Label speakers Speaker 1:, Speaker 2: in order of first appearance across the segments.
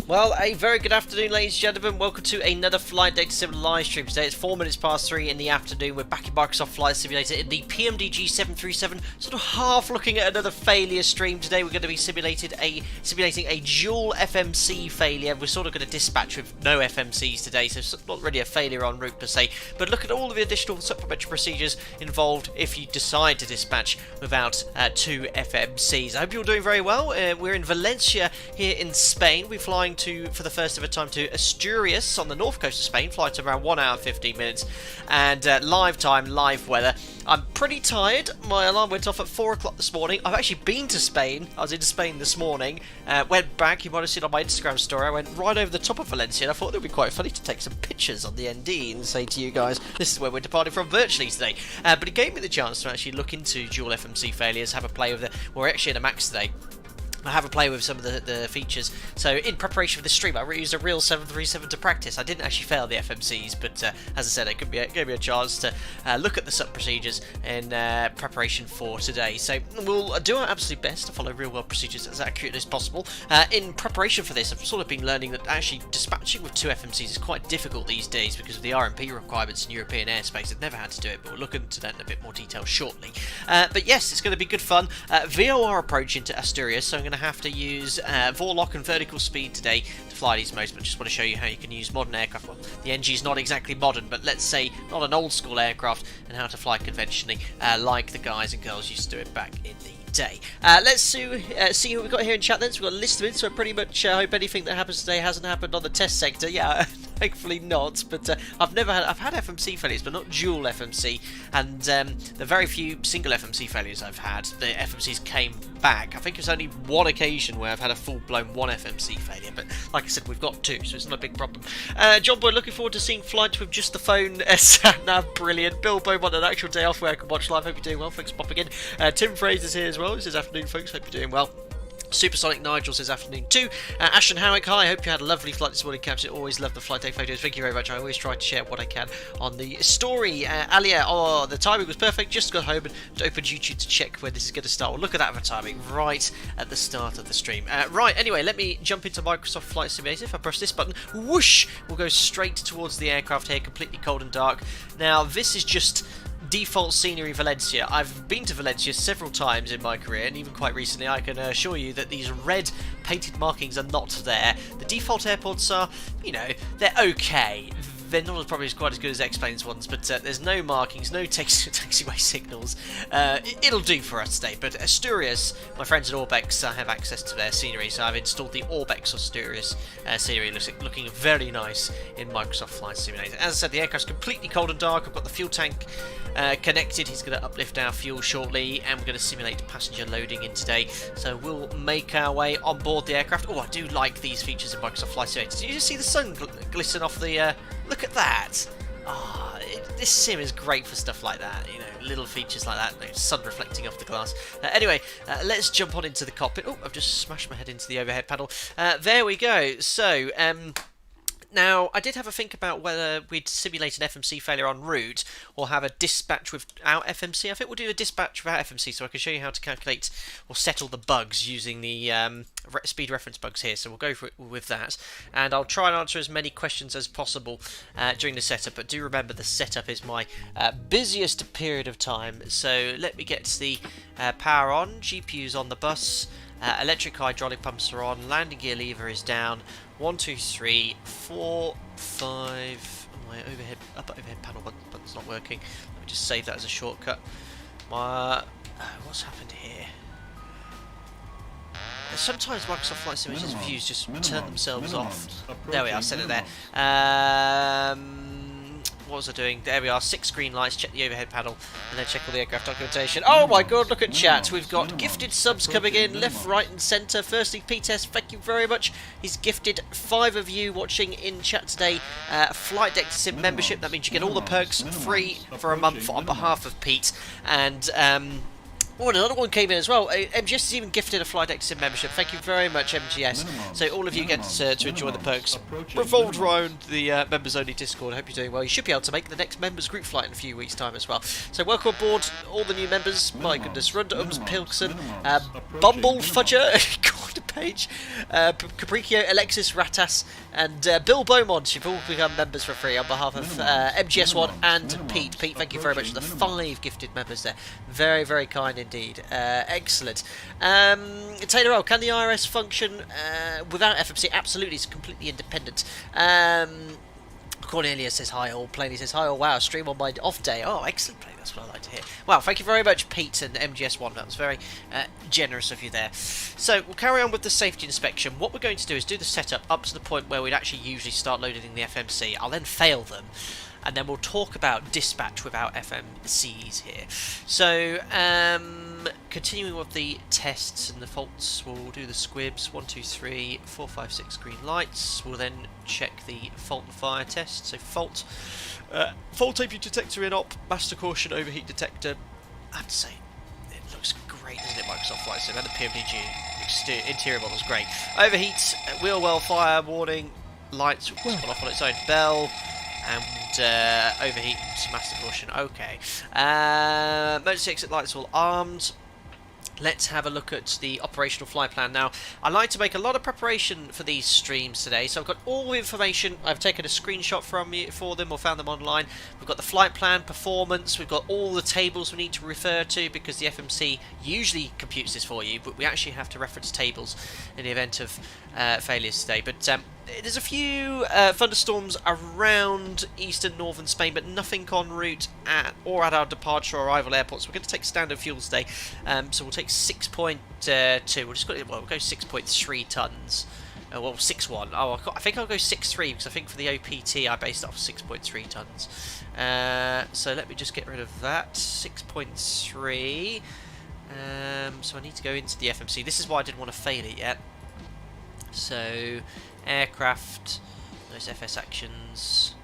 Speaker 1: Well, a very good afternoon, ladies and gentlemen. Welcome to another Flight Data Sim live stream. Today it's 4 minutes past 3 in the afternoon. We're back in Microsoft Flight Simulator in the PMDG 737, sort of half looking at another failure stream. Today we're going to be simulating a dual FMC failure. We're sort of going to dispatch with no FMCs today, so it's not really a failure en route per se, but look at all of the additional supplementary procedures involved if you decide to dispatch without two FMCs. I hope you're doing very well. We're in Valencia here in Spain. We're flying for the first ever time to Asturias on the north coast of Spain. Flight to around 1 hour and 15 minutes, and live time, live weather. I'm pretty tired. My alarm went off at 4 o'clock this morning. I've actually been to Spain. I was in Spain this morning. Went back. You might have seen on my Instagram story. I went right over the top of Valencia, and I thought it would be quite funny to take some pictures on the ND and say to you guys, this is where we're departing from virtually today. But it gave me the chance to actually look into dual FMC failures, have a play with it. We're actually in a max today. I have a play with some of the features. So in preparation for this stream, I used a real 737 to practice. I didn't actually fail the FMCs, but as I said, it gave me a chance to look at the sub procedures in preparation for today. So we'll do our absolute best to follow real world procedures as accurate as possible. In preparation for this, I've sort of been learning that actually dispatching with two FMCs is quite difficult these days because of the RMP requirements in European airspace. I've never had to do it, but we'll look into that in a bit more detail shortly. But yes, it's going to be good fun. VOR Approach into Asturias, so I'm going to have to use VOR lock and vertical speed today to fly these modes, but just want to show you how you can use modern aircraft. Well, the NG is not exactly modern, but let's say not an old school aircraft, and how to fly conventionally like the guys and girls used to do it back in the day. Let's see what we've got here in chat then. So we've got a list of it, so I pretty much hope anything that happens today hasn't happened on the test sector. Yeah, thankfully not, but I've had FMC failures, but not dual FMC, and the very few single FMC failures I've had, the FMCs came back. I think it was only one occasion where I've had a full-blown one FMC failure, but like I said, we've got two, so it's not a big problem. John Boy, looking forward to seeing flights with just the phone. Sat-nav, brilliant. Bill Bow on an actual day off where I can watch live. Hope you're doing well. Thanks for popping in. Tim Fraser's here as well. This is afternoon, folks. Hope you're doing well. Supersonic Nigel says afternoon too. Ashton Howick, hi, I hope you had a lovely flight this morning, Captain. Always love the flight day photos. Thank you very much. I always try to share what I can on the story. Alia, oh, the timing was perfect. Just got home and opened YouTube to check when this is going to start. Well, look at that for timing right at the start of the stream. Right, anyway, let me jump into Microsoft Flight Simulator. If I press this button, whoosh, we'll go straight towards the aircraft here, completely cold and dark. Now, this is just default scenery Valencia. I've been to Valencia several times in my career, and even quite recently. I can assure you that these red painted markings are not there. The default airports are, you know, they're okay. They're not probably quite as good as X-Plane's ones, but there's no markings, no taxiway signals. It'll do for us today. But Asturias, my friends at Orbex have access to their scenery, so I've installed the Orbex Asturias scenery, looking very nice in Microsoft Flight Simulator. As I said, the aircraft's completely cold and dark. I've got the fuel tank connected. He's going to uplift our fuel shortly, and we're going to simulate passenger loading in today. So we'll make our way on board the aircraft. Oh, I do like these features in Microsoft Flight Simulator. Did you just see the sun glisten off the... Look at that! Ah, this sim is great for stuff like that, you know, little features like that, like sun reflecting off the glass. Anyway, let's jump on into the cockpit. Oh, I've just smashed my head into the overhead panel. There we go. So, now, I did have a think about whether we'd simulate an FMC failure en route or have a dispatch without FMC. I think we'll do a dispatch without FMC so I can show you how to calculate or settle the bugs using the speed reference bugs here. So we'll go for it with that. And I'll try and answer as many questions as possible during the setup. But do remember the setup is my busiest period of time. So let me get the power on. GPU's on the bus. Electric hydraulic pumps are on. Landing gear lever is down. 1, 2, 3, 4, 5. Oh, my upper overhead panel button's not working. Let me just save that as a shortcut. What's happened here? Sometimes Microsoft Flight Simulator's views just turn themselves off. There we are, set it there. What was I doing? There we are, 6 green lights, check the overhead panel, and then check all the aircraft documentation. Oh my god, look at chat. We've got gifted subs coming in, left, right and centre. Firstly, P-Test, thank you very much. He's gifted 5 of you watching in chat today Flight Deck Sim membership. That means you get all the perks free for a month on behalf of Pete. And oh, another one came in as well. MGS has even gifted a Flight Deck Sim membership. Thank you very much, MGS. So all of you get to enjoy the perks revolved around the members-only Discord. I hope you're doing well. You should be able to make the next members group flight in a few weeks' time as well. So welcome aboard all the new members. My goodness, Runda Pilkson, Bumble Fudger. the page. Capriccio, Alexis, Ratas, and Bill Beaumont. You've all become members for free on behalf of MGS1 and Pete. Pete, thank you very much for the 5 gifted members there. Very, very kind indeed. Excellent. Taylor L, can the IRS function without FMC? Absolutely, it's completely independent. Cornelia says hi all. Plainly says hi all. Wow, stream on my off day. Oh, excellent, Plainly. That's what I like to hear. Wow, thank you very much, Pete and MGS1. That was very generous of you there. So we'll carry on with the safety inspection. What we're going to do is do the setup up to the point where we'd actually usually start loading the FMC. I'll then fail them, and then we'll talk about dispatch without FMCs here. So continuing with the tests and the faults, we'll do the squibs. 1, 2, 3, 4, 5, 6 green lights. We'll then check the fault and fire test. So fault APU detector INOP, master caution, overheat detector. I have to say, it looks great, doesn't it, Microsoft Flight Sim? And the PMDG interior model's great. Overheat, wheel well fire warning, lights gone off on its own, bell, and overheat, master caution. Okay. Emergency exit lights all armed. Let's have a look at the operational flight plan now. I like to make a lot of preparation for these streams today, so I've got all the information. I've taken a screenshot for them or found them online. We've got the flight plan, performance, we've got all the tables we need to refer to because the FMC usually computes this for you, but we actually have to reference tables in the event of failures today. But there's a few thunderstorms around eastern northern Spain, but nothing en route or at our departure or arrival airports. We're going to take standard fuel today, so we'll take 6.2. We'll just we'll go 6.3 tons. Well, 6.1. Oh, I think I'll go 6.3 because I think for the OPT I based it off 6.3 tons. So let me just get rid of that. 6.3. So I need to go into the FMC. This is why I didn't want to fail it yet. So aircraft, those FS actions,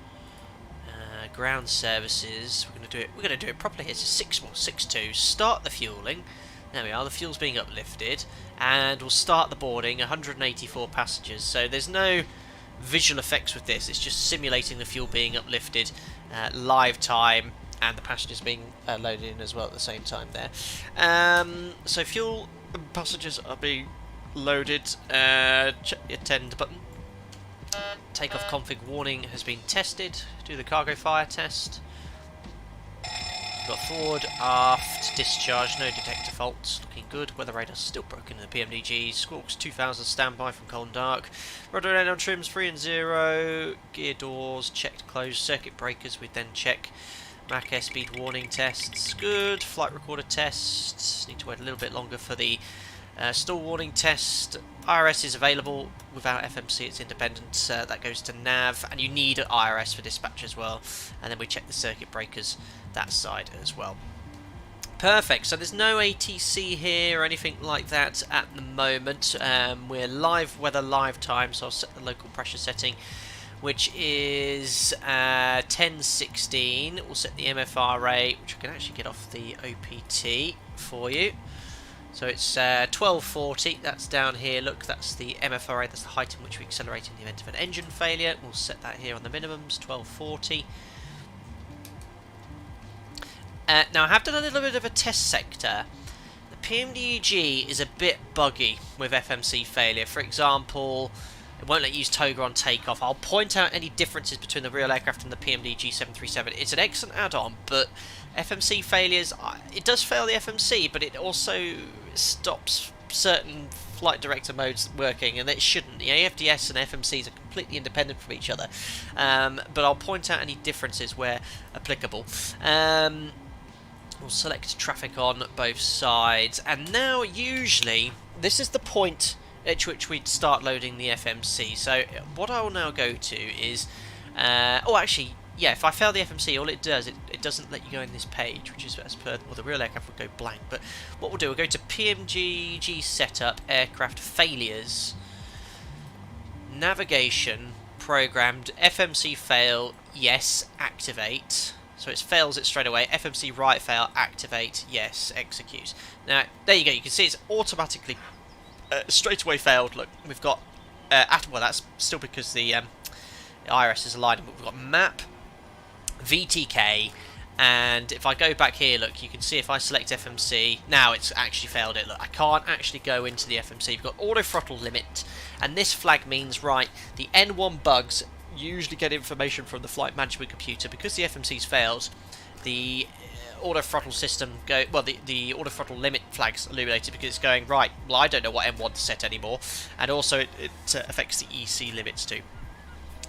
Speaker 1: ground services. We're going to do it properly here. So 6.2. Start the fueling. There we are. The fuel's being uplifted, and we'll start the boarding. 184 passengers. So there's no visual effects with this. It's just simulating the fuel being uplifted, live time, and the passengers being loaded in as well at the same time there. So fuel and passengers are being loaded. Check the attend button. Takeoff config warning has been tested. Do the cargo fire test. Got forward, aft, discharge, no detector faults, looking good. Weather radar still broken in the PMDG. Squawks 2000 standby from cold and dark. Rudder and on trims 3 and 0. Gear doors checked closed. Circuit breakers we then check. Mach airspeed warning tests good. Flight recorder tests. Need to wait a little bit longer for the stall warning test. IRS is available without FMC, it's independent. That goes to nav, and you need an IRS for dispatch as well. And then we check the circuit breakers that side as well. Perfect. So there's no ATC here or anything like that at the moment. We're live weather live time, so I'll set the local pressure setting, which is 1016. We'll set the MFR rate, which I can actually get off the OPT for you. So it's 1240, that's down here. Look, that's the MFR rate, that's the height in which we accelerate in the event of an engine failure. We'll set that here on the minimums, 1240. Now, I have done a little bit of a test sector. The PMDG is a bit buggy with FMC failure. For example, it won't let you use Toga on takeoff. I'll point out any differences between the real aircraft and the PMDG 737. It's an excellent add-on, but FMC failures, it does fail the FMC, but it also stops certain flight director modes working, and it shouldn't. The AFDS and FMCs are completely independent from each other, but I'll point out any differences where applicable. We'll select traffic on both sides, and now usually this is the point at which we'd start loading the FMC. So what I will now go to is, oh actually, yeah, if I fail the FMC, all it does, it doesn't let you go in this page, which is as per, well, the real aircraft would go blank. But what we'll do, we'll go to PMDG setup, aircraft failures, navigation, programmed, FMC fail, yes, activate. So it fails it straight away. FMC right fail, activate, yes, execute. Now, there you go. You can see it's automatically straight away failed. Look, we've got, well, that's still because the IRS is aligned, but we've got map, VTK, And if I go back here, look, you can see if I select FMC, now it's actually failed it. Look, I can't actually go into the FMC. You've got auto throttle limit, and this flag means, right, the N1 bugs usually get information from the flight management computer. Because the FMC's failed, the auto throttle system the auto throttle limit flag's illuminated because it's going, right, well, I don't know what M1 to set anymore, and also it affects the EC limits too.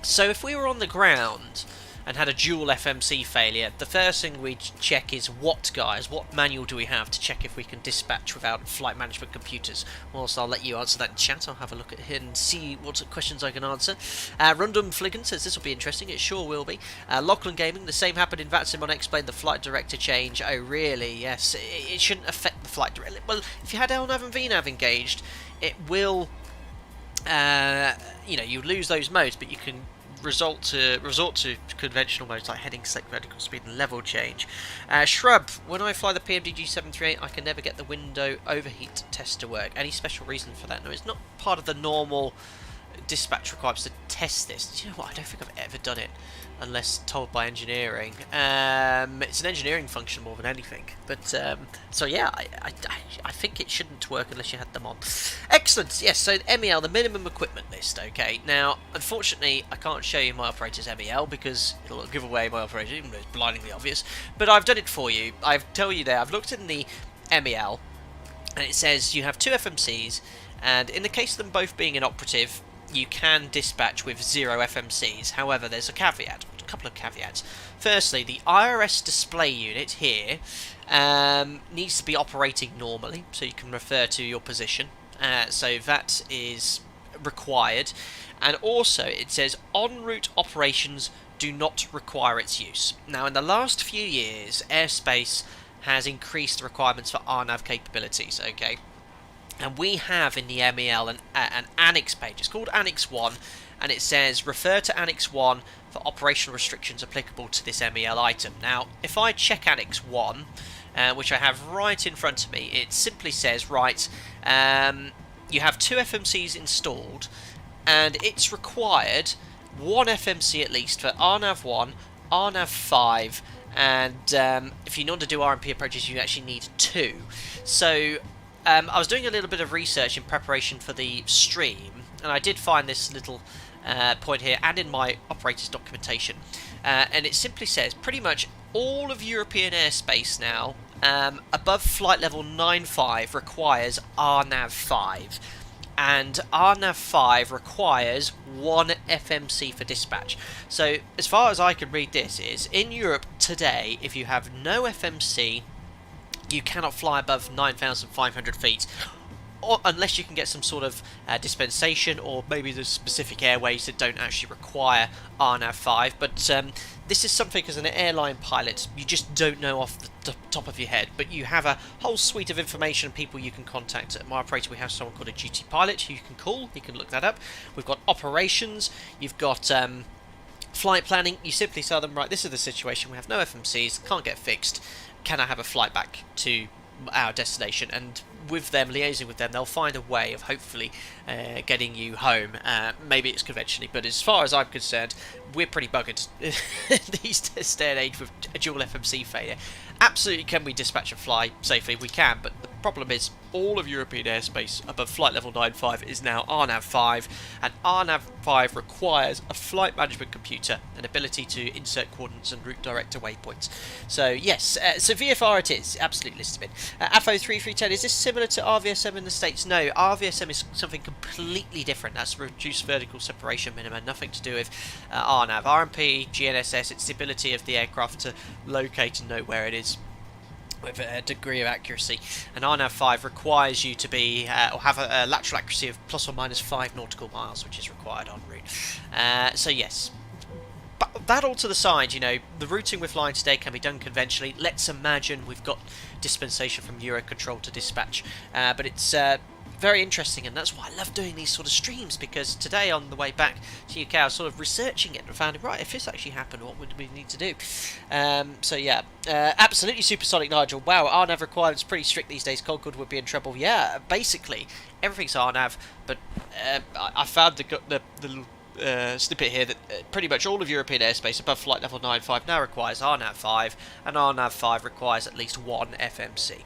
Speaker 1: So if we were on the ground and had a dual FMC failure, the first thing we'd check is what manual do we have to check if we can dispatch without flight management computers. Whilst I'll let you answer that in chat, I'll have a look at it and see what questions I can answer. Rundum Fligan says this will be interesting. It sure will be. Lachlan Gaming, the same happened in Vatsimon, explained the flight director change. Oh really? Yes, it shouldn't affect the flight director. Well, if you had LNAV and VNAV engaged, it will, you lose those modes, but you can resort to conventional modes like heading, select vertical speed and level change. Shrub, when I fly the PMDG 738 I can never get the window overheat test to work. Any special reason for that? No, it's not part of the normal dispatch requirements to test this. Do you know what? I don't think I've ever done it unless told by engineering. It's an engineering function more than anything. But so yeah, I think it shouldn't work unless you had them on. Excellent. Yes. So MEL, the minimum equipment list. Okay. Now, unfortunately, I can't show you my operator's MEL because it'll give away my operator, even though it's blindingly obvious. But I've done it for you. I've tell you there. I've looked in the MEL, and it says you have two FMCs, and in the case of them both being inoperative, you can dispatch with 0 FMCs. However, there's a couple of caveats. Firstly, the IRS display unit here needs to be operating normally, so you can refer to your position. So that is required. And also, it says en route operations do not require its use. Now, in the last few years, Airspace has increased the requirements for RNAV capabilities, okay? And we have in the MEL an annex page. It's called Annex 1, and it says refer to Annex 1 for operational restrictions applicable to this MEL item. Now, if I check Annex 1, which I have right in front of me, it simply says, right, you have 2 FMCs installed, and it's required 1 FMC at least for RNAV 1, RNAV 5, and if you want to do RMP approaches, you actually need 2. So I was doing a little bit of research in preparation for the stream, and I did find this little point here, and in my operator's documentation, and it simply says pretty much all of European airspace now above flight level 9.5 requires RNAV 5, and RNAV 5 requires 1 FMC for dispatch. So as far as I can read this is, in Europe today, if you have no FMC, you cannot fly above 9,500 feet, or unless you can get some sort of dispensation, or maybe there's specific airways that don't actually require RNAV 5. But this is something, as an airline pilot, you just don't know off the top of your head. But you have a whole suite of information and people you can contact. At my operator, we have someone called a duty pilot who you can call. You can look that up. We've got operations. You've got flight planning. You simply tell them, right, this is the situation. We have no FMCs, can't get fixed. Can I have a flight back to our destination? And with them, liaising with them, they'll find a way of hopefully getting you home. Maybe it's conventionally, but as far as I'm concerned, we're pretty buggered these day and age with a dual FMC failure. Absolutely, can we dispatch and fly safely? We can, but the problem is all of European airspace above flight level 9.5 is now RNAV 5, and RNAV 5 requires a flight management computer, an ability to insert coordinates and route director waypoints. So yes, so VFR it is, absolutely listed in. AFO 3310, is this similar to RVSM in the States? No, RVSM is something completely different. That's reduced vertical separation minimum, nothing to do with RNAV. RMP, GNSS, it's the ability of the aircraft to locate and know where it is with a degree of accuracy, and RNAV 5 requires you to be or have a lateral accuracy of plus or minus 5 nautical miles, which is required en route. So yes, but that all to the side, you know, the routing we're flying today can be done conventionally. Let's imagine we've got dispensation from Eurocontrol to dispatch, but it's very interesting, and that's why I love doing these sort of streams, because today on the way back to UK I was sort of researching it and found, right, if this actually happened, what would we need to do? So yeah, absolutely supersonic Nigel. Wow, RNAV requirements pretty strict these days. Concord would be in trouble. Yeah, basically everything's RNAV, but I found the snippet here that pretty much all of European airspace above flight level 95 now requires RNAV 5, and RNAV 5 requires at least one FMC.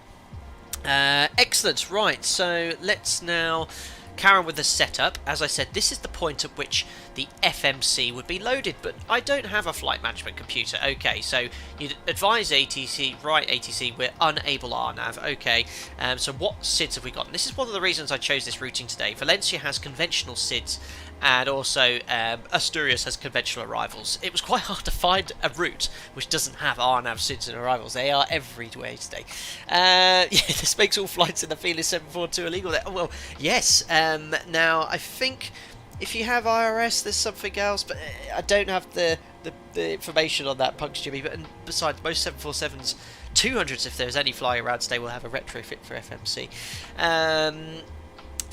Speaker 1: Excellent, right, so let's now carry on with the setup. As I said, this is the point at which the FMC would be loaded, but I don't have a flight management computer. Okay, so you'd advise ATC, right ATC, we're unable RNAV. Okay, so what SIDs have we got? And this is one of the reasons I chose this routing today. Valencia has conventional SIDs, and also Asturias has conventional arrivals. It was quite hard to find a route which doesn't have RNAV SIDs and arrivals. They are everywhere today. Yeah, this makes all flights in the Fearless 742 illegal. Well, yes. Now, I think if you have IRS, there's something else, but I don't have the information on that, Punks Jimmy. But besides, most 747s, 200s, if there's any flying around today, will have a retrofit for FMC.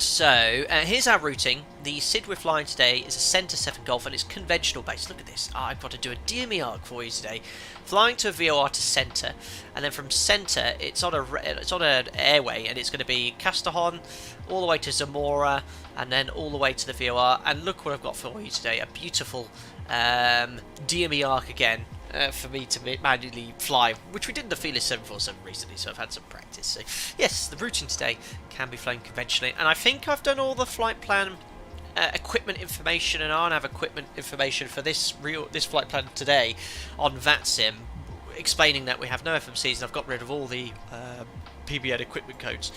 Speaker 1: So, here's our routing. The SID we're flying today is a Centre 7 Golf, and it's conventional based. Look at this. I've got to do a DME ARC for you today. Flying to a VOR to Centre, and then from Centre, it's on an airway, and it's going to be Castillon, all the way to Zamora, and then all the way to the VOR. And look what I've got for you today. A beautiful DME ARC again. For me to manually fly, which we did in the Fearless 747 recently, so I've had some practice. So yes, the routing today can be flown conventionally, and I think I've done all the flight plan equipment information and RNAV equipment information for this flight plan today on VATSIM, explaining that we have no FMCs, and I've got rid of all the PBN equipment codes.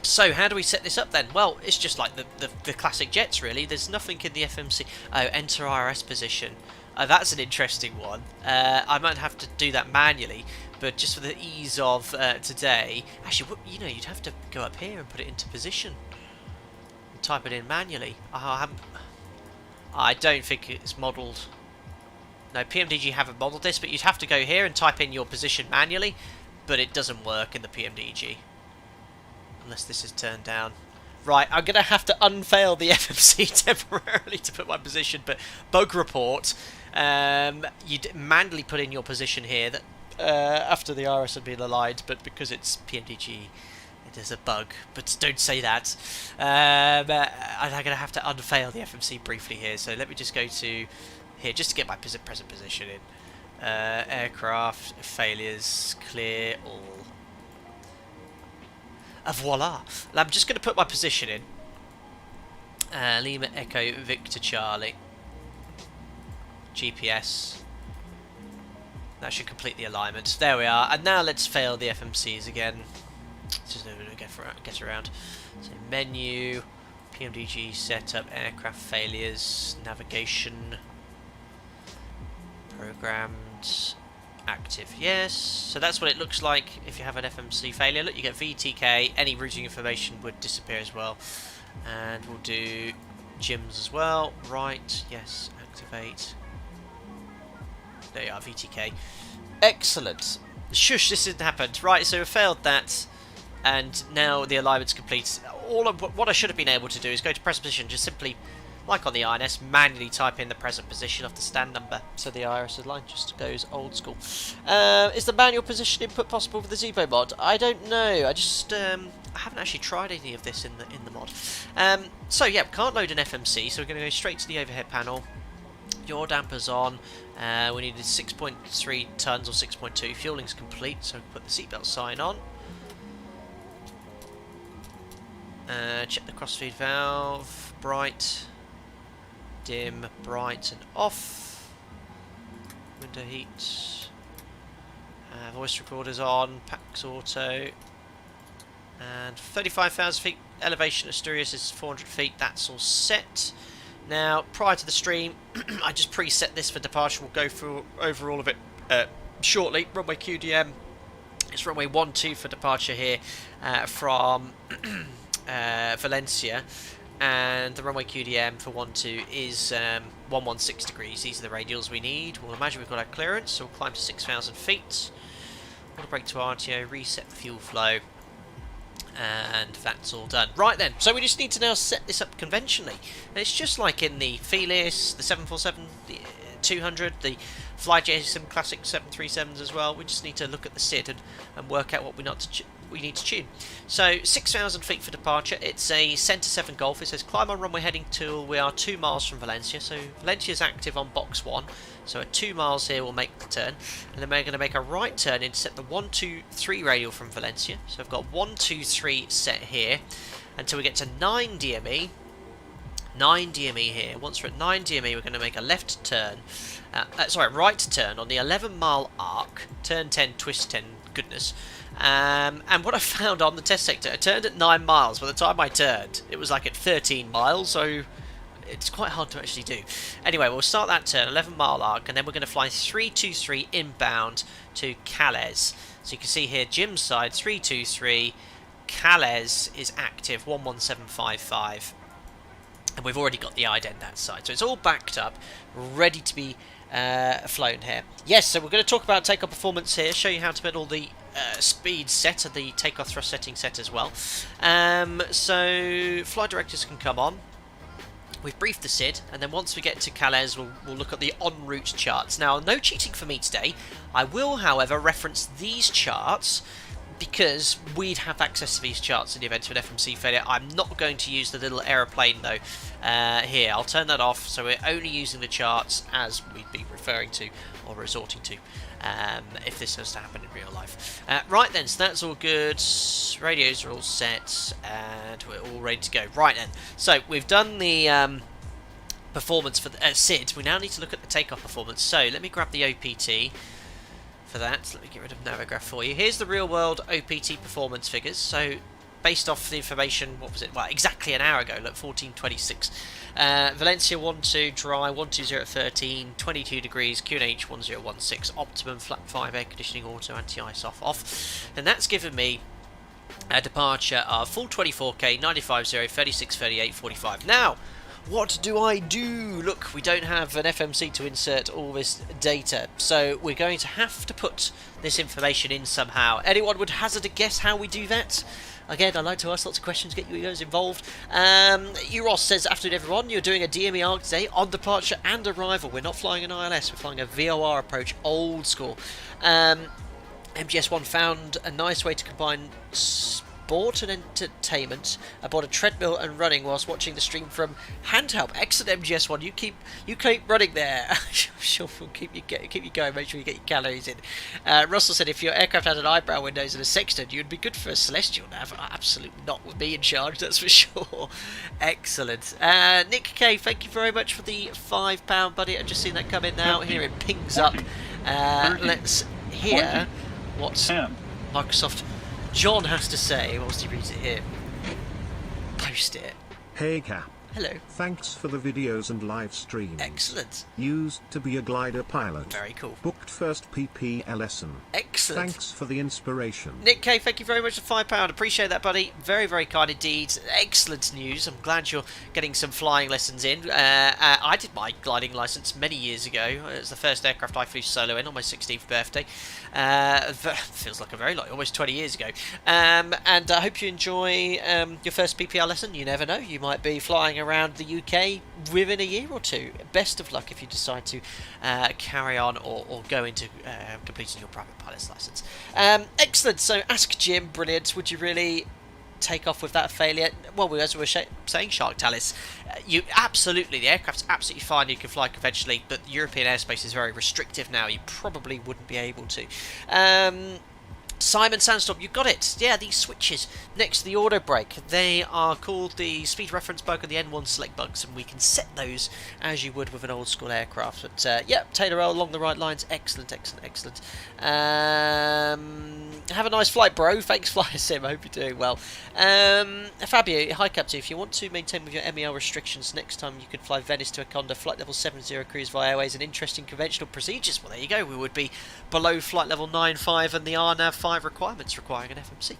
Speaker 1: So how do we set this up then? Well, it's just like the classic jets really. There's nothing in the FMC. Oh, enter IRS position. That's an interesting one. I might have to do that manually, but just for the ease of today, actually, you know, you'd have to go up here and put it into position and type it in manually. I don't think it's modelled. No, PMDG haven't modelled this, but you'd have to go here and type in your position manually, but it doesn't work in the PMDG unless this is turned down. Right, I'm going to have to unfail the FMC temporarily to put my position, but bug report, you'd manually put in your position here that after the RS had been aligned, but because it's PMDG, it is a bug, but don't say that. I'm going to have to unfail the FMC briefly here, so let me just go to here, just to get my present position in. Aircraft, failures, clear, all. Voila! I'm just going to put my position in. Lima Echo Victor Charlie. GPS. That should complete the alignment. There we are. And now let's fail the FMCs again. Just get around. So menu, PMDG setup, aircraft failures, navigation, programmed. Active, yes. So that's what it looks like if you have an FMC failure. Look, you get VTK. Any routing information would disappear as well. And we'll do gyms as well. Right, yes, activate. There you are, VTK. Excellent. Shush, this hasn't happened. Right, so we failed that. And now the alignment's complete. All of what I should have been able to do is go to present position, just simply, like on the INS, manually type in the present position of the stand number, so the IRS line just goes old school. Is the manual position input possible with the Zepo mod? I don't know. I just I haven't actually tried any of this in the mod. So yeah, can't load an FMC, so we're going to go straight to the overhead panel. Yaw dampers on. We needed 6.3 tons or 6.2. Fueling's complete, so put the seatbelt sign on. Check the crossfeed valve. Bright. Dim, bright and off. Window heat. Voice recorders on. Pax auto. And 35,000 feet elevation. Asturias is 400 feet. That's all set. Now, prior to the stream, I just preset this for departure. We'll go through over all of it shortly. Runway QDM. It's runway 12 for departure here from Valencia. And the runway QDM for 12 is 116 degrees. These are the radials we need. We'll imagine we've got our clearance, so we'll climb to 6,000 feet. Water brake to RTO, reset the fuel flow, and that's all done. Right then, so we just need to now set this up conventionally. And it's just like in the Fearless, the 747, the 200, the FlyJSim Classic 737s as well. We just need to look at the SID and work out what we we need to tune. So 6,000 feet for departure. It's a Centre 7 Golf. It says climb on runway heading till we are 2 miles from Valencia. So Valencia's active on box 1. So at 2 miles here we'll make the turn. And then we're going to make a right turn, intercept the 123 radial from Valencia. So I've got 123 set here until we get to 9 DME. 9 DME here. Once we're at 9 DME, we're going to make a left turn. Right turn on the 11-mile arc. Turn 10, twist 10. Goodness. And what I found on the test sector, I turned at 9 miles. By the time I turned, it was like at 13 miles. So it's quite hard to actually do. Anyway, we'll start that turn, 11-mile arc, and then we're going to fly 323 inbound to Calais. So you can see here, Jim's side 323. Calais is active 11755. And we've already got the ident that side, so it's all backed up, ready to be flown here. Yes, so we're going to talk about takeoff performance here, show you how to put all the speed set and the takeoff thrust setting set as well. So flight directors can come on. We've briefed the SID, and then once we get to Calais, we'll look at the en route charts. Now, no cheating for me today. I will, however, reference these charts, because we'd have access to these charts in the event of an FMC failure. I'm not going to use the little aeroplane though here. I'll turn that off, so we're only using the charts as we'd be referring to or resorting to if this has to happen in real life. Right then, so that's all good. Radios are all set and we're all ready to go. Right then, so we've done the performance for the SID. We now need to look at the takeoff performance. So let me grab the OPT. For that, let me get rid of Navigaph for you. Here's the real world OPT performance figures. So based off the information, what was it? Well, exactly an hour ago, look, 14:26. Valencia 12 dry, 120 at 13, 22 degrees, QNH 1016, optimum flat 5 air conditioning auto, anti-ice off. And that's given me a departure of full 24k, 95.0, 36.38, 45. Now, what do I do? Look, we don't have an FMC to insert all this data, so we're going to have to put this information in somehow. Anyone would hazard a guess how we do that? Again, I like to ask lots of questions, get you guys involved. Euros says, afternoon everyone, you're doing a DME ARC today on departure and arrival. We're not flying an ILS, we're flying a VOR Approach, old school. MGS1 found a nice way to combine sport and entertainment aboard a treadmill and running whilst watching the stream from handheld. Excellent, MGS1. You keep running there. I'm sure we'll keep you going. Make sure you get your calories in. Russell said if your aircraft had an eyebrow windows and a sextant, you'd be good for a celestial nav. Absolutely not with me in charge, that's for sure. Excellent. Nick K, thank you very much for the £5, buddy. I've just seen that come in now. Here it pings up. Let's hear what Microsoft John has to say whilst he reads it here. Post it.
Speaker 2: Hey Cap.
Speaker 1: Hello.
Speaker 2: Thanks for the videos and live streams.
Speaker 1: Excellent.
Speaker 2: Used to be a glider pilot.
Speaker 1: Very cool.
Speaker 2: Booked first PPL lesson.
Speaker 1: Excellent.
Speaker 2: Thanks for the inspiration.
Speaker 1: Nick K, thank you very much for £5. Appreciate that, buddy. Very, very kind indeed. Excellent news. I'm glad you're getting some flying lessons in. I did my gliding licence many years ago. It was the first aircraft I flew solo in on my 16th birthday. Feels like a very long, almost 20 years ago. And I hope you enjoy your first PPL lesson. You never know. You might be flying around the UK within a year or two. Best of luck if you decide to carry on or go into completing your private pilot's licence. Excellent. So ask Jim, brilliant. Would you really take off with that failure? Well, as we were saying, Shark Talis, you absolutely, the aircraft's absolutely fine. You can fly conventionally, but European airspace is very restrictive now. You probably wouldn't be able to. Simon Sandstorm, you got it. Yeah, these switches next to the auto brake, they are called the speed reference bug and the N1 select bugs, and we can set those as you would with an old school aircraft. But yeah, Taylor L along the right lines. Excellent, excellent, excellent. Have a nice flight, bro. Thanks, Flyer Sim. I hope you're doing well. Fabio, hi Captain. If you want to maintain with your MEL restrictions, next time you could fly Venice to Aconda, flight level 70 cruise via airways, and interesting conventional procedures. Well, there you go. We would be below flight level 95 and the RNAV 5 requirements requiring an FMC.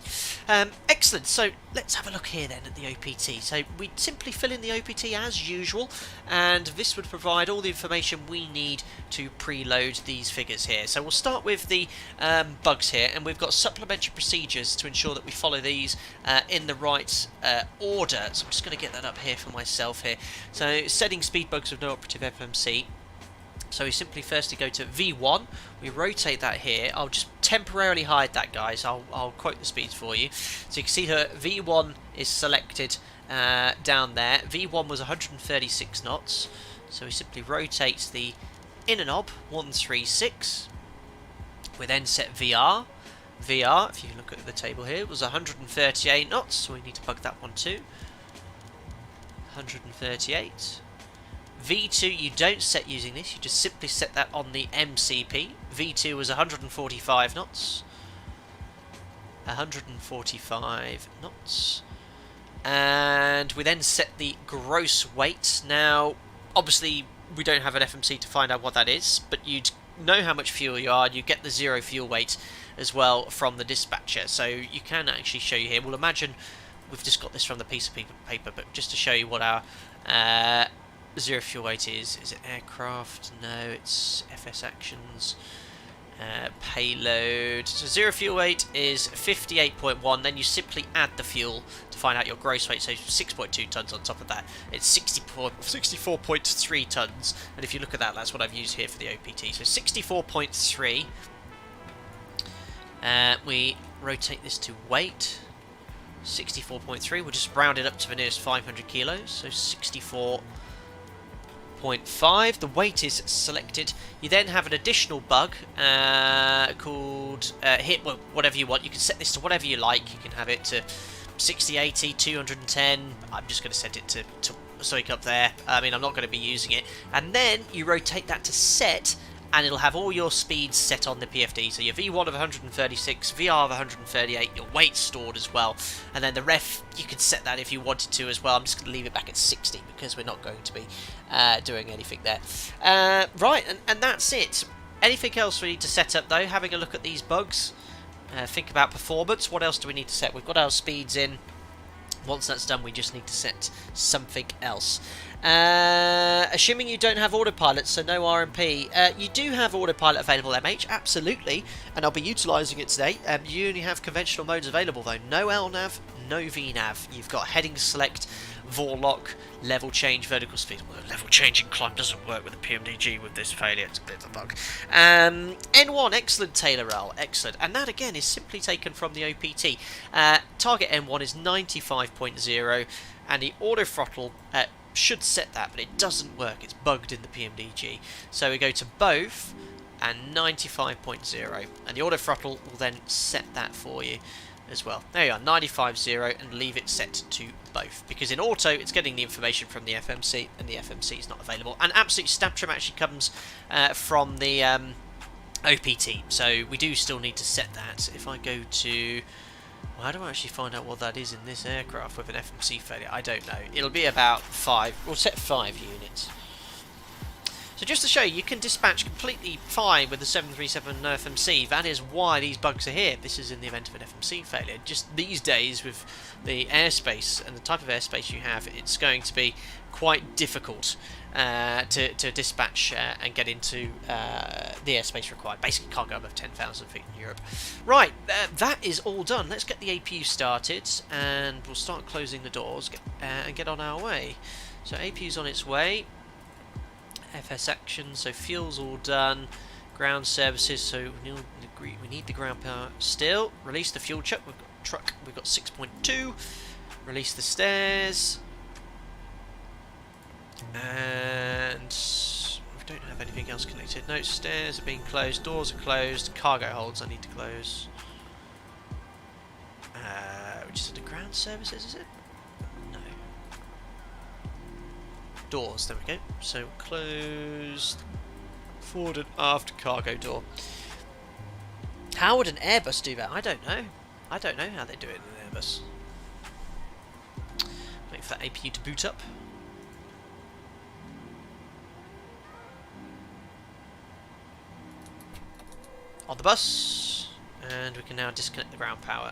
Speaker 1: Excellent. So let's have a look here then at the OPT. So we simply fill in the OPT as usual, and this would provide all the information we need to preload these figures here. So we'll start with the bugs here, and we've got supplementary procedures to ensure that we follow these in the right order. So I'm just going to get that up here for myself here. So setting speed bugs with no operative FMC. So we simply firstly go to V1, we rotate that here. I'll just temporarily hide that, guys. I'll quote the speeds for you. So you can see here V1 is selected down there. V1 was 136 knots. So we simply rotate the inner knob 136. We then set VR. VR, if you look at the table here, was 138 knots, so we need to bug that one too. 138. V2 you don't set using this, you just simply set that on the MCP. V2 was 145 knots. 145 knots. And we then set the gross weight. Now, obviously, we don't have an FMC to find out what that is, but you'd know how much fuel you are, and you get the zero fuel weight as well from the dispatcher. So you can actually show you here. We'll imagine we've just got this from the piece of paper, but just to show you what our zero fuel weight is. Is it aircraft? No, it's FS actions. Payload. So zero fuel weight is 58.1. Then you simply add the fuel to find out your gross weight. So 6.2 tons on top of that. It's 64.3 tons. And if you look at that, that's what I've used here for the OPT. So 64.3. We rotate this to weight. 64.3. We'll just round it up to the nearest 500 kilos. So 64.5. The weight is selected. You then have an additional bug called hit, well, whatever you want. You can set this to whatever you like. You can have it to 60, 80, 210. I'm just going to set it to something up there. I mean, I'm not going to be using it. And then you rotate that to set, and it'll have all your speeds set on the PFD. So your V1 of 136, VR of 138, your weight stored as well. And then the ref, you can set that if you wanted to as well. I'm just going to leave it back at 60 because we're not going to be doing anything there. Right, and that's it. Anything else we need to set up though? Having a look at these bugs. Think about performance. What else do we need to set? We've got our speeds in. Once that's done, we just need to set something else. Assuming you don't have autopilot, so no RMP, you do have autopilot available, MH, absolutely, and I'll be utilising it today. You only have conventional modes available though, no LNAV, no VNAV. You've got heading select, VOR lock, level change, vertical speed. Well, level changing climb doesn't work with the PMDG with this failure, it's a bit of a bug. N1, excellent tailor roll, excellent, and that again is simply taken from the OPT. Target N1 is 95.0, and the auto throttle should set that, but it doesn't work, it's bugged in the PMDG. So we go to both and 95.0, and the auto throttle will then set that for you as well. There you are, 95.0, and leave it set to both, because in auto it's getting the information from the FMC, and the FMC is not available. And absolute stab trim actually comes from the OPT, so we do still need to set that. If I go to, well, how do I actually find out what that is in this aircraft with an FMC failure? I don't know. It'll be about 5. We'll set 5 units. So just to show you, you can dispatch completely fine with the 737 FMC. That is why these bugs are here. This is in the event of an FMC failure. Just these days with the airspace and the type of airspace you have, it's going to be quite difficult to dispatch and get into the airspace required. Basically can't go above 10,000 feet in Europe. Right, that is all done. Let's get the APU started and we'll start closing the doors and get on our way. So APU's on its way. FS action, so fuel's all done. Ground services, so we need the ground power still. Release the fuel truck. We've got 6.2. Release the stairs. And we don't have anything else connected. No, stairs are being closed, doors are closed, cargo holds I need to close. Which is the ground services, is it? No. Doors, there we go. So close forward and aft cargo door. How would an Airbus do that? I don't know. I don't know how they do it in an Airbus. Wait for that APU to boot up. On the bus, and we can now disconnect the ground power.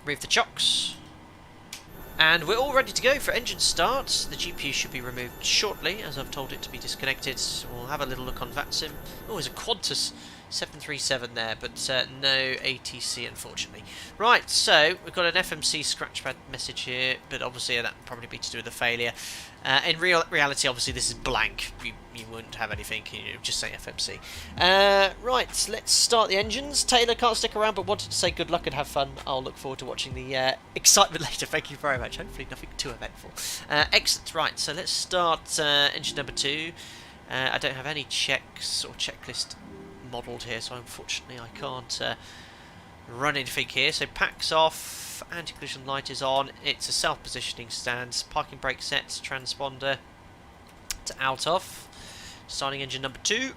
Speaker 1: Remove the chocks, and we're all ready to go for engine start. The GPU should be removed shortly, as I've told it to be disconnected. We'll have a little look on VATSIM. Oh, there's a Qantas 737 there, but no ATC unfortunately. Right, so we've got an FMC scratchpad message here, but obviously that would probably be to do with the failure. In reality, obviously this is blank. You wouldn't have anything, you would just say FMC. Right, let's start the engines. Taylor can't stick around, but wanted to say good luck and have fun. I'll look forward to watching the excitement later. Thank you very much. Hopefully nothing too eventful. Excellent. Right, so let's start engine number 2. I don't have any checks or checklist modelled here, so unfortunately I can't run anything here. So packs off, anti-collision light is on, it's a self-positioning stance, parking brake set, transponder to out of, starting engine number 2.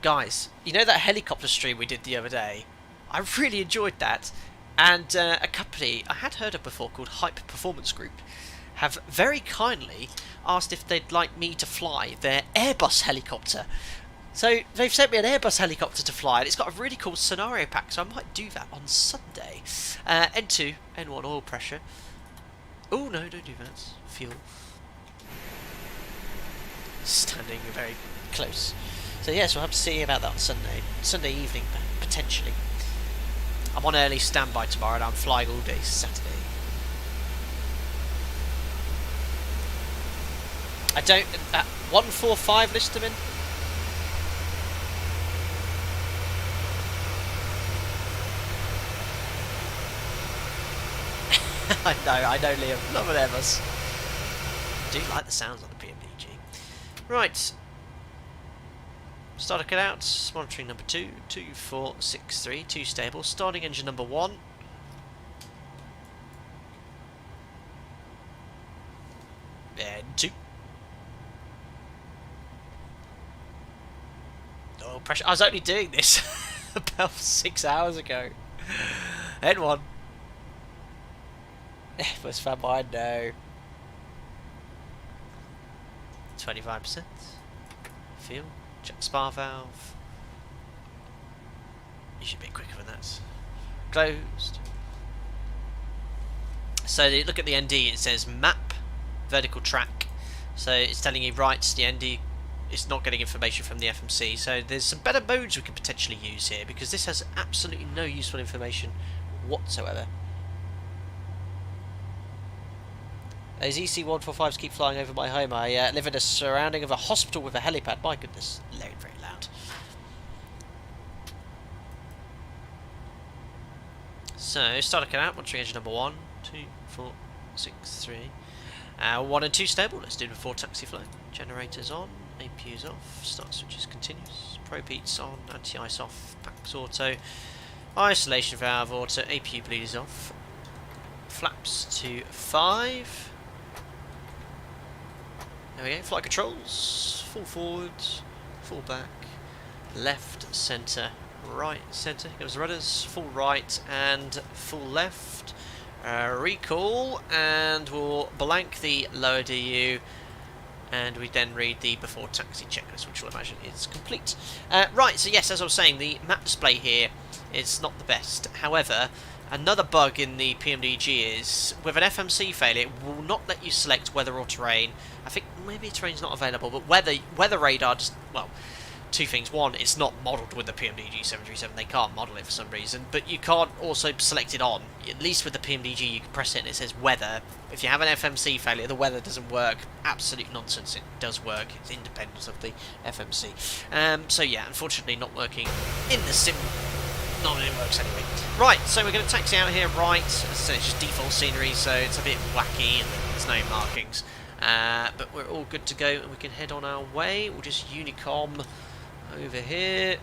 Speaker 1: Guys, you know that helicopter stream we did the other day? I really enjoyed that, and a company I had heard of before called Hype Performance Group have very kindly asked if they'd like me to fly their Airbus helicopter. So they've sent me an Airbus helicopter to fly, and it's got a really cool scenario pack, so I might do that on Sunday. N2, N1 oil pressure. Oh no, don't do that. Fuel. Standing very close. So yes, we'll have to see about that on Sunday evening, potentially. I'm on early standby tomorrow, and I'm flying all day Saturday. I don't... 145 list them in? I know Liam. Love an Airbus. I do like the sounds on the PMDG. Right. Starter cut, monitoring number 2, 2463, 2 stable, starting engine number 1. And 2. Oh, pressure. I was only doing this about 6 hours ago. N1. Airbus fan behind, no. 25%. Fuel. Check the spar valve. You should be quicker than that. Closed. So look at the ND, it says map, vertical track. So it's telling you right, the ND is not getting information from the FMC. So there's some better modes we could potentially use here, because this has absolutely no useful information whatsoever. Those EC-145s keep flying over my home. I live in a surrounding of a hospital with a helipad. My goodness, very, very loud. So, starter cut out, monitoring engine number 1, 2, 4, 6, 3. 1 and 2 stable. Let's do the 4 taxi flow. Generators on, APU's off, start switches continuous, probe heats on, anti-ice off, packs auto, isolation valve auto, APU bleed is off. Flaps to 5. There we go, flight controls, full forwards, full back, left, centre, right, centre, here goes the rudders, full right and full left, recall, and we'll blank the lower DU, and we then read the before taxi checklist, which we'll imagine is complete. Right, so yes, as I was saying, the map display here is not the best. However, another bug in the PMDG is, with an FMC failure, it will not let you select weather or terrain. I think maybe terrain's not available, but weather radar just, well, 2 things. One, it's not modelled with the PMDG 737, they can't model it for some reason, but you can't also select it on. At least with the PMDG you can press it and it says weather. If you have an FMC failure, the weather doesn't work. Absolute nonsense, it does work, it's independent of the FMC. So yeah, unfortunately not working in the sim. Not that it works anyway. Right, so we're going to taxi out here right. As I said, it's just default scenery, so it's a bit wacky and there's no markings. But we're all good to go and we can head on our way. We'll just Unicom over here.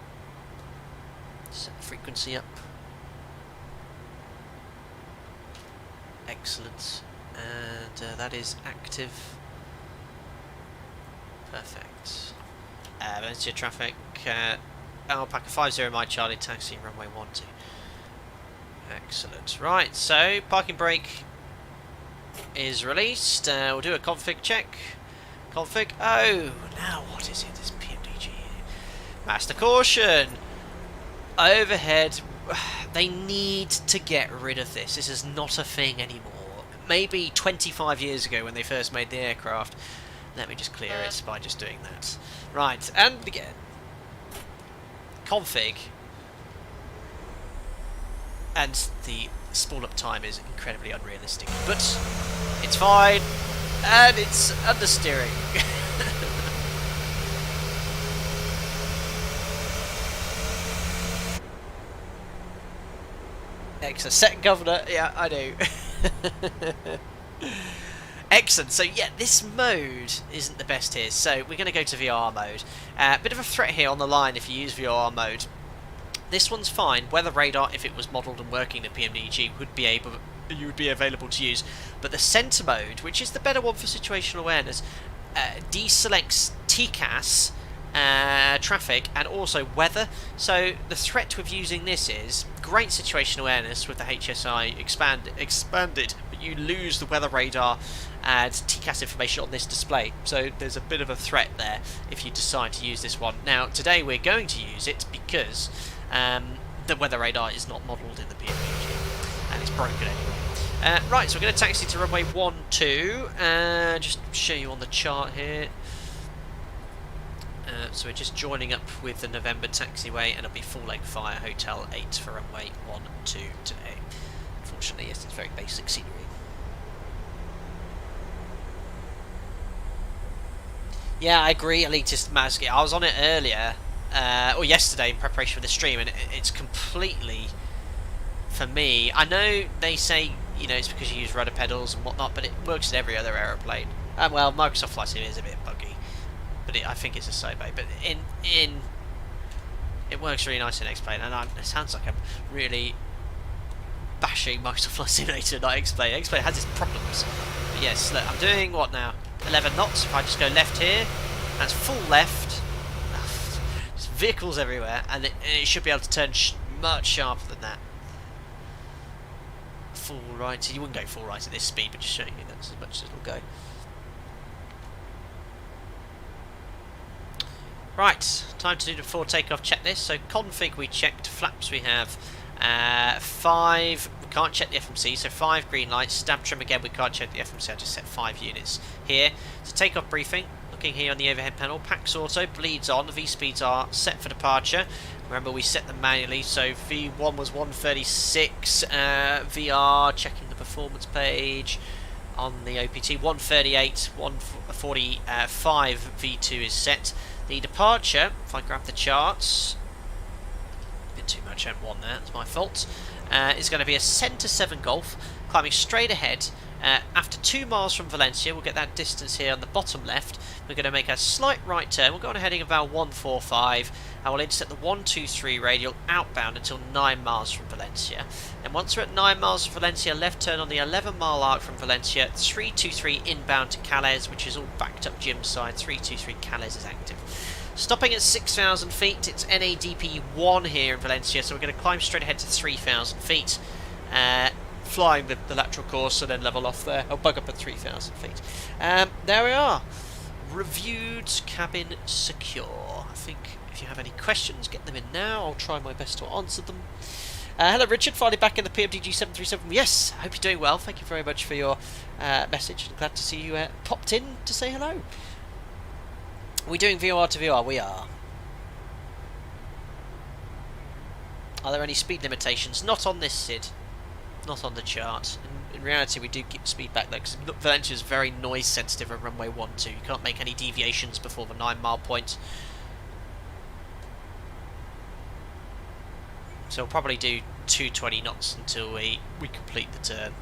Speaker 1: Set frequency up. Excellent. And that is active. Perfect. Valencia traffic. Alpaca 50 Mike Charlie taxi runway 12. Excellent. Right, so parking brake is released. We'll do a config check. Config. Oh, now what is it? This PMDG. Master caution. Overhead. They need to get rid of this. This is not a thing anymore. Maybe 25 years ago when they first made the aircraft. Let me just clear it by just doing that. Right, and again. config, and the spawn up time is incredibly unrealistic. But it's fine, and it's understeering. Excellent. Set governor, yeah, I do. Excellent. So yeah, this mode isn't the best here. So we're going to go to VR mode. Bit of a threat here on the line if you use VR mode. This one's fine. Weather radar, if it was modelled and working, the PMDG you would be available to use. But the center mode, which is the better one for situational awareness, deselects TCAS, traffic, and also weather. So the threat with using this is great situational awareness with the HSI expanded, but you lose the weather radar and TCAS information on this display. So there's a bit of a threat there if you decide to use this one. Now today we're going to use it because the weather radar is not modelled in the PMDG and it's broken anyway. Right, so we're going to taxi to runway 12, just show you on the chart here. So we're just joining up with the November taxiway, and it'll be full length fire Hotel 8 for runway 12 today. Unfortunately, yes, it's very basic scenery. Yeah, I agree, Elitist Mazgi. I was on it earlier, or yesterday in preparation for the stream, and it's completely, for me, I know they say, you know, it's because you use rudder pedals and whatnot, but it works in every other aeroplane. Well, Microsoft Flight Sim is a bit buggy. But I think it's a Sobe. But it works really nice in X-Plane, and it sounds like I'm really bashing Microsoft Flight Simulator, not X-Plane. X-Plane has its problems. But yes, look, I'm doing what now? 11 knots. If I just go left here, that's full left. There's vehicles everywhere, and it should be able to turn much sharper than that. Full right. So you wouldn't go full right at this speed, but just showing you that's as much as it'll go. Right, time to do the before takeoff checklist. So config we checked, flaps we have 5, we can't check the FMC, so 5 green lights, stab trim again, we can't check the FMC, I just set 5 units here. So takeoff briefing, looking here on the overhead panel, PAX auto, bleeds on, the V-speeds are set for departure. Remember we set them manually, so V1 was 136, VR, checking the performance page. On the OPT, 138, 145 V2 is set. The departure, if I grab the charts, a bit too much M1 there, that's my fault, is going to be a centre 7 Golf, climbing straight ahead. After 2 miles from Valencia, we'll get that distance here on the bottom left. We're going to make a slight right turn. We'll go on a heading of about 145, and we'll intercept the 123 radial outbound until 9 miles from Valencia. And once we're at 9 miles from Valencia, left turn on the 11-mile arc from Valencia, 323 inbound to Calais, which is all backed up Jim's side. 323 Calais is active. Stopping at 6,000 feet, it's NADP 1 here in Valencia, so we're going to climb straight ahead to 3,000 feet. Flying the lateral course and then level off there. I'll bug up at 3,000 feet. There we are. Reviewed, cabin secure. I think if you have any questions, get them in now. I'll try my best to answer them. Hello Richard, finally back in the PMDG 737. Yes, I hope you're doing well. Thank you very much for your message. Glad to see you popped in to say hello. Are we doing VOR to VR? We are. Are there any speed limitations? Not on this SID. Not on the chart. In reality, we do keep speed back there because Valencia is very noise sensitive on runway 12. You can't make any deviations before the 9-mile point. So we'll probably do 220 knots until we complete the turn.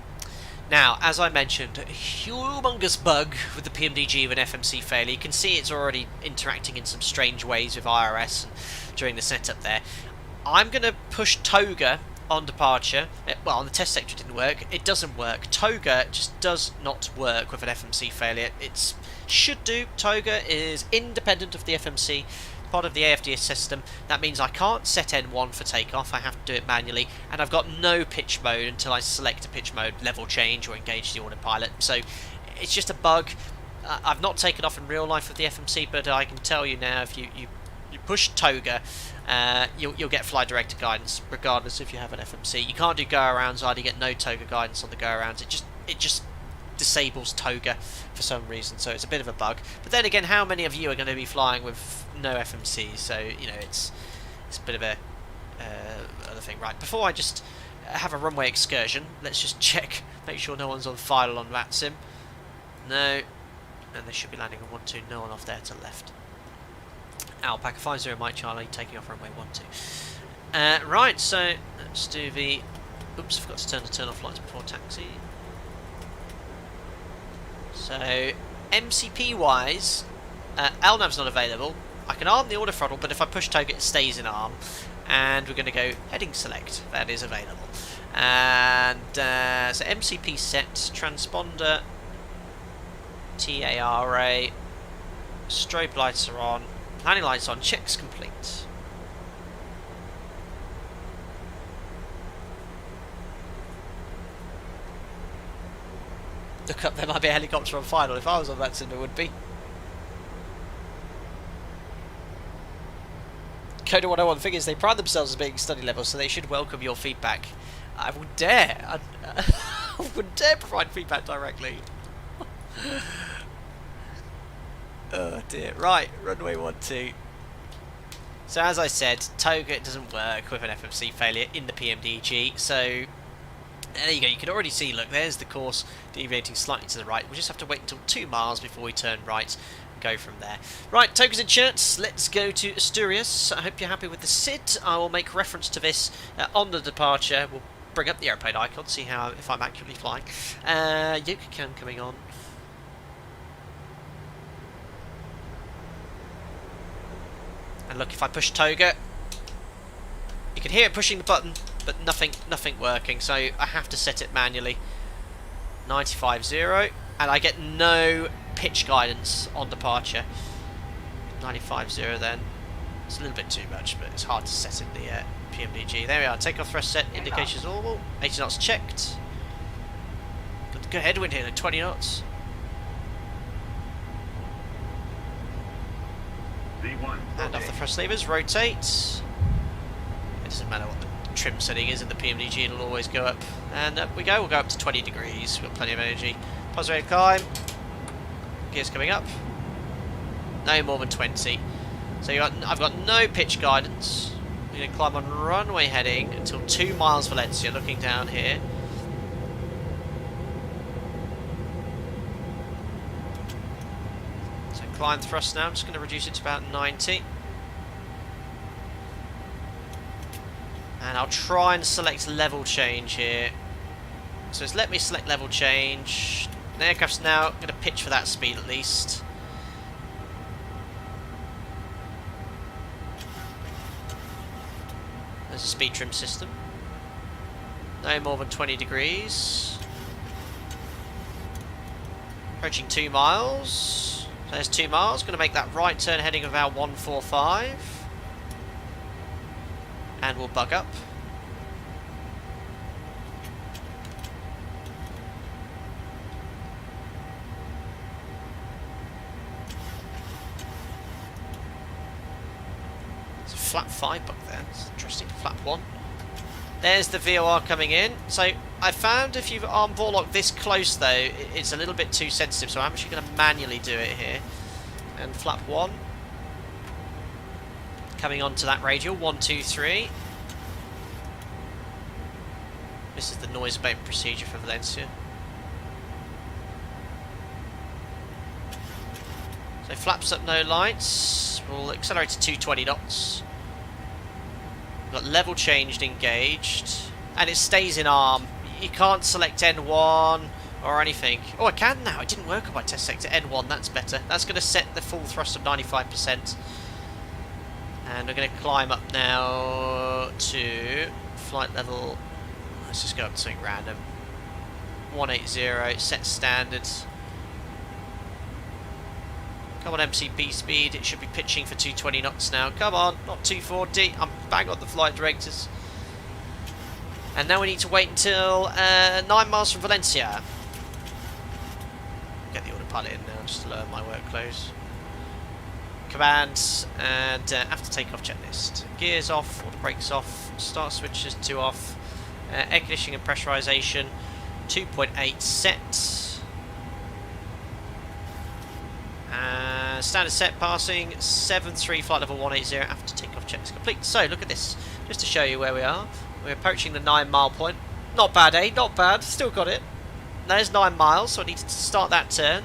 Speaker 1: Now, as I mentioned, a humongous bug with the PMDG with an FMC failure. You can see it's already interacting in some strange ways with IRS and during the setup there. I'm going to push Toga on departure. Well, on the test sector it didn't work. It doesn't work. Toga just does not work with an FMC failure. It should do. Toga is independent of the FMC, part of the AFDS system. That means I can't set N1 for takeoff. I have to do it manually, and I've got no pitch mode until I select a pitch mode level change or engage the autopilot. So it's just a bug. I've not taken off in real life with the FMC, but I can tell you now, if you push Toga, you'll get fly director guidance regardless if you have an FMC. You can't do go arounds either. You get no Toga guidance on the go arounds. It just disables Toga for some reason, so it's a bit of a bug. But then again, how many of you are going to be flying with no FMC? So you know, It's a bit of a other thing. Right, before I just have a runway excursion, let's just check, make sure no one's on final on VATSIM. No, and they should be landing on 12. No one off there to the left. Alpaca 50 Mike Charlie taking off runway 12. Right, so let's do the. Oops, forgot to turn off lights before taxi. So MCP wise, LNAV's not available. I can arm the auto throttle, but if I push toggle, it stays in arm. And we're going to go heading select. That is available. And so MCP set, transponder, TARA, strobe lights are on, landing lights on, checks complete. Look up, there might be a helicopter on final. If I was on that sim, there would be. Coda 101 figures they pride themselves as being study level, so they should welcome your feedback. I would dare. I would dare provide feedback directly. Oh dear. Right, runway 12. So as I said, Toga doesn't work with an FMC failure in the PMDG, so there you go. You can already see, look, there's the course deviating slightly to the right. We'll just have to wait until 2 miles before we turn right and go from there. Right, tokens and shirts, let's go to Asturias. I hope you're happy with the SID. I will make reference to this on the departure. We'll bring up the airplane icon, see how if I'm accurately flying. Yoke cam coming on. And look, if I push Toga, you can hear it pushing the button, but nothing working, so I have to set it manually. 95.0, and I get no pitch guidance on departure. 95.0 then. It's a little bit too much, but it's hard to set in the PMDG. There we are, takeoff thrust set, indications normal, 80 knots checked. Good headwind here, 20 knots. Hand off the thrust levers, rotate. It doesn't matter what the trim setting is in the PMDG, it'll always go up. And up we go, we'll go up to 20 degrees, we've got plenty of energy. Positive climb. Gears coming up. No more than 20. So I've got no pitch guidance. I'm going to climb on runway heading until 2 miles Valencia, looking down here. So climb thrust now, I'm just going to reduce it to about 90. And I'll try and select level change here. So it's let me select level change. The aircraft's now going to pitch for that speed at least. There's a speed trim system. No more than 20 degrees. Approaching 2 miles. So there's 2 miles. Going to make that right turn heading of about 145. And we'll bug up. It's a flap 5 bug there. It's interesting. Flap 1. There's the VOR coming in. So I found if you've arm VOR lock this close though, it's a little bit too sensitive. So I'm actually going to manually do it here. And flap 1. Coming onto that radial, 1, 2, 3. This is the noise abatement procedure for Valencia. So flaps up, no lights. We'll accelerate to 220 knots. We've got level changed, engaged, and it stays in arm. You can't select N1 or anything. Oh, I can now. It didn't work on my test sector. N1, that's better. That's going to set the full thrust of 95%. And we're going to climb up now to flight level. Let's just go up to something random. 180, set standard. Come on, MCP speed. It should be pitching for 220 knots now. Come on, not 240. I'm bang on the flight directors. And now we need to wait until 9 miles from Valencia. Get the autopilot in now just to learn my workflows. Commands and after takeoff checklist. Gears off, auto brakes off, start switches 2 off, air conditioning and pressurization 2.8 set. Standard set passing 7-3 flight level 180 after takeoff checks complete. So look at this, just to show you where we are. We're approaching the 9 mile point. Not bad, eh? Not bad. Still got it. There's 9 miles, so I need to start that turn.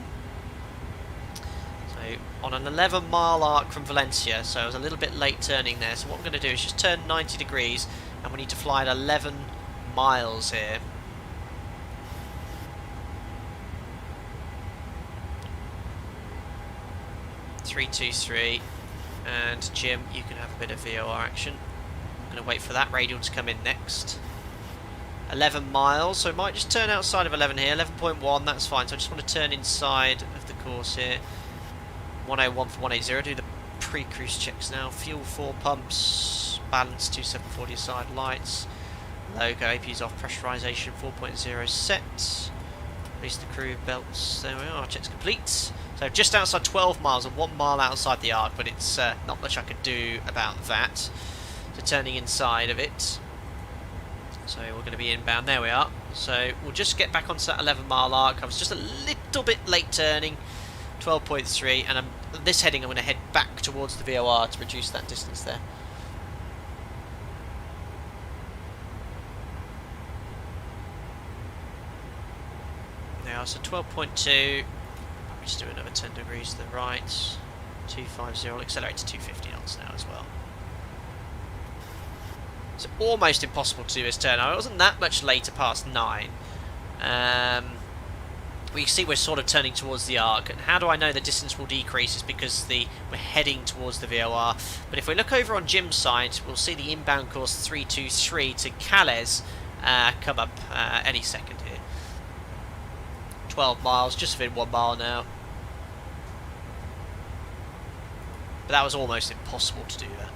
Speaker 1: So on an 11 mile arc from Valencia, so I was a little bit late turning there. So what I'm going to do is just turn 90 degrees, and we need to fly at 11 miles here. Three, 2, 3, and Jim, you can have a bit of VOR action. I'm going to wait for that radial to come in next. 11 miles, so I might just turn outside of 11 here. 11.1, that's fine. So I just want to turn inside of the course here. 101 for 180. Do the pre-cruise checks now. Fuel 4 pumps. Balance 2740 side lights. Logo AP's off. Pressurization 4.0 set. Release the crew belts. There we are. Checks complete. So just outside 12 miles and 1 mile outside the arc, but it's not much I could do about that. So turning inside of it. So we're going to be inbound. There we are. So we'll just get back onto that 11 mile arc. I was just a little bit late turning. 12.3, and this heading I'm going to head back towards the VOR to reduce that distance there. Now, so 12.2. Just do another 10 degrees to the right. 250. I'll accelerate to 250 knots now as well. It's almost impossible to do this turn. I wasn't that much later past 9. We see we're sort of turning towards the arc, and how do I know the distance will decrease? Is because we're heading towards the VOR. But if we look over on Jim's side, we'll see the inbound course 323 to Calais come up any second here. 12 miles, just within 1 mile now. But that was almost impossible to do that.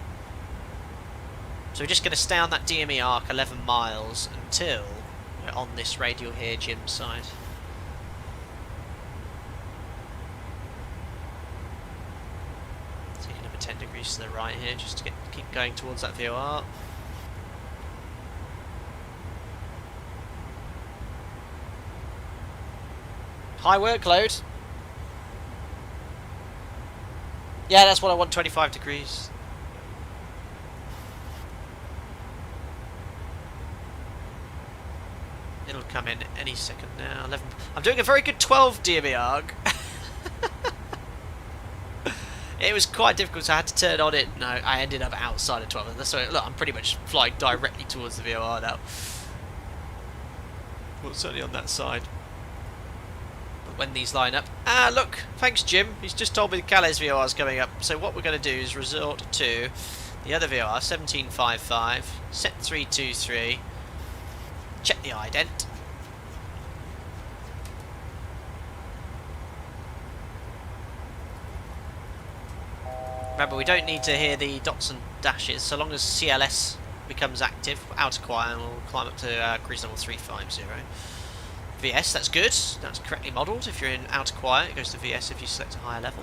Speaker 1: So we're just going to stay on that DME arc 11 miles until we're on this radial here, Jim's side. Taking another 10 degrees to the right here, just to keep going towards that VOR. High workload. Yeah, that's what I want, 25 degrees. It'll come in any second now. 11. I'm doing a very good 12 DME arc. It was quite difficult, so I had to turn on it. No, I ended up outside of 12. So look, I'm pretty much flying directly towards the VOR now. Well, certainly on that side. But when these line up... Ah, look! Thanks, Jim. He's just told me the Calais VOR is coming up. So what we're going to do is resort to the other VOR, 1755, set 323... Check the ident. Remember, we don't need to hear the dots and dashes. So long as CLS becomes active, out of quiet, we'll climb up to cruise level 350. VS, that's good. That's correctly modelled. If you're in out of quiet, it goes to VS if you select a higher level.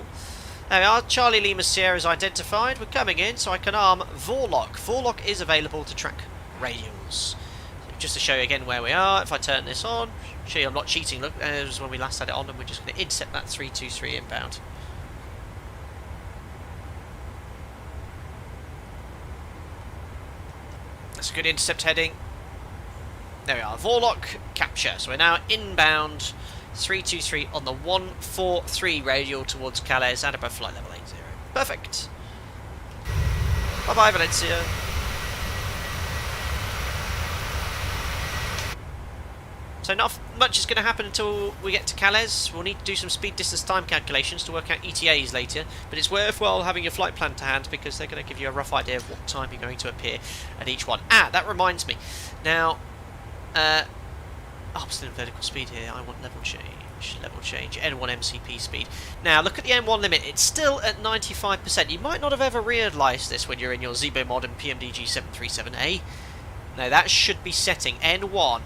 Speaker 1: There we are. Charlie Lima Sierra is identified. We're coming in, so I can arm VOR lock. VOR lock is available to track radials. Just to show you again where we are, if I turn this on, show you I'm not cheating, look, it was when we last had it on, and we're just going to intercept that 323 inbound. That's a good intercept heading. There we are, VOR lock, capture. So we're now inbound 323 on the 143 radial towards Calais at above flight level 80. Perfect. Bye-bye, Valencia. So not much is going to happen until we get to Calais. We'll need to do some speed distance time calculations to work out ETAs later, but it's worthwhile having your flight plan to hand because they're going to give you a rough idea of what time you're going to appear at each one. Ah, that reminds me. Now, I'm still in vertical speed here. I want level change, N1 MCP speed. Now, look at the N1 limit. It's still at 95%. You might not have ever realised this when you're in your Zebo Mod and PMDG 737A. No, that should be setting N1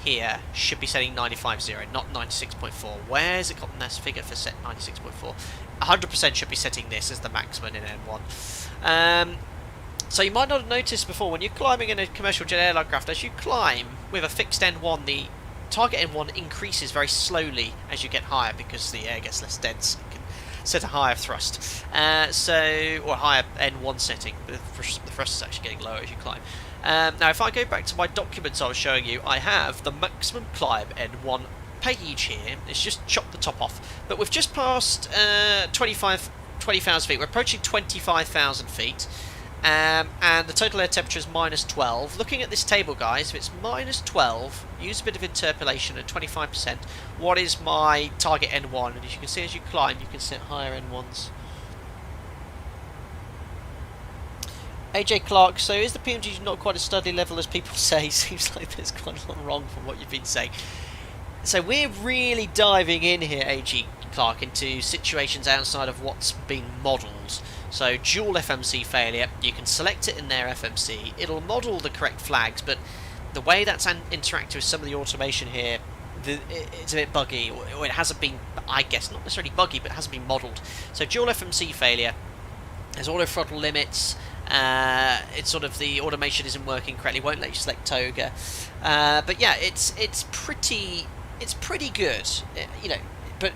Speaker 1: here should be setting 95.0, not 96.4. Where's it gotten this figure for set 96.4? 100% should be setting this as the maximum in N1. So you might not have noticed before, when you're climbing in a commercial jet airline craft, as you climb with a fixed N1, the target N1 increases very slowly as you get higher because the air gets less dense. It can set a higher thrust. Or higher N1 setting. The thrust is actually getting lower as you climb. Now, if I go back to my documents I was showing you, I have the maximum climb N1 page here. It's just chopped the top off. But we've just passed 20,000 feet. We're approaching 25,000 feet. And the total air temperature is minus 12. Looking at this table, guys, if it's minus 12, use a bit of interpolation at 25%. What is my target N1? And as you can see, as you climb, you can set higher N1s. AJ Clark, so is the PMDG not quite a study level as people say? Seems like there's quite a lot wrong from what you've been saying. So we're really diving in here, AJ Clark, into situations outside of what's been modelled. So dual FMC failure, you can select it in their FMC, it'll model the correct flags, but the way that's interacted with some of the automation here, it's a bit buggy, or it hasn't been, I guess, not necessarily buggy, but it hasn't been modelled. So dual FMC failure, there's auto throttle limits, it's sort of the automation isn't working correctly, won't let you select toga, but yeah, it's pretty good, you know, but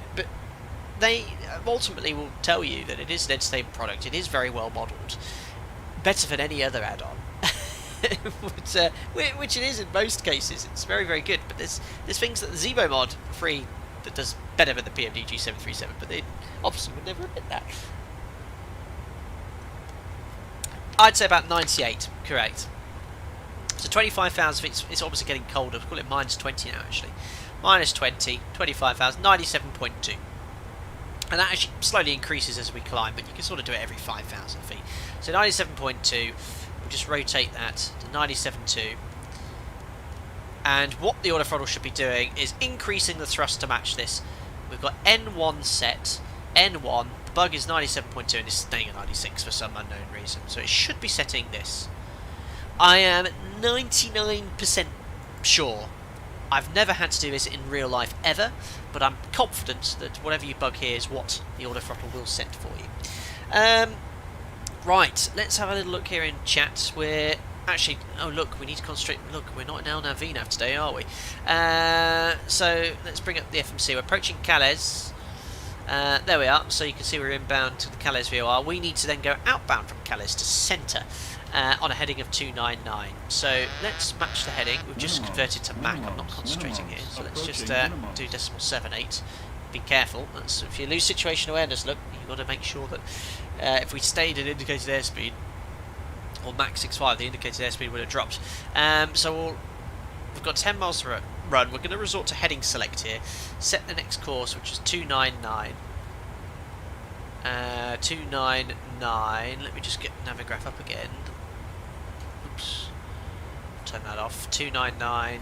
Speaker 1: they ultimately will tell you that it is an stable product. It is very well modelled, better than any other add-on, which it is in most cases. It's very, very good. But there's things that the Zebo mod free that does better than the PMDG 737, but they obviously would never admit that. I'd say about 98, correct. So 25,000 feet. It's obviously getting colder. We'll call it minus 20 now, actually. Minus 20, 25,000, 97.2. And that actually slowly increases as we climb, but you can sort of do it every 5,000 feet. So 97.2, we'll just rotate that to 97.2. And what the auto throttle should be doing is increasing the thrust to match this. We've got N1 set, N1, the bug is 97.2 and it's staying at 96 for some unknown reason. So it should be setting this. I am 99% sure. I've never had to do this in real life ever, but I'm confident that whatever you bug here is what the auto throttle will set for you. Right, let's have a little look here in chat. We're actually, oh look, we need to concentrate. Look, we're not now VNAV today, are we? So let's bring up the FMC. We're approaching Calais. There we are. So you can see we're inbound to the Calais VOR. We need to then go outbound from Calais to centre. On a heading of 299. So let's match the heading. We've just converted to Mach. I'm not concentrating here. So let's just do decimal 78. Be careful. If you lose situation awareness, look, you've got to make sure that if we stayed at indicated airspeed, or Mach 65, the indicated airspeed would have dropped. So we've got 10 miles to run. We're going to resort to heading select here. Set the next course, which is 299. 299. Let me just get Navigraph up again. Oops. Turn that off. 299.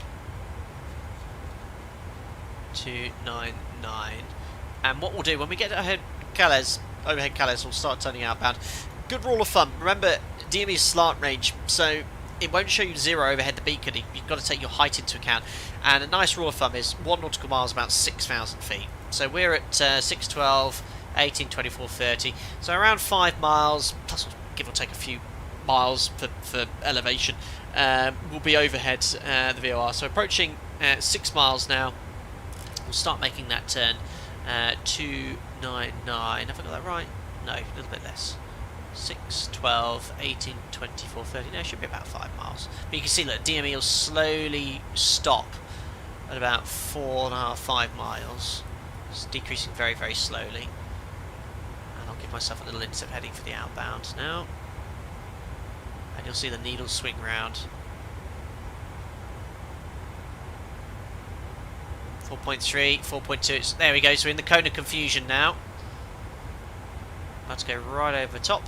Speaker 1: 299. And what we'll do when we get overhead Calais, we'll start turning outbound. Good rule of thumb. Remember, DME is slant range, so it won't show you 0 overhead the beacon. You've got to take your height into account. And a nice rule of thumb is 1 nautical mile is about 6,000 feet. So we're at 612. 18, 24, 30, so around 5 miles, plus give or take a few miles for elevation, will be overhead the VOR. So approaching 6 miles now, we'll start making that turn. 299, have I got that right? No, a little bit less. 6, 12, 18, 24, 30, no, it should be about 5 miles. But you can see that DME will slowly stop at about 4.5, 5 miles. It's decreasing very, very slowly. Give myself a little intercept heading for the outbound now, and you'll see the needle swing round. 4.3, 4.2, there we go, so we're in the cone of confusion now. About to go right over the top.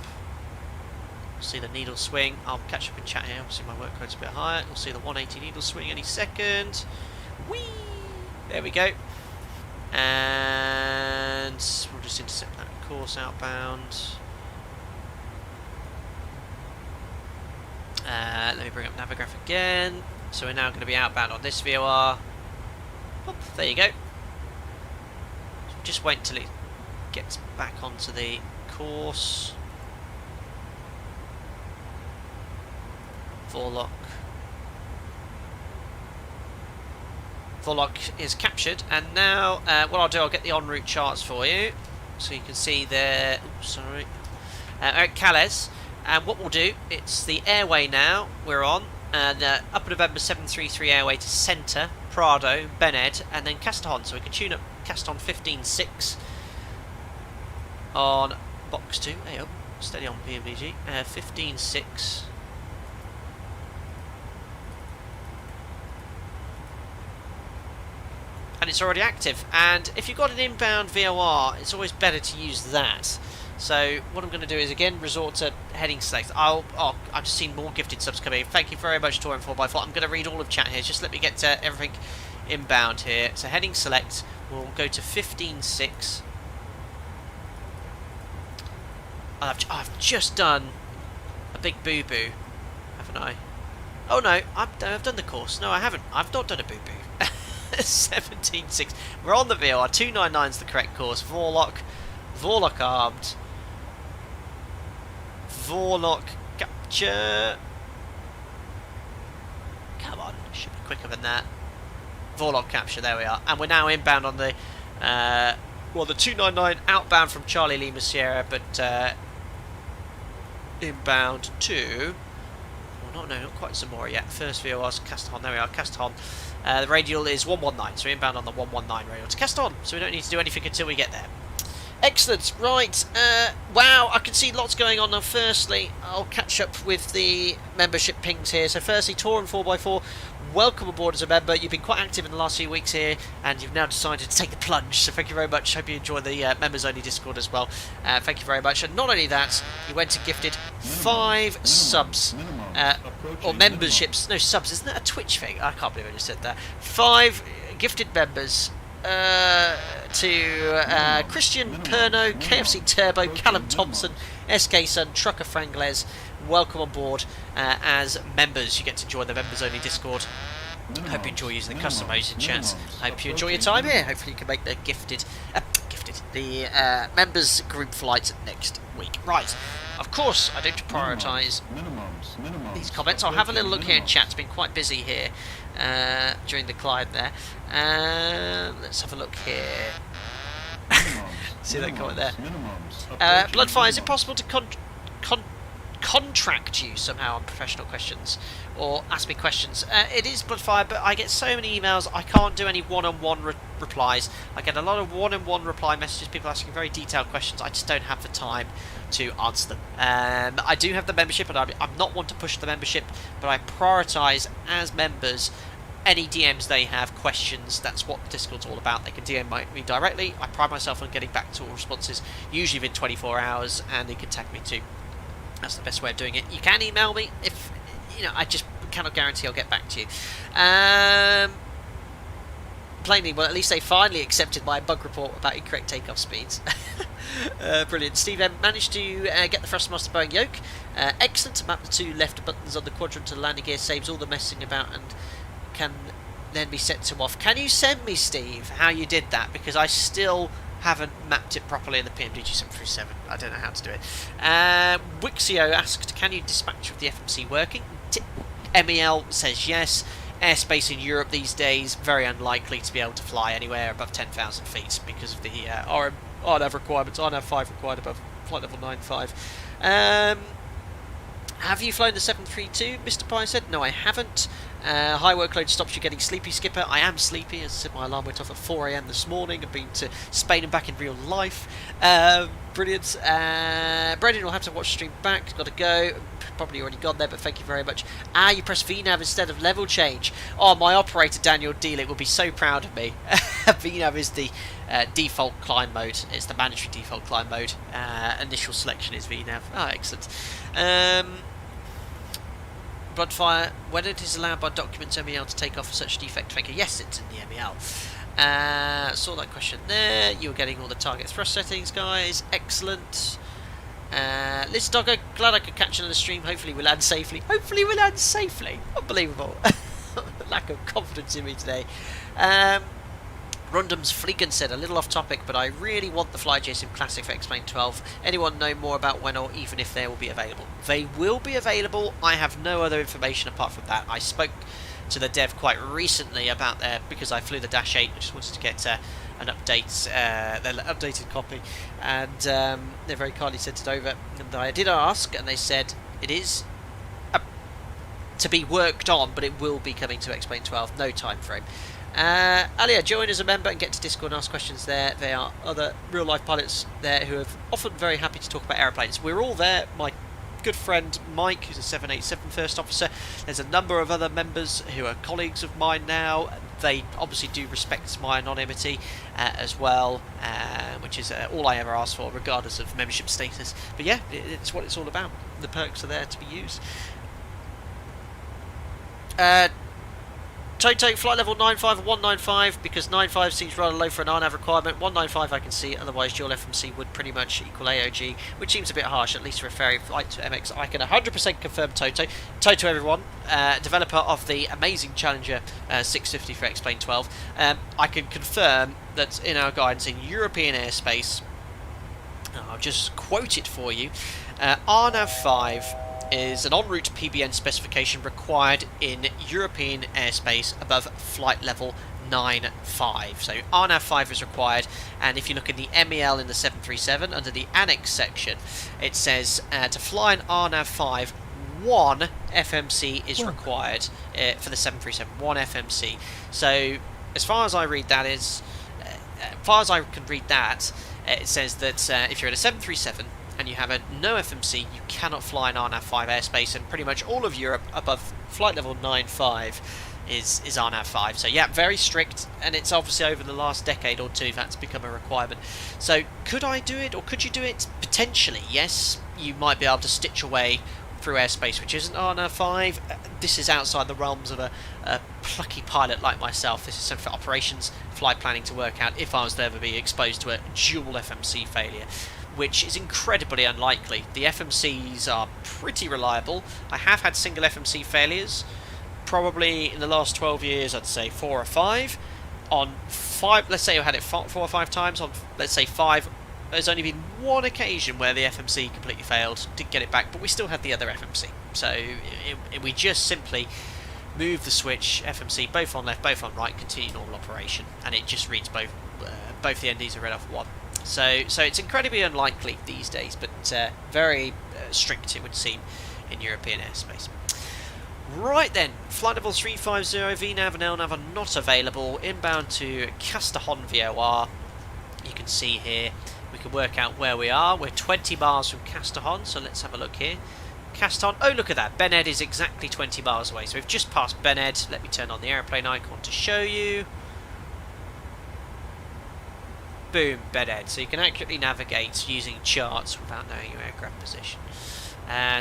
Speaker 1: You'll see the needle swing. I'll catch up in chat here, obviously my workload's a bit higher. You'll see the 180 needle swing any second. Whee! There we go. And we'll just intercept that course outbound. Let me bring up Navigraph again. So we're now going to be outbound on this VOR. Oop, there you go. Just wait until it gets back onto the course. VOR lock is captured, and now what I'll do, I'll get the en route charts for you. So you can see there. Oops, sorry. At Calais. And what we'll do, it's the airway now we're on. And Upper November 733 airway to Centre, Prado, Bened, and then Castellon. So we can tune up Castellon 15.6 on box 2. Hey up, steady on PMDG. 15.6. And it's already active. And if you've got an inbound VOR, it's always better to use that. So what I'm going to do is again resort to heading select. I've just seen more gifted subs coming in. Thank you very much, Torin 4x4. I'm going to read all of chat here. Just let me get to everything inbound here. So heading select. We'll go to 15.6. I've just done a big boo boo, haven't I? Oh no, I've done the course. No, I haven't. I've not done a boo boo. 17.6. We're on the VOR. 299 is the correct course. Vorlock armed. Vorlock capture. Come on, should be quicker than that. Vorlock capture, there we are. And we're now inbound on the the 299 outbound from Charlie Lima Sierra, but inbound to not quite Zamora yet. First VOR's Castellon, there we are, Castellon. The radial is 119, so we're inbound on the 119 radial to Castellon, so we don't need to do anything until we get there. Excellent, right, wow, I can see lots going on now. Firstly, I'll catch up with the membership pings here. So firstly, Torin 4x4, welcome aboard as a member. You've been quite active in the last few weeks here, and you've now decided to take the plunge, so thank you very much. Hope you enjoy the members-only Discord as well. Thank you very much. And not only that, you went and gifted 5 subs, or memberships, no subs, isn't that a Twitch thing? I can't believe I just said that. 5 gifted members to Christian Perno, KFC Turbo, Callum Thompson, SK Sun, Trucker Frangles. Welcome on board as members. You get to join the members only Discord. Hope you enjoy using the customized chats. Hope you enjoy your time here. Hopefully you can make the the members group flight next week. Right, of course I don't prioritise these comments. I'll have a little look here in chat. It's been quite busy here during the climb there. Let's have a look here. See that comment there? Bloodfire, is it possible to contract you somehow on professional questions or ask me questions? It is Bloodfire, but I get so many emails I can't do any one-on-one replies. I get a lot of one-on-one reply messages, people asking very detailed questions. I just don't have the time to answer them. I do have the membership, and I'm not one to push the membership, but I prioritise as members any DMs they have, questions. That's what Discord's all about. They can DM me directly. I pride myself on getting back to all responses, usually within 24 hours, and they can tag me too. That's the best way of doing it. You can email me if, I just cannot guarantee I'll get back to you. Plainly, well, at least they finally accepted my bug report about incorrect takeoff speeds. Brilliant. Steve M managed to get the Thrustmaster Boeing yoke. Excellent. Map the 2 left buttons on the quadrant to the landing gear, saves all the messing about, and can then be set to off. Can you send me, Steve, how you did that? Because I still haven't mapped it properly in the PMDG 737. I don't know how to do it. Wixio asked, can you dispatch with the FMC working? MEL says yes. Airspace in Europe these days, very unlikely to be able to fly anywhere above 10,000 feet because of the RNAV requirements. RNAV 5 required above flight level 95. Have you flown the 732? Mr. Pye said. No, I haven't. High workload stops you getting sleepy, Skipper. I am sleepy. As I said, my alarm went off at 4 AM this morning. I've been to Spain and back in real life. Brilliant. Brendan will have to watch the stream back. Got to go. Probably already gone there, but thank you very much. You press VNAV instead of level change. Oh, my operator, Daniel Dealick, will be so proud of me. VNAV is the default climb mode. It's the mandatory default climb mode. Initial selection is VNAV. Oh, excellent. Bloodfire, when it is allowed by documents MEL to take off for such defect, thank you. Yes, it's in the MEL. Saw that question there. You were getting all the target thrust settings, guys. Excellent. Liz Doggo, glad I could catch another stream. Hopefully we'll land safely. Hopefully we'll land safely. Unbelievable. Lack of confidence in me today. Rundum's Fliegen said, a little off topic, but I really want the FlyJSim Classic for X-Plane 12. Anyone know more about when or even if they will be available? They will be available. I have no other information apart from that. I spoke to the dev quite recently about because I flew the Dash 8. I just wanted to get an update, their updated copy, and they very kindly sent it over. And I did ask, and they said it is to be worked on, but it will be coming to Explain 12. No time frame. Alia, join as a member and get to Discord and ask questions there. There are other real life pilots there who are often very happy to talk about aeroplanes. We're all there. My good friend Mike, who's a 787 first officer. There's a number of other members who are colleagues of mine now. They obviously do respect my anonymity as well, which is all I ever ask for, regardless of membership status. But yeah, it's what it's all about. The perks are there to be used. Toto, flight level 95 or 195, because 95 seems rather low for an RNAV requirement. 195 I can see, otherwise dual FMC would pretty much equal AOG, which seems a bit harsh, at least for a ferry flight to MX. I can 100% confirm Toto. Toto, everyone, developer of the amazing Challenger 650 for Explain 12. I can confirm that in our guidance in European airspace, I'll just quote it for you, RNAV 5 is an en route PBN specification required in European airspace above flight level 95. So RNAV 5 is required, and if you look in the MEL in the 737 under the annex section, it says to fly an RNAV 5, 1 FMC is required for the 737. 1 FMC. So as far as I read that is, as far as I can read that, it says that if you're in a 737 and you have a no FMC, you cannot fly an RNAV 5 airspace, and pretty much all of Europe above flight level 95 is RNAV 5. So yeah, very strict, and it's obviously over the last decade or two that's become a requirement. So could I do it, or could you do it? Potentially, yes. You might be able to stitch away through airspace which isn't RNAV 5. This is outside the realms of a plucky pilot like myself. This is something for operations, flight planning to work out if I was to ever be exposed to a dual FMC failure, which is incredibly unlikely. The FMCs are pretty reliable. I have had single FMC failures, probably in the last 12 years, I'd say 4 or 5. On 5, let's say I had it 4 or 5 times, on let's say 5, there's only been one occasion where the FMC completely failed, didn't get it back, but we still had the other FMC. So we just simply move the switch, FMC, both on left, both on right, continue normal operation, and it just reads both the NDs are read off one. So it's incredibly unlikely these days, but very strict, it would seem, in European airspace. Right then, flight level 350, VNAV and LNAV are not available. Inbound to Castillon VOR. You can see here, we can work out where we are. We're 20 miles from Castillon, so let's have a look here. Castillon, oh look at that, Bened is exactly 20 miles away. So we've just passed Bened. Let me turn on the airplane icon to show you. Boom, Bened. So you can accurately navigate using charts without knowing your aircraft position.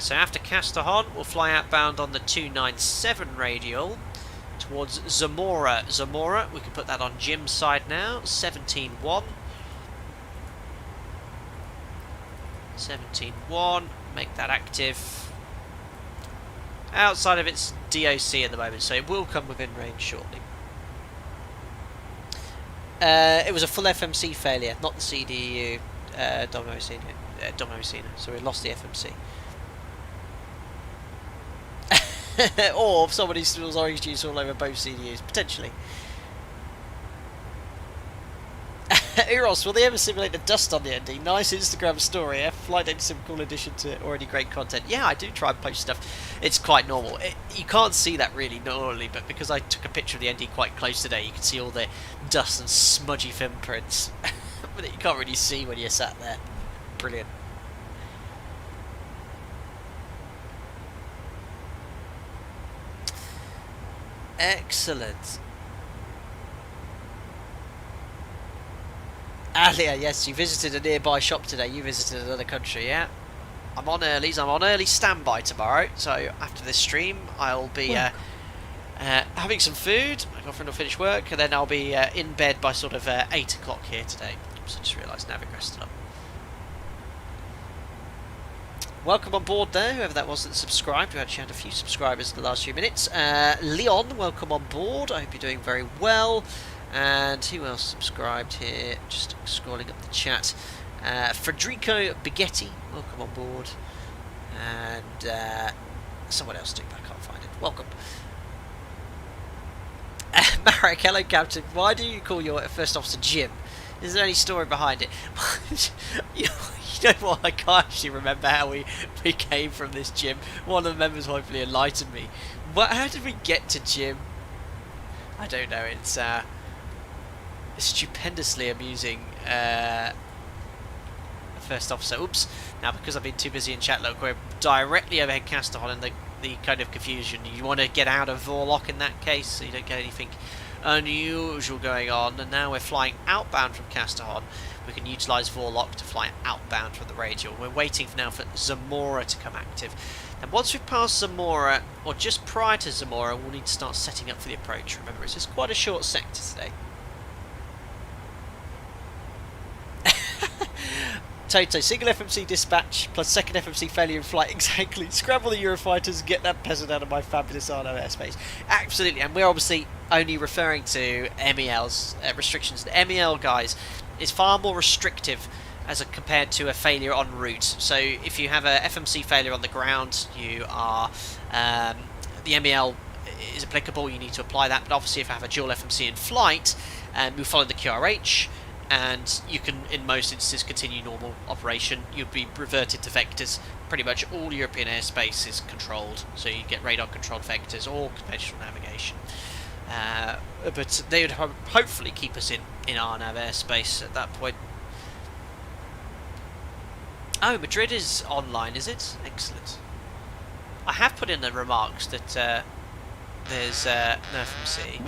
Speaker 1: So after Castillon, we'll fly outbound on the 297 radial towards Zamora. Zamora, we can put that on Jim's side now, 17-1. 17-1, make that active. Outside of its DOC at the moment, so it will come within range shortly. It was a full FMC failure, not the CDU Domino Messina, so we lost the FMC. Or if somebody spills orange juice all over both CDUs, potentially. Eros, will they ever simulate the dust on the ND? Nice Instagram story, Flight Data Sim, cool addition to already great content. Yeah, I do try and post stuff. It's quite normal. You can't see that really normally, but because I took a picture of the ND quite close today, you can see all the dust and smudgy film prints that you can't really see when you're sat there. Brilliant. Excellent. Alia, yes, you visited a nearby shop today. You visited another country, yeah? I'm on early standby tomorrow. So after this stream, I'll be having some food. My girlfriend will finish work, and then I'll be in bed by sort of 8 o'clock here today. So I just realised Navic rested up. Welcome on board there, whoever that was that subscribed. We actually had a few subscribers in the last few minutes. Leon, welcome on board. I hope you're doing very well. And who else subscribed here? Just scrolling up the chat. Federico Bigetti, welcome on board. And someone else too, but I can't find it. Welcome. Marek, hello Captain. Why do you call your first officer Jim? Is there any story behind it? you know what? I can't actually remember how we came from this Jim. One of the members hopefully enlightened me. How did we get to Jim? I don't know. It's stupendously amusing. First officer. Oops. Now, because I've been too busy in chat, look, we're directly overhead Castahon, and the kind of confusion. You want to get out of VOR lock in that case, so you don't get anything unusual going on. And now we're flying outbound from Castahon. We can utilise VOR lock to fly outbound from the radial. We're waiting now for Zamora to come active. And once we've passed Zamora, or just prior to Zamora, we'll need to start setting up for the approach. Remember, it's just quite a short sector today. Toto, single FMC dispatch plus second FMC failure in flight. Exactly. Scramble the Eurofighters and get that peasant out of my fabulous Arno airspace. Absolutely. And we're obviously only referring to MEL's restrictions. The MEL, guys, is far more restrictive as compared to a failure en route. So if you have a FMC failure on the ground, you are the MEL is applicable. You need to apply that. But obviously, if you have a dual FMC in flight, we follow the QRH. And you can, in most instances, continue normal operation. You'd be reverted to vectors. Pretty much all European airspace is controlled, so you get radar-controlled vectors or conventional navigation. But they would hopefully keep us in our nav airspace at that point. Oh, Madrid is online, is it? Excellent. I have put in the remarks that there's no FMC.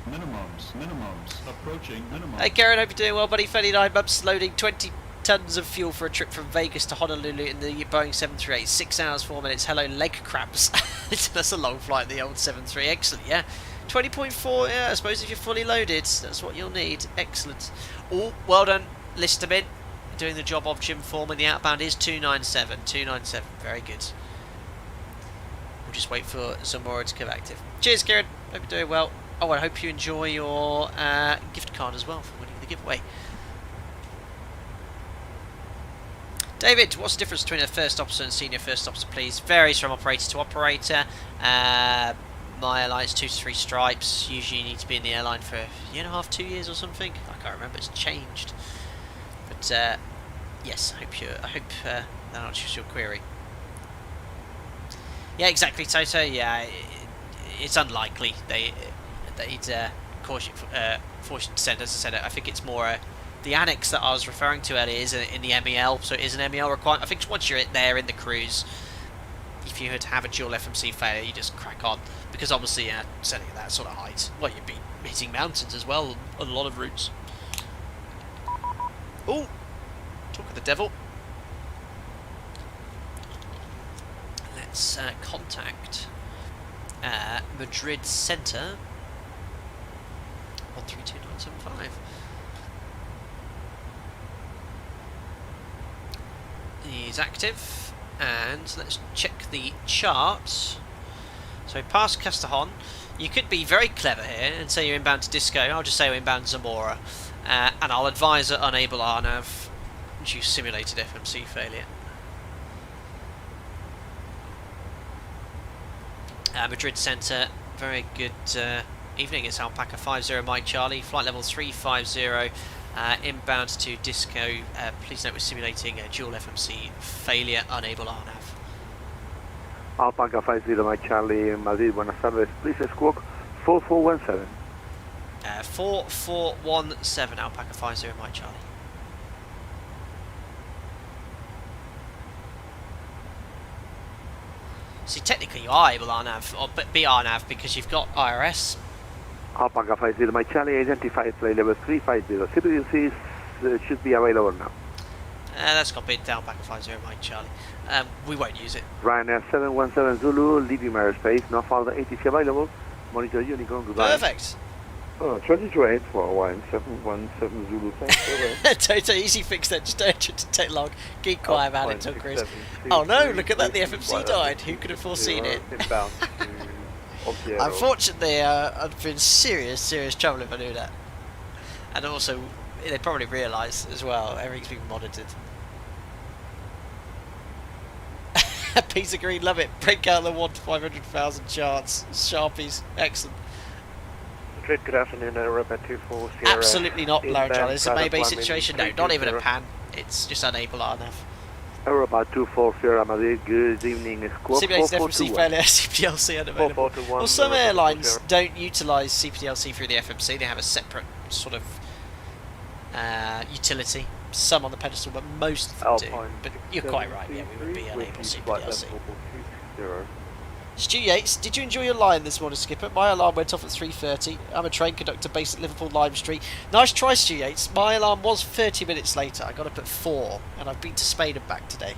Speaker 3: Minimums, approaching minimums.
Speaker 1: Hey Karen, hope you're doing well, buddy. 39 months loading 20 tons of fuel for a trip from Vegas to Honolulu in the Boeing 738. 6 hours, 4 minutes. Hello, leg cramps. That's a long flight, the old 73. Excellent, yeah. 20.4, yeah, I suppose if you're fully loaded, that's what you'll need. Excellent. Oh, well done. List them in. Doing the job of Jim Foreman. The outbound is 297. 297, very good. We'll just wait for Zamora to come active. Cheers, Karen. Hope you're doing well. Oh, I hope you enjoy your gift card as well for winning the giveaway. David, what's the difference between a first officer and senior first officer, please? Varies from operator to operator. My airline's 2 to 3 stripes. Usually you need to be in the airline for a year and a half, 2 years or something. I can't remember. It's changed. But yes, I hope that answers your query. Yeah, exactly, Toto. Yeah, it's unlikely they'd force you to send. As I said, I think it's more the annex that I was referring to earlier is in the MEL, so it is an MEL requirement. I think once you're there in the cruise, if you had to have a dual FMC failure, you just crack on, because obviously, setting at that sort of height, well, you'd be hitting mountains as well on a lot of routes. Oh, talk of the devil. Let's contact Madrid Centre 132975. He's active, and let's check the charts. So past Castahon, you could be very clever here and say you're inbound to Disco. I'll just say you're inbound Zamora, and I'll advise that unable RNAV due simulated FMC failure. Madrid Centre, very good evening. It's Alpaca 50 Mike Charlie, flight level 350, inbound to Disco. Please note we're simulating a dual FMC failure, unable RNAV.
Speaker 4: Alpaca 50 Mike Charlie, Madrid, buenas tardes. Please squawk 4417.
Speaker 1: 4417, Alpaca 50 Mike Charlie. See, technically you are able RNAV, or be RNAV, because you've got IRS.
Speaker 4: Alpaca 50 Mike Charlie, identified flight level 350. CPDCs should be available now.
Speaker 1: That's got bid down, Alpaca 50 Mike Charlie. We won't use it.
Speaker 4: Ryanair 717 Zulu, leaving airspace, no further ATC available. Monitor Unicorn, goodbye.
Speaker 1: Perfect.
Speaker 4: 22-8 for 1717 Zulu, thanks.
Speaker 1: Toto, easy fix that, just don't take long. Keep quiet about it, Tom Cruise. Oh no, look at that, the FMC died. Who could have foreseen it?
Speaker 4: Inbound to
Speaker 1: Unfortunately, I'd been in serious trouble if I knew that. And also, they probably realise as well, everything's being monitored. Piece of green, love it. Break out the 1 to 500,000 charts. Sharpies, excellent.
Speaker 4: Madrid, good afternoon, Europa 24 Sierra.
Speaker 1: Absolutely not, Larry John. It's a
Speaker 4: inbound
Speaker 1: Maybe
Speaker 4: platform
Speaker 1: situation.
Speaker 4: in
Speaker 1: No, not even a
Speaker 4: 320.
Speaker 1: pan. It's just unable RNAV.
Speaker 4: Europa 24 Sierra Madrid, good evening, squawk
Speaker 1: Simulated FMC
Speaker 4: 4421.
Speaker 1: failure, CPDLC unavailable.
Speaker 4: 4421,
Speaker 1: Well, some
Speaker 4: Europa
Speaker 1: airlines
Speaker 4: 24.
Speaker 1: don't utilise CPDLC through the FMC. They have a separate sort of utility. Some on the pedestal, but most of them do.
Speaker 4: Alpine
Speaker 1: But you're quite right, yeah, we would be unable CPDLC. Stu Yates, did you enjoy your line this morning, Skipper? My alarm went off at 3:30. I'm a train conductor based at Liverpool Lime Street. Nice try, Stu Yates. My alarm was 30 minutes later. I got up at 4, and I've been to Spain and back today.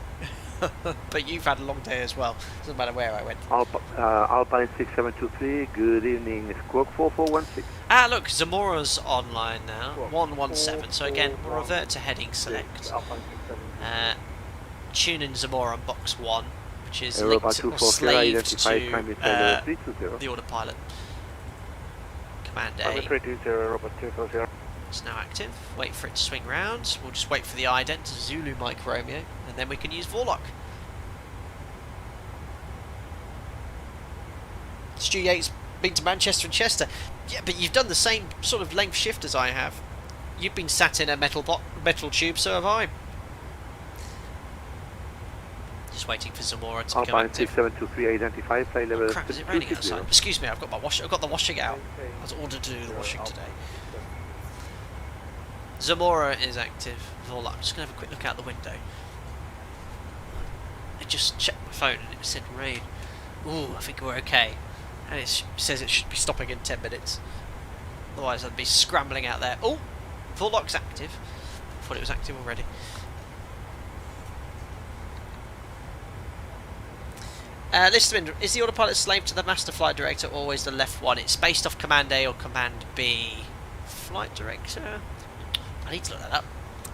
Speaker 1: But you've had a long day as well. Doesn't matter where I went.
Speaker 4: Alpine 6723, good evening, squawk 4416.
Speaker 1: Ah, look, Zamora's online now. 117. So again, we'll revert to heading select. Tune in Zamora on box 1. Which is linked or slaved to the autopilot. Command A.
Speaker 4: 320,
Speaker 1: It's now active. Wait for it to swing round. We'll just wait for the ident to Zulu Mike Romeo, and then we can use Vorlock. Stu Yates been to Manchester and Chester. Yeah, but you've done the same sort of length shift as I have. You've been sat in a metal tube, so have I. Just waiting for Zamora to become
Speaker 4: Alpine
Speaker 1: active.
Speaker 4: 6723, identify, flight level
Speaker 1: Oh crap, is it raining
Speaker 4: 260.
Speaker 1: outside? Excuse me, I've got the washing out. I was ordered to do the washing today. Zamora is active. Vorlock. I'm just going to have a quick look out the window. I just checked my phone and it said rain. Ooh, I think we're okay. And it says it should be stopping in 10 minutes. Otherwise I'd be scrambling out there. Oh! Vorlock's active. I thought it was active already. Listerman, is the autopilot slave to the master flight director always the left one? It's based off Command A or Command B. Flight director? I need to look that up.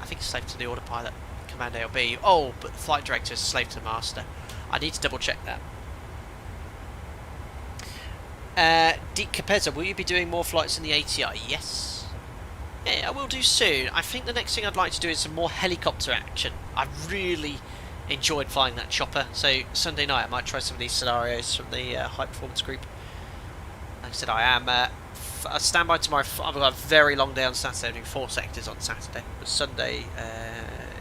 Speaker 1: I think it's slave to the autopilot, Command A or B. Oh, but the flight director is slave to the master. I need to double check that. Deep Capezza, will you be doing more flights in the ATI? Yes. Yeah, I will do soon. I think the next thing I'd like to do is some more helicopter action. I've really enjoyed flying that chopper, so Sunday night I might try some of these scenarios from the high performance group. Like I said, I am a standby tomorrow. I've got a very long day on Saturday, doing 4 sectors on Saturday, but Sunday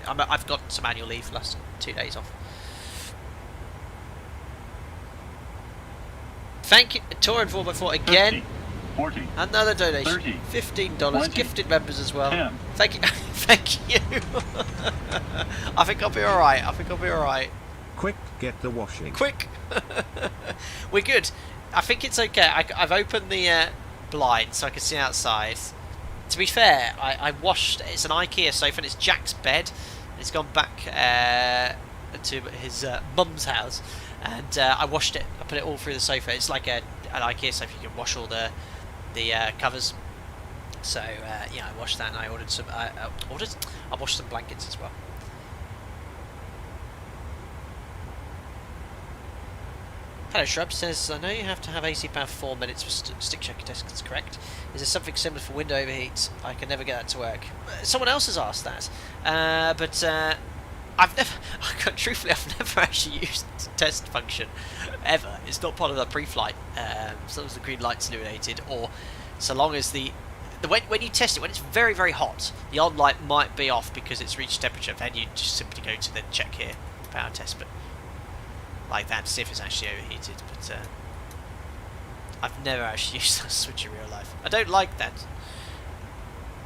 Speaker 1: I've got some annual leave for the last 2 days off. Thank you, Torin 4x4 again.
Speaker 3: 50, 40,
Speaker 1: another donation,
Speaker 3: 30,
Speaker 1: $15,
Speaker 3: 20,
Speaker 1: gifted members as well.
Speaker 3: 10.
Speaker 1: Thank you, thank you. I think I'll be alright. I think I'll be alright.
Speaker 2: Quick, get the washing.
Speaker 1: Quick. We're good. I think it's okay. I've opened the blind so I can see outside. To be fair, I washed. It's an IKEA sofa and it's Jack's bed. It's gone back to his mum's house, and I washed it. I put it all through the sofa. It's like an IKEA sofa. You can wash all the covers. So yeah, I washed that, and I ordered some. I washed some blankets as well. Hello, Shrub says, I know you have to have AC power for 4 minutes for stick checker test. That's correct. Is there something similar for window overheat? I can never get that to work. Someone else has asked that, but I've never. Truthfully, I've never actually used the test function ever. It's not part of the pre-flight. So long as the green light's illuminated, or so long as when you test it, when it's very, very hot, the on light might be off because it's reached temperature. Then you just simply go to the check here power test, but like that to see if it's actually overheated. But I've never actually used that switch in real life. I don't like that.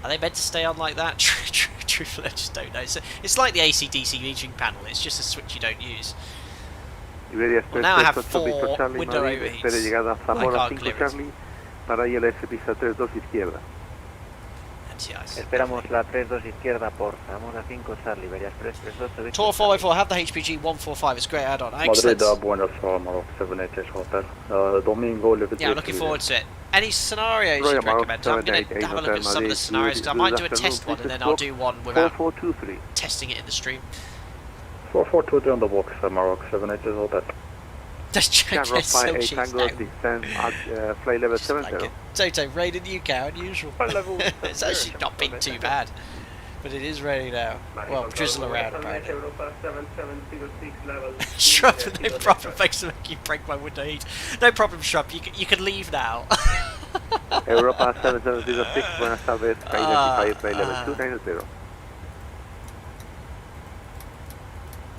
Speaker 1: Are they meant to stay on like that? Truthfully, I just don't know. It's like the AC/DC metering panel. It's just a switch you don't use. Well, now I have 4 window overheats. I can't clear it.
Speaker 4: Para ILS pista 32 izquierda.
Speaker 5: Esperamos la 32 izquierda por vamos a 5 Charlie, Iberia Express 32.
Speaker 1: Tour 404, have the HPG 145, it's a great add-on. Excellent.
Speaker 6: Buenos Aires, Hotel. Domingo,
Speaker 1: yeah, I'm looking forward to it. Any scenarios you'd recommend? I'm going to have a look at some of the scenarios, because I might do a test one and then I'll do one without testing it in the stream.
Speaker 6: 4423 on the box, Maroc 78 Hotel.
Speaker 1: Just check it, so cheap now.
Speaker 4: Descend at flight level 70.
Speaker 1: Like Toto, rain in the UK, unusual. It's actually not been too bad, but it is raining now. Well, drizzle around apparently. Shrub, no problem, thanks for making you break my window heat. No problem, Shrub, you can leave now.
Speaker 4: Europa 7706, buenas tardes, identify flight level 290.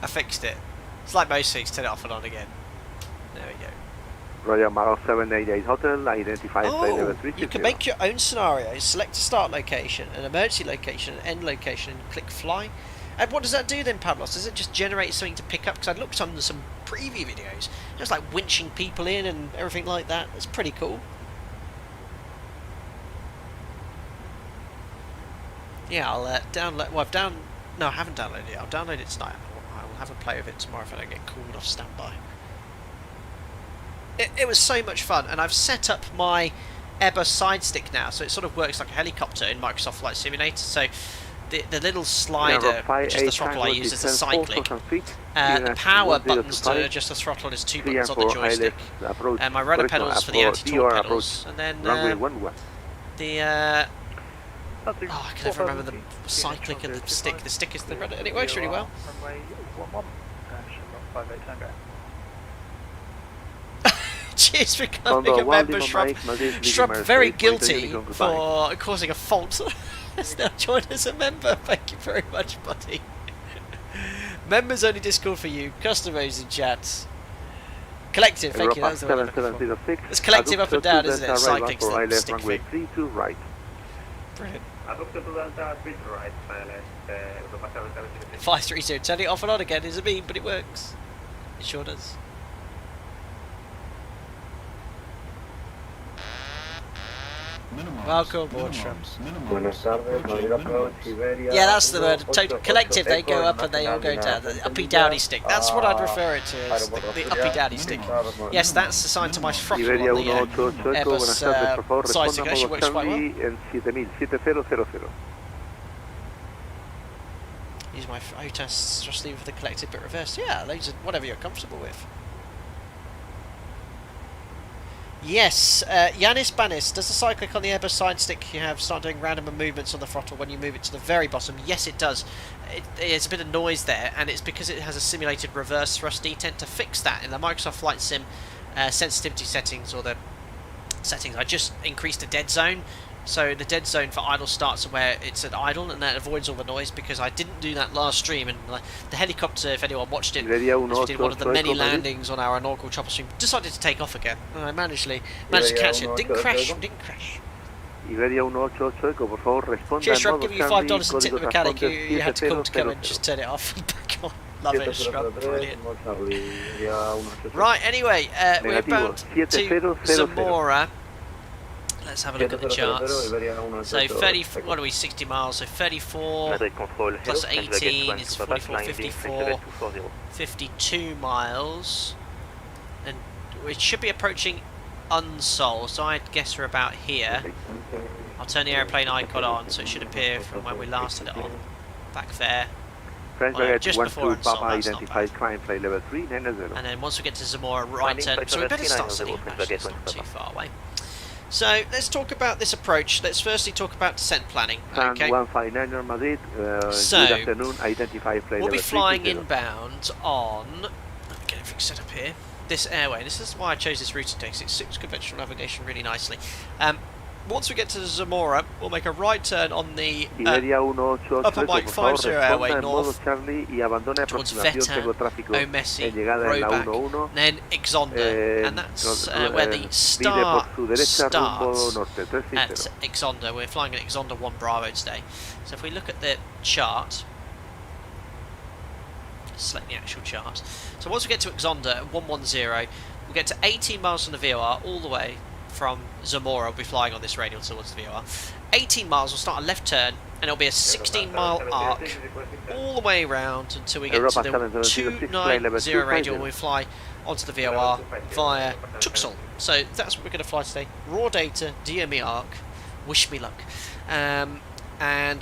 Speaker 1: I fixed it. It's like most things, turn it off and on again. There we go.
Speaker 4: Royal Maroc 788 Hotel, identify flight level 360.
Speaker 1: You can make your own scenarios, select a start location, an emergency location, an end location, and click fly. And what does that do then, Pavlos? Does it just generate something to pick up? Because I looked on some preview videos, just like winching people in and everything like that. It's pretty cool. Yeah, I'll download. Well, no, I haven't downloaded it. I'll download it tonight. I will have a play with it tomorrow if I don't get called off standby. It was so much fun, and I've set up my Airbus side stick now, so it sort of works like a helicopter in Microsoft Flight Simulator. So the little slider, which is the throttle I use as a cycling, the power buttons to adjust the throttle is 2 buttons on the joystick, and my rudder pedals for the anti-torque pedals, and then the I can never remember the cyclic and the stick. The stick is the rudder, and it works really well.
Speaker 5: Runway 11, shutdown 58 Tango.
Speaker 1: Cheers for becoming a member, Shrub. Shrub, very guilty for causing a fault. Has now joined as a member. Thank you very much, buddy. Members only Discord for you. Customers in chat. Collective, thank you. That was the one I'm looking for. It's collective up and down, isn't it? Cycling's the stick
Speaker 4: runway
Speaker 1: thing.
Speaker 4: 32 right.
Speaker 1: Brilliant. 530. Turning it off and on again is a meme, but it works. It sure does. Welcome aboard, Shrubs. Yeah, that's the word. Collective, they go up and they all go down. The uppy-downy stick. That's what I'd refer it to as, the uppy-downy stick. Yes, that's assigned to my throttle on the Airbus side stick. Actually works quite well. Use my OTAS thrust lever for the collective bit reversed. Yeah, those are whatever you're comfortable with. Yes, Yanis Banis, does the cyclic on the Airbus side stick you have start doing random movements on the throttle when you move it to the very bottom? Yes, it does. It's a bit of noise there, and it's because it has a simulated reverse thrust detent. To fix that in the Microsoft Flight Sim sensitivity settings, or the settings, I just increased the dead zone. So the dead zone for idle starts where it's at idle, and that avoids all the noise, because I didn't do that last stream. And the helicopter, if anyone watched it, as we did one of the many landings on our inaugural chopper stream, decided to take off again. And I managed to catch it. Didn't crash. Cheers, Shrub, giving you $5 and tip the mechanic. You had to call to come and just turn it off and back on. Love it, Shrub. Brilliant. Right, anyway, we're bound to Zamora. Let's have a look at the charts. So 30, what are we, 60 miles, so 34 plus 18 is 44, 54, 52 miles. And we should be approaching Unsol, so I'd guess we're about here. I'll turn the aeroplane icon on, so it should appear from when we last had it on. Back there. Just before Unsol, that's not bad. And then once we get to Zamora, right turn, so we better start setting up, actually, it's not too far away. So let's talk about this approach. Let's firstly talk about descent planning. Okay. So we'll be flying inbound on. Let me get everything set up here. This airway. This is why I chose this routing text. It suits conventional navigation really nicely. Once we get to Zamora, we'll make a right turn on the upper Mike 50 airway north towards Veta, Omessi, Roback, then Exonder, and that's where the star starts at Exonder. We're flying at Exonder 1 Bravo today. So if we look at the chart, select the actual chart. So once we get to Exonder at 110, we'll get to 18 miles from the VOR all the way from Zamora. We'll be flying on this radial towards the VOR. 18 miles, we'll start a left turn, and it'll be a 16-mile arc all the way around until we get to the 290 radial. We'll fly onto the VOR via Tuxel. So that's what we're going to fly today. Raw Data DME ARC. Wish me luck. And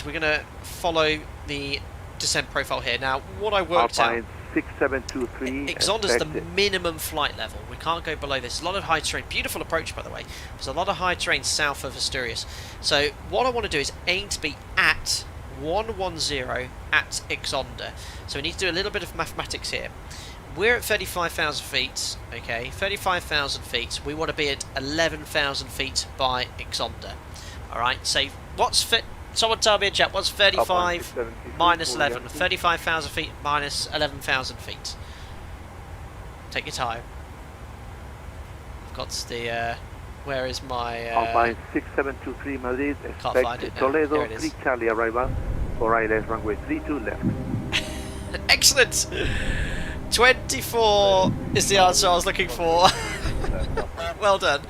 Speaker 1: we're going to follow the descent profile here. Now, what I worked out,
Speaker 4: 6723.
Speaker 1: Exonder's the minimum flight level. We can't go below this. A lot of high terrain. Beautiful approach, by the way. There's a lot of high terrain south of Asturias. So what I want to do is aim to be at 110 at Exonder. So we need to do a little bit of mathematics here. we're at 35,000 feet, okay, 35,000 feet, we want to be at 11,000 feet by Exonder. Alright, so what's fit? Someone tell me in chat, what's 35 minus 11? 35,000 feet minus 11,000 feet. Take your time. I've got the, where is my...
Speaker 4: Alpine 6723 Madrid,
Speaker 1: can't find it
Speaker 4: expect
Speaker 1: now. There
Speaker 4: Toledo
Speaker 1: it is.
Speaker 4: 3 Charlie arrival for ILS runway 32 left.
Speaker 1: Excellent! 24 is the answer I was looking for. Well done.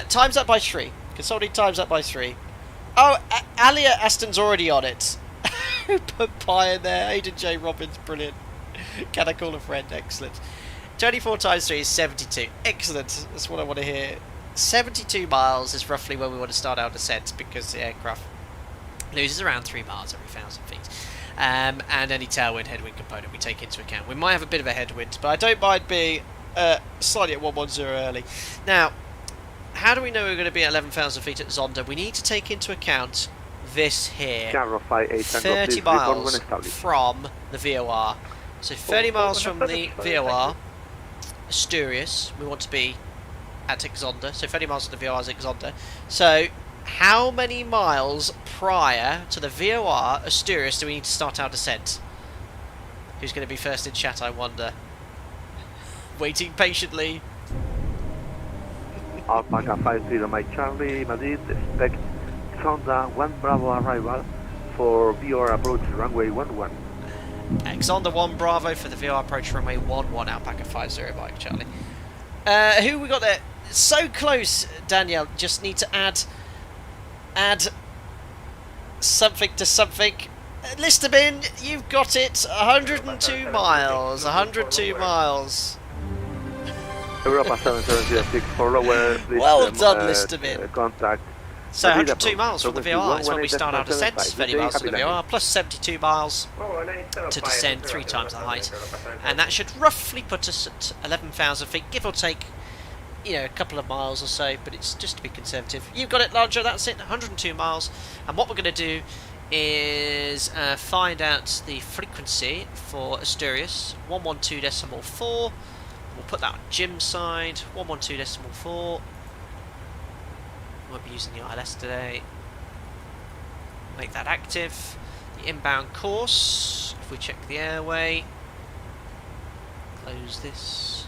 Speaker 1: Time's up by 3. Can somebody times up by 3? Oh, Alia Aston's already on it. Who put pie in there? Aidan J. Robbins, brilliant. Can I call a friend? Excellent. 24 times 3 is 72. Excellent. That's what I want to hear. 72 miles is roughly where we want to start our descent because the aircraft loses around 3 miles every 1,000 feet. And any tailwind, headwind component we take into account. We might have a bit of a headwind, but I don't mind being slightly at 110 early. Now, how do we know we're going to be at 11,000 feet at Zonda? We need to take into account this here. 30 miles from the VOR. So 30 miles from the VOR, Asturias, we want to be at Exonder. So 30 miles from the VOR is Exonder. So how many miles prior to the VOR Asturias do we need to start our descent? Who's going to be first in chat, I wonder? Waiting patiently.
Speaker 4: Alpaca 50 Mike Charlie Madrid, expect Honda 1 Bravo arrival for VOR Approach runway 11.
Speaker 1: Exonder 1 Bravo for the VOR Approach runway 11, Alpaca 50 Mike Charlie. Who we got there? So close, Danielle. Just need to add something to something. List them in. You've got it. 102 miles. 102 miles.
Speaker 4: Europa 7706 for lower.
Speaker 1: Well done, list them in.
Speaker 4: Contact.
Speaker 1: So 102 miles from the VOR is when we start our descent. 30 miles from the VOR plus 72 miles to descend 3 times the height, and that should roughly put us at 11,000 feet, give or take. You know, a couple of miles or so, but it's just to be conservative. You've got it, Larger, that's it, 102 miles. And what we're going to do is find out the frequency for Asturias, 112.4. We'll put that on Jim's side, 112.4. Won't be using the ILS today. Make that active. The inbound course, if we check the airway, close this.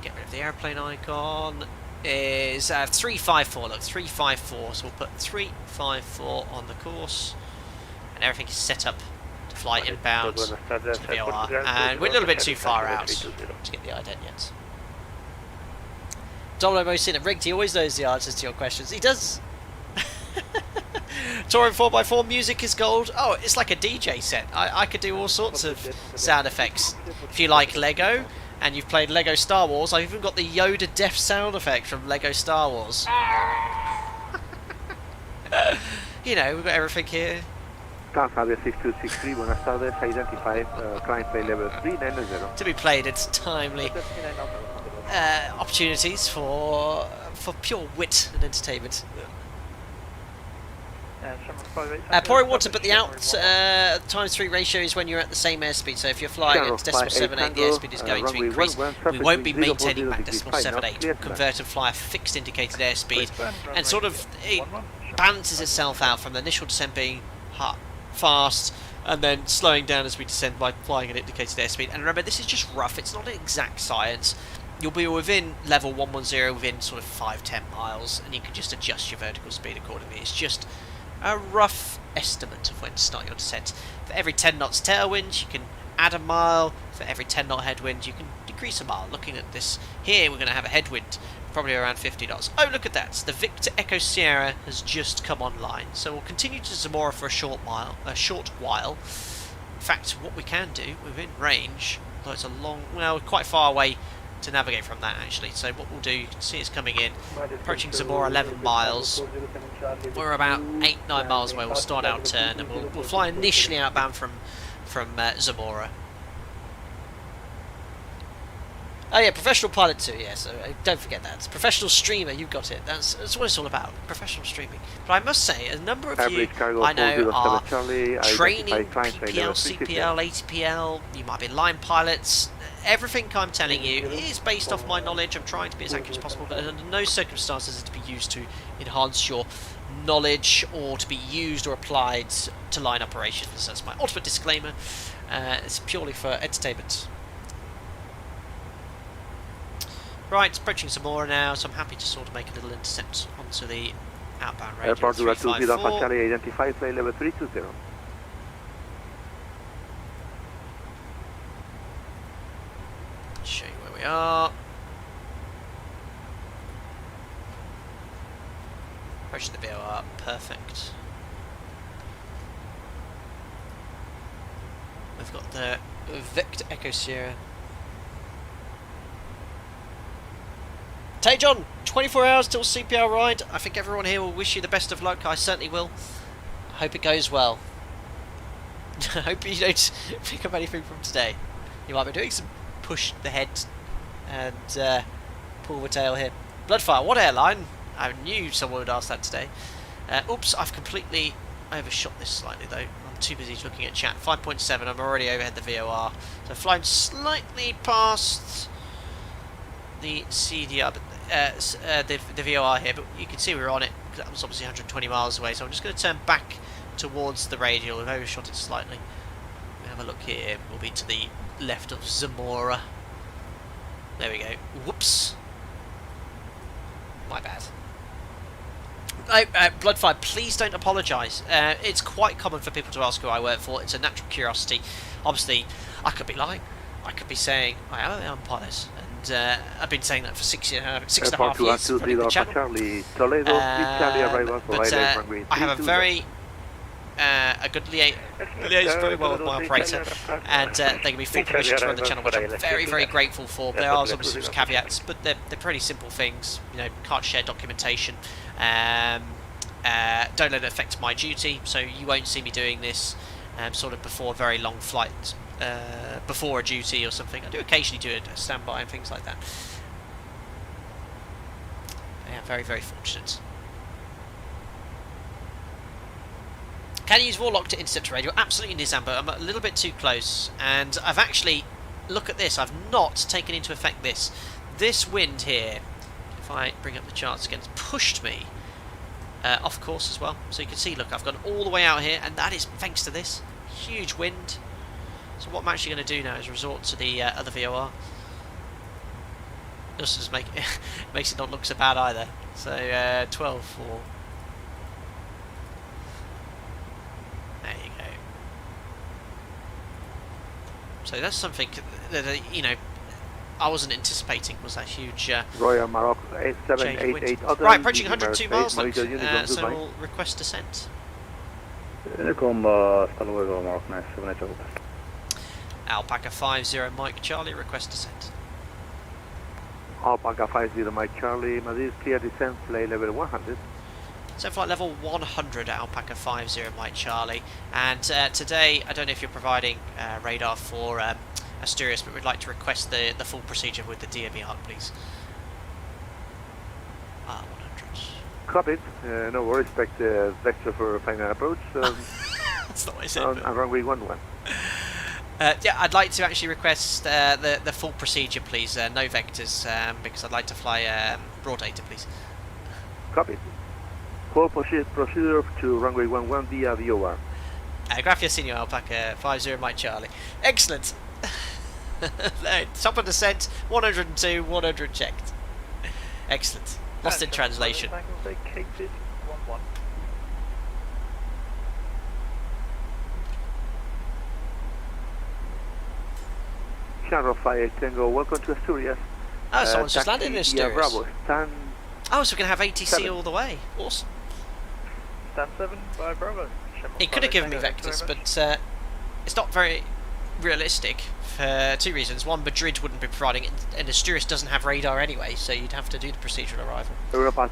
Speaker 1: Get rid of the airplane icon, is 354, look, 354, so we'll put 354 on the course, and everything is set up to fly inbound to the VOR, and we're a little bit too far out to get the ident yet. Domino Mosin, Rigged, he always knows the answers to your questions, he does! Touring 4x4, music is gold. Oh, it's like a DJ set. I could do all sorts of sound effects. If you like Lego, and you've played Lego Star Wars, I've even got the Yoda death sound effect from Lego Star Wars. You know, we've got everything here.
Speaker 4: Tanzania 6263, buenas tardes, identify climb play level 390.
Speaker 1: To be played at timely opportunities for pure wit and entertainment. Pouring water, but the out times 3 ratio is when you're at the same airspeed. So if you're flying at decimal 78, the airspeed is going to increase. We won't be maintaining back decimal 78. We'll convert and fly a fixed indicated airspeed, and sort of it balances itself out from the initial descent being fast, and then slowing down as we descend by flying an indicated airspeed. And remember, this is just rough. It's not an exact science. You'll be within level 110 within sort of 5-10 miles, and you can just adjust your vertical speed accordingly. It's just a rough estimate of when to start your descent. For every 10 knots tailwind, you can add a mile. For every 10 knot headwind, you can decrease a mile. Looking at this here, we're going to have a headwind probably around 50 knots. Oh, look at that! The Victor Echo Sierra has just come online. So we'll continue to Zamora for a short while. In fact, what we can do within range, although it's a long, well, quite far away to navigate from that actually. So what we'll do, you can see it's coming in, approaching Zamora 11 miles. We're about 8-9 miles away. We'll start our turn, and we'll fly initially outbound from Zamora. Oh yeah, professional pilot too. Yeah, so don't forget that. Professional streamer, you got it. That's what it's all about. Professional streaming. But I must say, a number of you I know are training PPL, CPL, ATPL. You might be line pilots. Everything I'm telling you is based off my knowledge. I'm trying to be as accurate as possible, but under no circumstances is it to be used to enhance your knowledge or to be used or applied to line operations. That's my ultimate disclaimer. It's purely for entertainment. Right, it's approaching Zamora now, so I'm happy to sort of make a little intercept onto the outbound radio.
Speaker 4: Airport
Speaker 1: 354.
Speaker 4: partially identified, flight level 320.
Speaker 1: Show you where we are. Approaching the VOR, perfect. We've got the Vector Echo Sierra. Tajon, 24 hours till CPL ride. I think everyone here will wish you the best of luck. I certainly will. I hope it goes well. I hope you don't pick up anything from today. You might be doing some push the head and pull the tail here. Bloodfire, what airline? I knew someone would ask that today. Oops, I've completely overshot this slightly though. I'm too busy looking at chat. 5.7, I'm already overhead the VOR. So flying slightly past the CDR, but the VOR here, but you can see we're on it. That was obviously 120 miles away, so I'm just going to turn back towards the radial. We've overshot it slightly. We have a look here. We'll be to the left of Zamora. There we go. Whoops. My bad. Bloodfire, please don't apologise. It's quite common for people to ask who I work for. It's a natural curiosity. Obviously, I could be lying. I could be saying I am pilot, and I've been saying that for 6.5 years running the channel. But I have a very a good liaise very well with my operator, and they give me full permission to run the channel, which I'm very, very grateful for. There are obviously some caveats, but they're pretty simple things. You know, can't share documentation. Don't let it affect my duty, so you won't see me doing this sort of before a very long flight, before a duty or something. I do occasionally do a standby and things like that. Yeah, very, very fortunate. Can you use VOR to intercept radio? Absolutely, Nizambo. I'm a little bit too close, and I've actually, look at this, I've not taken into effect this wind here. If I bring up the charts again, it's pushed me off course as well. So you can see, look, I've gone all the way out here, and that is thanks to this huge wind. So what I'm actually going to do now is resort to the other VOR. This just makes it not look so bad either. So 12-4. There you go. So that's something that, you know, I wasn't anticipating, was that huge
Speaker 4: Royal Morocco 8788.
Speaker 1: Right, approaching 102 miles, look, so we'll request descent.
Speaker 6: Intercom, hasta luego, Morocco 9788.
Speaker 1: Alpaca 50 Mike Charlie, request descent.
Speaker 4: Alpaca 50 Mike Charlie, Madrid, clear descent, flight level 100.
Speaker 1: So flight level 100 at Alpaca 50 Mike Charlie. And today, I don't know if you're providing radar for Asturias, but we'd like to request the full procedure with the DME ARC, please. 100.
Speaker 4: Cockpit, no worries, expect vector for final approach.
Speaker 1: That's not what I said.
Speaker 4: On runway 11.
Speaker 1: Yeah, I'd like to actually request the full procedure, please. No vectors, because I'd like to fly raw data, please.
Speaker 4: Copy. Full procedure to runway 11 via VOR.
Speaker 1: Gracias, Senor Alpaca 50 Mike Charlie. Excellent. Top of descent, 102, 100 checked. Excellent. Lost in translation.
Speaker 4: Channel 5 Tango, welcome to Asturias.
Speaker 1: Oh, someone's just landed in Asturias.
Speaker 4: Bravo, stand
Speaker 1: oh, so we're going to have ATC
Speaker 4: 7.
Speaker 1: all the way. Awesome.
Speaker 5: Stand 7 by Bravo.
Speaker 1: He could have given me vectors, but it's not very realistic for two reasons. One, Madrid wouldn't be providing it, and Asturias doesn't have radar anyway, so you'd have to do the procedural arrival. But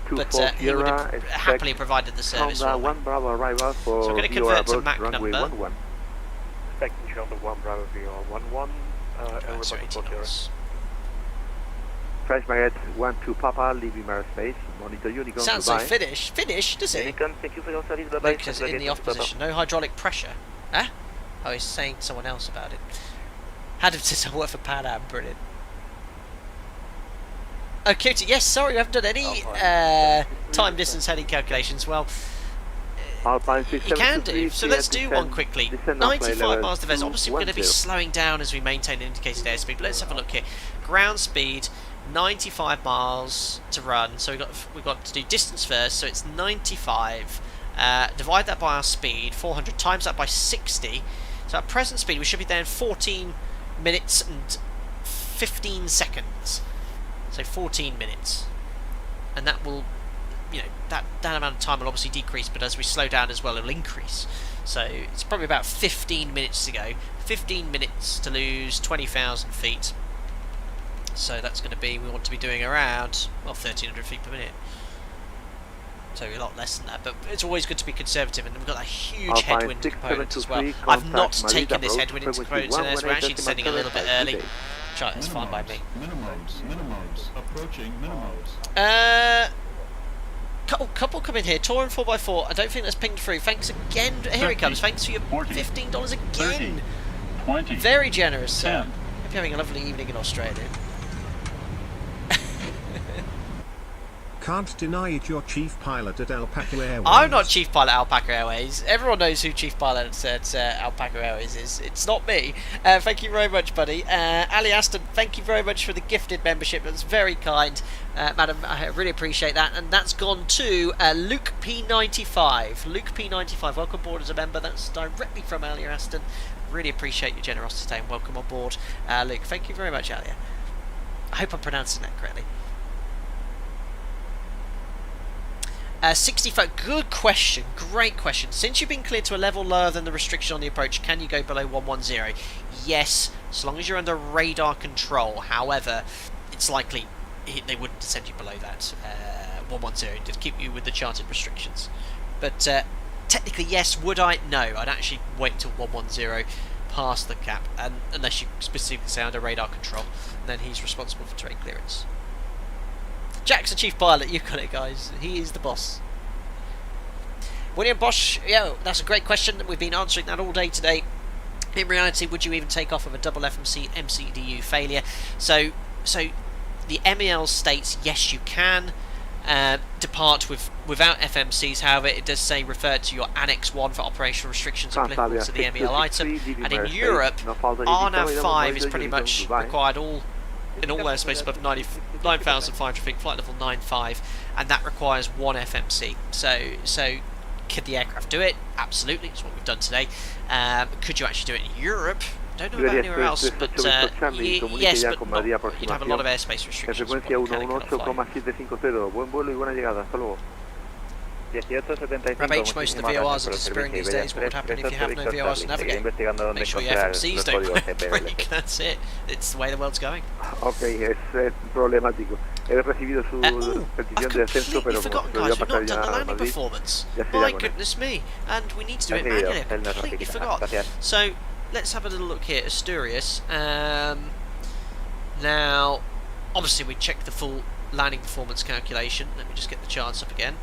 Speaker 1: he would have happily provided the service for me.
Speaker 4: 1 Bravo arrival for
Speaker 1: so I'm going to convert to Mach number.
Speaker 4: 11.
Speaker 5: Expecting Honda 1 Bravo VR 11.
Speaker 1: Right, so 18 knots.
Speaker 4: French Baguette 1-2 Papa, leaving airspace. Monitor Unicorn.
Speaker 1: Sounds so Finnish. Finnish, does it?
Speaker 5: Unicorn, thank you for your service. Bye bye.
Speaker 1: Because in the off position, no hydraulic pressure. Huh? Oh, he's saying to someone else about it. Adam says I work for Pan Am, brilliant. Oh, Cutie, yes, sorry, we haven't done any time distance heading calculations. Well, you can do, so let's do one quickly. 95 miles to Vez. Obviously we're going to be slowing down as we maintain indicated airspeed, but let's have a look here. Ground speed, 95 miles to run, so we've got to do distance first, so it's 95. Divide that by our speed, 400, times that by 60. So at present speed we should be there in 14 minutes and 15 seconds. So 14 minutes. And that will, you know, that amount of time will obviously decrease, but as we slow down as well, it'll increase. So it's probably about 15 minutes to go. 15 minutes to lose 20,000 feet. So that's going to be, we want to be doing around, well, 1,300 feet per minute. So a lot less than that, but it's always good to be conservative, and we've got that huge headwind component as well. I've not taken this headwind into components, so we're actually descending a little bit early. That's fine by me.
Speaker 3: Minimums. Approaching minimums.
Speaker 1: Couple come in here. Touring 4x4. I don't think that's pinged through. Thanks again. Here it comes. Thanks for your $15 again.
Speaker 3: 20.
Speaker 1: Very generous, sir.
Speaker 3: 10.
Speaker 1: Hope you're having a lovely evening in Australia.
Speaker 2: Can't deny it, you're chief pilot at Alpaca Airways.
Speaker 1: I'm not chief pilot at Alpaca Airways. Everyone knows who chief pilot at Alpaca Airways is. It's not me. Thank you very much, buddy. Ali Aston, thank you very much for the gifted membership. That's very kind, madam. I really appreciate that. And that's gone to Luke P95. Luke P95, welcome aboard as a member. That's directly from Ali Aston. Really appreciate your generosity today and welcome on board, Luke. Thank you very much, Ali. I hope I'm pronouncing that correctly. 65, good question, great question. Since you've been cleared to a level lower than the restriction on the approach, can you go below 110? Yes, as long as you're under radar control. However, it's likely they wouldn't send you below that 110 to keep you with the charted restrictions. But technically, yes. Would I? No, I'd actually wait until 110 past the cap, and unless you specifically say under radar control, and then he's responsible for terrain clearance. Jack's the chief pilot, you got it, guys. He is the boss. William Bosch, that's a great question. We've been answering that all day today. In reality, would you even take off with a double FMC MCDU failure? So the MEL states yes, you can depart without FMCs. However, it does say refer to your Annex 1 for operational restrictions applicable to the MEL item. And in Europe, RNAV 5 is pretty much required in all airspace above 9,500 feet, flight level 95, and that requires one FMC. So could the aircraft do it? Absolutely, it's what we've done today. Could you actually do it in Europe? Don't know about anywhere else, but yes, but you'd have a lot of airspace restrictions. Rab H, most of the VORs are disappearing these days. What would happen if you have no VORs to navigate? Make sure your FMCs don't break. That's it. It's the way the world's going.
Speaker 4: Okay, es problemático. He recibido su petición de descenso, pero
Speaker 1: forgotten, guys. We've not done the landing performance. My goodness me. And we need to do it manually. I completely forgot. So, let's have a little look here. Asturias. Now, obviously we checked the full landing performance calculation. Let me just get the charts up again.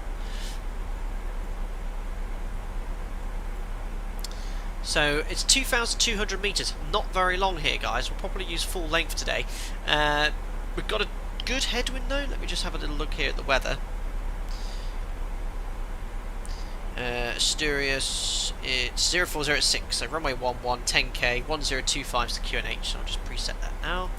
Speaker 1: So it's 2,200 metres, not very long here, guys. We'll probably use full length today. We've got a good headwind though. Let me just have a little look here at the weather. Asturias, it's 0406, so runway 11, 10k, 1025 is the QNH, so I'll just preset that now.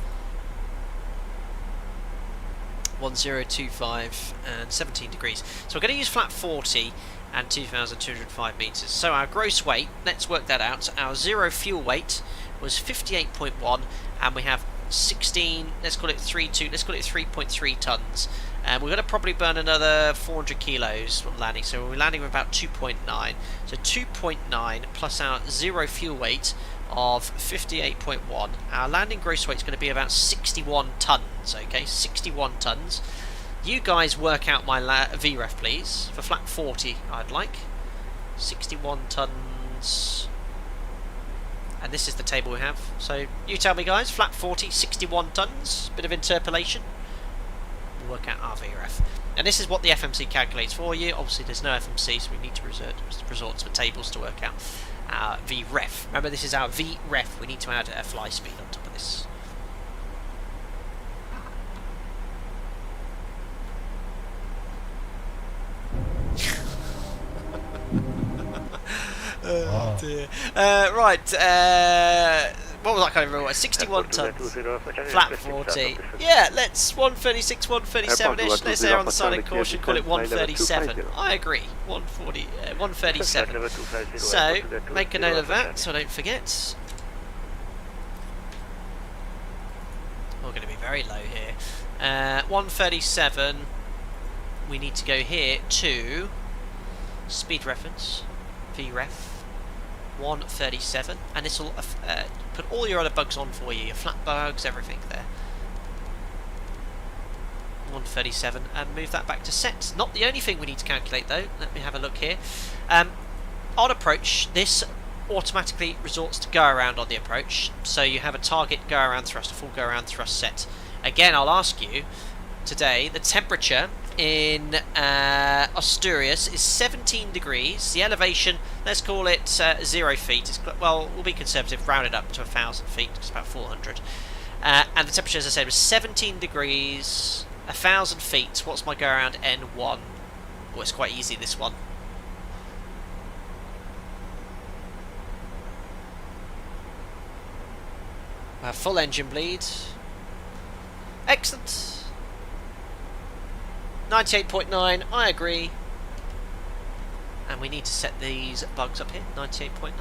Speaker 1: 1025 and 17 degrees. So we're going to use flat 40 and 2,205 metres. So our gross weight, let's work that out. So our zero fuel weight was 58.1, and we have 16, let's call it 3.3 tonnes. And we're going to probably burn another 400 kilos on landing, so we're landing with about 2.9. So 2.9 plus our zero fuel weight of 58.1. Our landing gross weight is going to be about 61 tonnes, okay, 61 tonnes. You guys work out my VREF, please, for flat 40, I'd like. 61 tonnes. And this is the table we have. So, you tell me, guys, flat 40, 61 tonnes. Bit of interpolation. we'll work out our VREF. And this is what the FMC calculates for you. Obviously there's no FMC, so we need to resort to the tables to work out our VREF. Remember, this is our VREF. We need to add a fly speed on top of this. Oh dear. Right, what was I can't remember? 61 tons, flat 40. Yeah, let's 136, 137-ish. Let's err on the side of caution, call it 137. I agree, 137. So, make a note of that so I don't forget. We're going to be very low here. 137. We need to go here to speed reference, VREF. 137, and this will put all your other bugs on for you, your flat bugs, everything there. 137, and move that back to set. Not the only thing we need to calculate though. Let me have a look here. On approach, this automatically resorts to go around on the approach, so you have a target go around thrust, a full go around thrust set. Again, I'll ask you today, the temperature in Asturias is 17 degrees. The elevation, let's call it 0 feet. It's, well, we'll be conservative, round it up to 1,000 feet. It's about 400. And the temperature, as I said, was 17 degrees, 1,000 feet. What's my go around N1? Well, it's quite easy, this one. Full engine bleed. Excellent. 98.9, I agree. And we need to set these bugs up here, 98.9.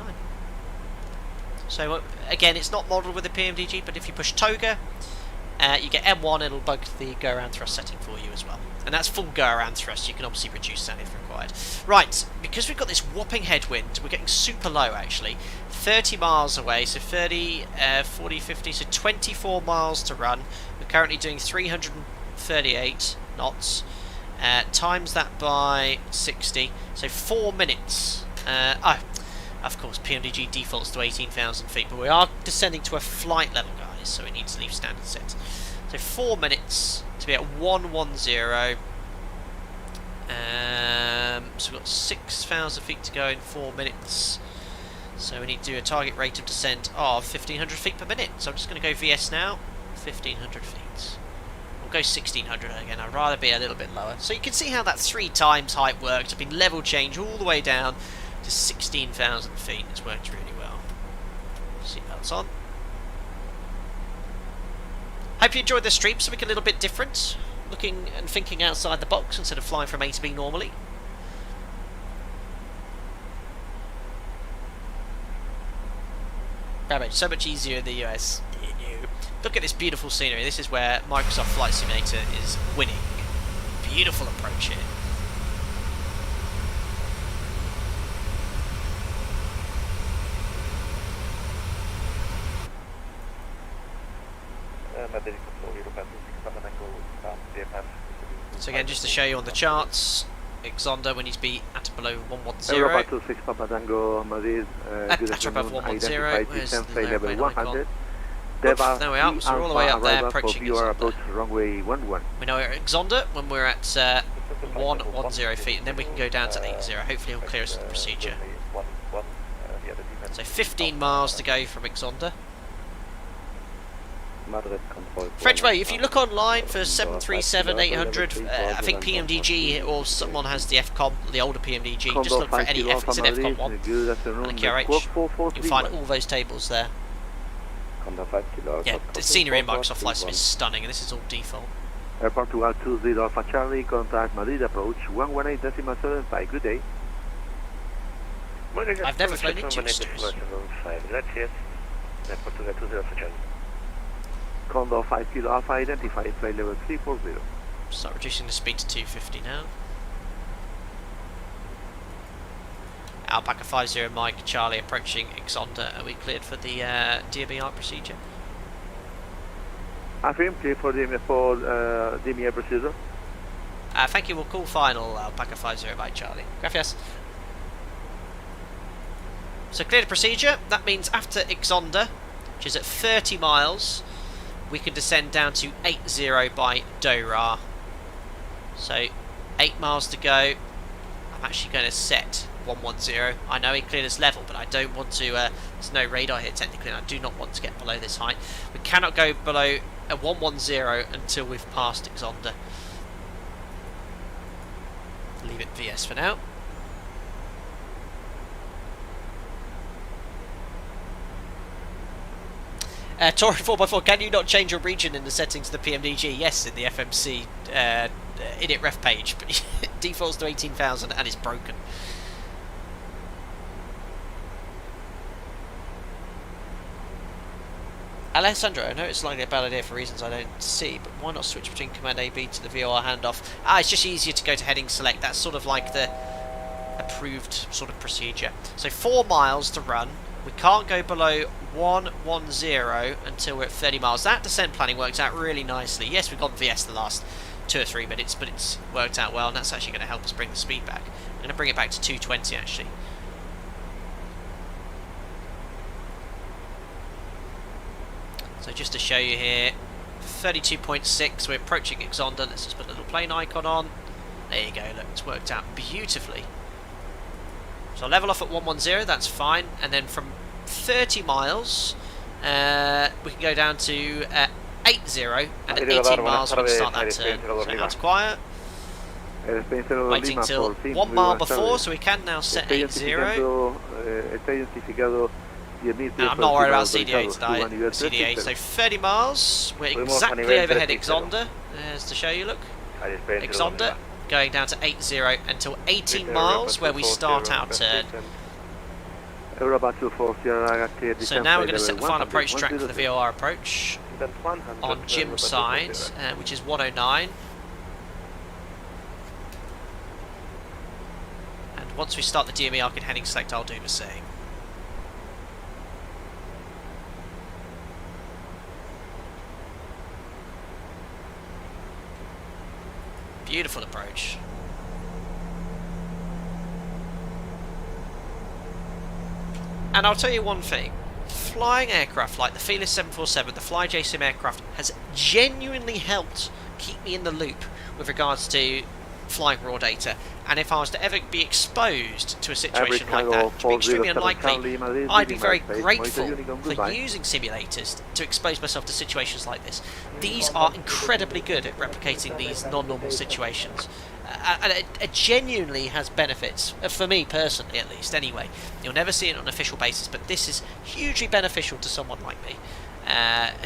Speaker 1: So again, it's not modelled with the PMDG, but if you push Toga, you get M1, it'll bug the go around thrust setting for you as well. And that's full go around thrust. You can obviously reduce that if required. Right, because we've got this whopping headwind, we're getting super low actually. 30 miles away, so 30, 40, 50, so 24 miles to run. We're currently doing 338 knots. Times that by 60, so 4 minutes. Of course, PMDG defaults to 18,000 feet, but we are descending to a flight level, guys, so we need to leave standard set. So 4 minutes to be at 110. So we've got 6,000 feet to go in 4 minutes. So we need to do a target rate of descent of 1,500 feet per minute. So I'm just going to go VS now, 1,500 feet. Go 1600 again. I'd rather be a little bit lower. So you can see how that 3 times height worked. I've been level change all the way down to 16,000 feet. It's worked really well. Seatbelts on. Hope you enjoyed this stream. Something a little bit different. Looking and thinking outside the box instead of flying from A to B normally. So much easier in the US. Look at this beautiful scenery. This is where Microsoft Flight Simulator is winning. Beautiful approach here. So again, just to show you on the charts, Exonder, we need to be at below 110.
Speaker 4: Europa 26 Papa Tango Madrid,
Speaker 1: at above 110. Where's the
Speaker 4: level 100.
Speaker 1: Oops, there we are, so we're all the way up there, approaching
Speaker 4: VOR Approach Runway 11.
Speaker 1: We know we're at Exonder when we're at 110 feet, and then we can go down to 80. Hopefully he'll clear us of the procedure. So 15 miles to go from Exonder. Frenchway, if you look online for 737-800, I think PMDG or someone has the FCOM, the older PMDG, just look for any F, it's an FCOM 1 and a QRH. You'll find all those tables there. Yeah, the scenery in Microsoft Flight Sim is stunning, and this is all default.
Speaker 4: Airport 220 Alpha Charlie, contact Madrid approach 118.75. Good day.
Speaker 1: I've never flown into Asturias.
Speaker 4: Condor 5 Kilo Alpha, identify flight level 340.
Speaker 1: Start reducing the speed to 250 now. Alpaca 50 Mike Charlie approaching Exonder. Are we cleared for the DME ARC procedure?
Speaker 4: Affirm, clear for DME ARC procedure.
Speaker 1: Thank you, we'll call final Alpaca 50 Mike Charlie. Gracias. So cleared the procedure. That means after Exonder, which is at 30 miles, we can descend down to 80 by Dora. So 8 miles to go. I'm actually going to set 110. I know he cleared us level, but I don't want to. There's no radar here technically, and I do not want to get below this height. We cannot go below a 110 until we've passed Exonder. Leave it VS for now. Torrent 4x4, can you not change your region in the settings of the PMDG? Yes, in the FMC init ref page, but it defaults to 18,000 and is broken. Alessandro, I know it's likely a bad idea for reasons I don't see, but why not switch between Command AB to the VOR handoff? It's just easier to go to heading select. That's sort of like the approved sort of procedure. So 4 miles to run. We can't go below 110 until we're at 30 miles. That descent planning works out really nicely. Yes, we've gone VS the last 2 or 3 minutes, but it's worked out well, and that's actually going to help us bring the speed back. I'm going to bring it back to 220 actually. So just to show you here, 32.6, we're approaching Exonder. Let's just put a little plane icon on. There you go, look, it's worked out beautifully. So I'll level off at 110, that's fine. And then from 30 miles, we can go down to 80, and at 18 miles we can start that turn. So now it's quiet. Waiting till 1 mile before, so we can now set 80. Now, I'm not worried about CDA today. CDA, so 30 miles, we're exactly overhead Exonder. There's to show you, look. Exonder, going down to 80 until 18 miles, where we start our turn. So now we're going to set the final approach track for the VOR approach on Jim's side, which is 109. And once we start the DME ARC in heading select, I'll do the same. Beautiful approach. And I'll tell you one thing, flying aircraft like the Fearless 747, the FlyJSim aircraft, has genuinely helped keep me in the loop with regards to flying raw data. And if I was to ever be exposed to a situation like that, which would be extremely unlikely, I'd be very grateful for using simulators to expose myself to situations like this. These are incredibly good at replicating these non-normal situations. And it genuinely has benefits, for me personally at least anyway. You'll never see it on an official basis, but this is hugely beneficial to someone like me,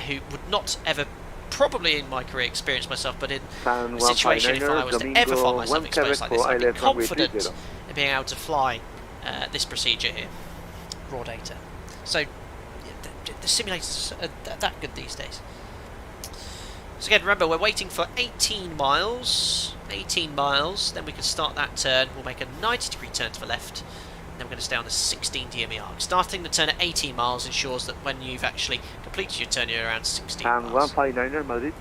Speaker 1: who would not ever, probably in my career, experience myself, but in a situation if I was to ever find myself exposed like this, I'd be confident in being able to fly this procedure here, raw data. So the simulators are that good these days. So again, remember, we're waiting for 18 miles, then we can start that turn. We'll make a 90-degree turn to the left, then we're going to stay on the 16 DME ARC. Starting the turn at 18 miles ensures that when you've actually completed your turn, you're around 16 miles.
Speaker 4: 159er, Madrid.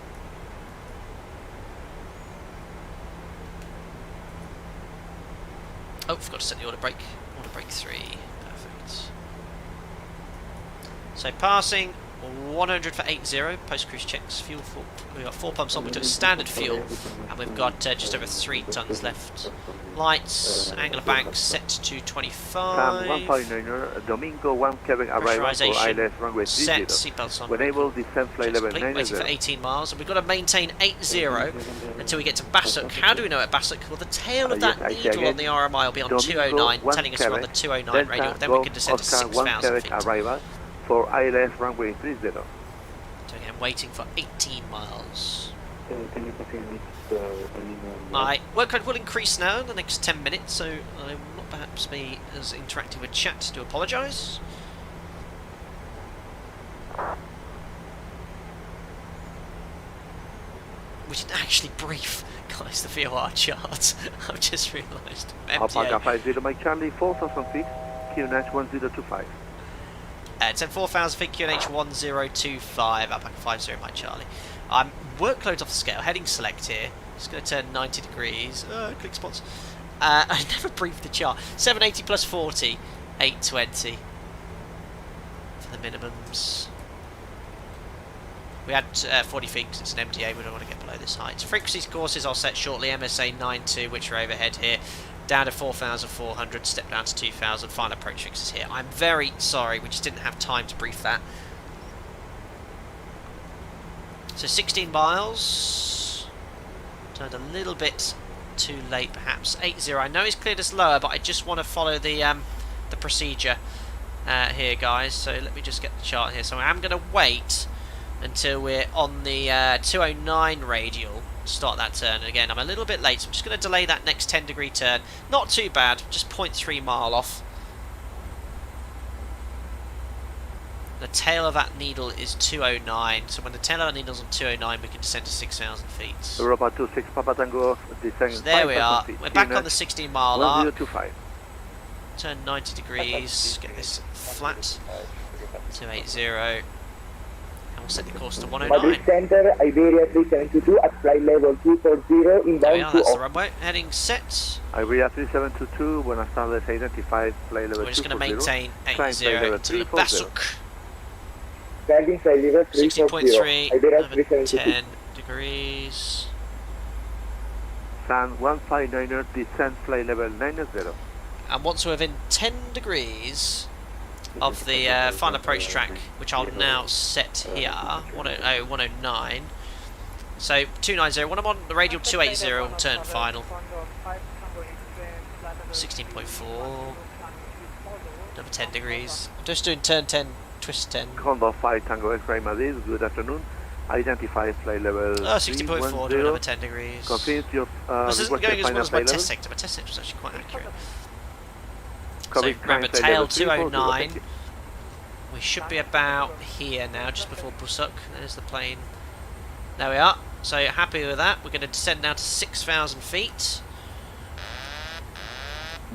Speaker 1: Oh, forgot to set the order brake. Order brake 3. Perfect. So passing 100 for 80, post-cruise checks, fuel full. We've got 4 pumps on, we took standard fuel, and we've got just over 3 tons left. Lights, angle of bank set to 25.
Speaker 4: Domingo 1 cabin arrival for ILS runway 30.
Speaker 1: Set, seatbelts on.
Speaker 4: Enable descent flight level 90.
Speaker 1: Waiting for 18 miles, and we've got to maintain 80 until we get to Basuk. How do we know at Basuk? Well, the tail of that needle on the RMI will be on 209, telling us we're on the 209 radial. Then we can descend to 6,000 feet.
Speaker 4: Arrival for ILS runway 30.
Speaker 1: So again, waiting for 18 miles. My workload will increase now in the next 10 minutes, so I will not perhaps be as interactive with chat. Do apologise. We didn't actually brief, guys, the VOR chart. I've just realised.
Speaker 4: Alpaca 50 Mike Charlie, 4,000 feet, QNH 1025.
Speaker 1: 10 4,000 feet, QNH 1025, Alpaca 50 Mike Charlie. Workloads off the scale, heading select here. Just going to turn 90 degrees. Click spots. I never briefed the chart. 780 plus 40, 820 for the minimums. We had 40 feet because it's an MDA, we don't want to get follow this height. Frequencies courses I'll set shortly. MSA 92, which are overhead here. Down to 4,400, step down to 2,000. Final approach fixes here. I'm very sorry, we just didn't have time to brief that. So 16 miles. Turned a little bit too late, perhaps. 80. I know he's cleared us lower, but I just want to follow the procedure here, guys. So let me just get the chart here. So I am going to wait until we're on the 209 radial to start that turn. And again, I'm a little bit late, so I'm just going to delay that next 10-degree turn. Not too bad, just 0.3 mile off. The tail of that needle is 209, so when the tail of that needle's on 209, we can descend to 6,000 feet.
Speaker 4: Europa 26 Papa Tango, descend.
Speaker 1: So there we are. We're back on the 16-mile arc.
Speaker 4: 1025.
Speaker 1: Turn 90 degrees, get this flat, 280, and we'll set the course to 109.
Speaker 7: Madrid Center, Iberia 372 at flight level 240, inbound
Speaker 1: There we are,
Speaker 7: to
Speaker 1: that's the
Speaker 7: off.
Speaker 1: runway. Heading set.
Speaker 4: Iberia 3722, Buenas tardes, identified, flight level
Speaker 1: We're just going to
Speaker 4: 240.
Speaker 1: maintain
Speaker 4: Climb
Speaker 1: 80
Speaker 4: flight level
Speaker 1: to the
Speaker 4: 340.
Speaker 1: Basuk.
Speaker 7: Guiding flight level 340,
Speaker 1: 60.3,
Speaker 7: Iberia
Speaker 1: another
Speaker 7: 372.
Speaker 1: 10 degrees.
Speaker 4: San 159er, descend flight level 90.
Speaker 1: And once we're within 10 degrees of the final approach track, which I'll now set here, 100, 109. So 290, when I'm on the radial 280, we'll turn final. 16.4, another 10 degrees. Just doing turn 10, twist 10.
Speaker 4: Condor 5 Tango X-Ray Madrid, good afternoon. Identify flight level
Speaker 1: 60.4, do another 10 degrees.
Speaker 4: Confirm your
Speaker 1: This isn't going as well as my
Speaker 4: flight level.
Speaker 1: test sector. My test sector was actually quite accurate.
Speaker 4: Copy,
Speaker 1: So remember,
Speaker 4: climb flight
Speaker 1: tail
Speaker 4: level 340,
Speaker 1: 209. We should be about here now, just before Busuk. There's the plane. There we are. So happy with that. We're going to descend now to 6,000 feet.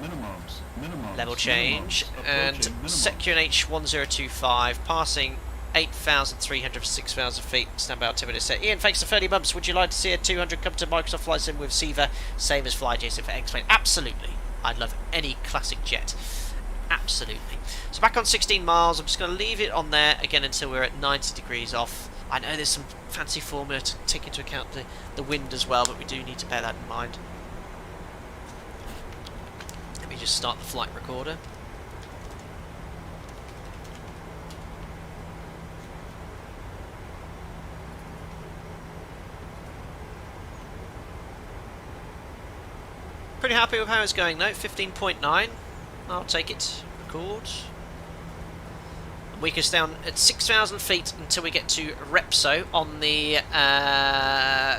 Speaker 3: Minimums.
Speaker 1: Level change.
Speaker 3: Minimums.
Speaker 1: And
Speaker 3: Approaching minimums.
Speaker 1: set QNH 1025, passing 8,300 for 6,000 feet. Stand by our 2-minute set. Ian, thanks for 30 months. Would you like to see a 200 come to Microsoft Flight Sim with SIVA, same as FlyJason for X-Plane? Absolutely. I'd love any classic jet. Absolutely. So back on 16 miles. I'm just going to leave it on there again until we're at 90 degrees off. I know there's some fancy formula to take into account the wind as well, but we do need to bear that in mind. Let me just start the flight recorder. Pretty happy with how it's going though, 15.9. I'll take it. Record. And we can stay on at 6,000 feet until we get to Repso on the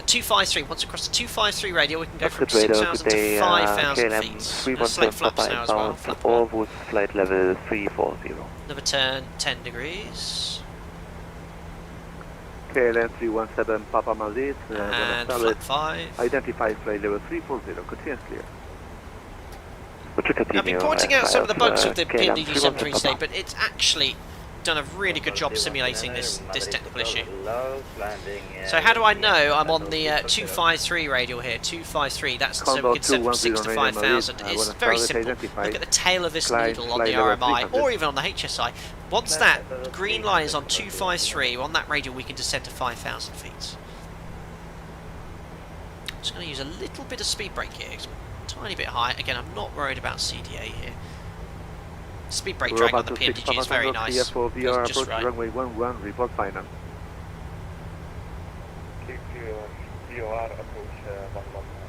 Speaker 1: 253. Once we cross the 253 radio, we can go from 6,000 to 5,000 feet. Slight flaps now as well. Flap one.
Speaker 4: With flight level 340.
Speaker 1: Another turn, 10 degrees.
Speaker 4: KLM 317 Papa Madrid,
Speaker 1: And
Speaker 4: Buenas
Speaker 1: flap
Speaker 4: tardes.
Speaker 1: 5.
Speaker 4: Identify flight level 340, continuous clear.
Speaker 1: I've been pointing out some of the bugs with the PMDG 73 today, but it's actually done a really good job simulating this technical issue. So how do I know I'm on the 253 radial here? 253, that's so we can set from 6 to 5,000. It's very simple. Look at the tail of this needle on the RMI, or even on the HSI. Once that green line is on 253, on that radial we can descend to 5,000 feet. I'm just going to use a little bit of speed brake here, because I'm a tiny bit high. Again, I'm not worried about CDA here. Speed brake drag on the PMDG is very nice.
Speaker 4: For VOR
Speaker 1: Goes just
Speaker 4: Approach,
Speaker 1: right.
Speaker 4: runway 11, report final.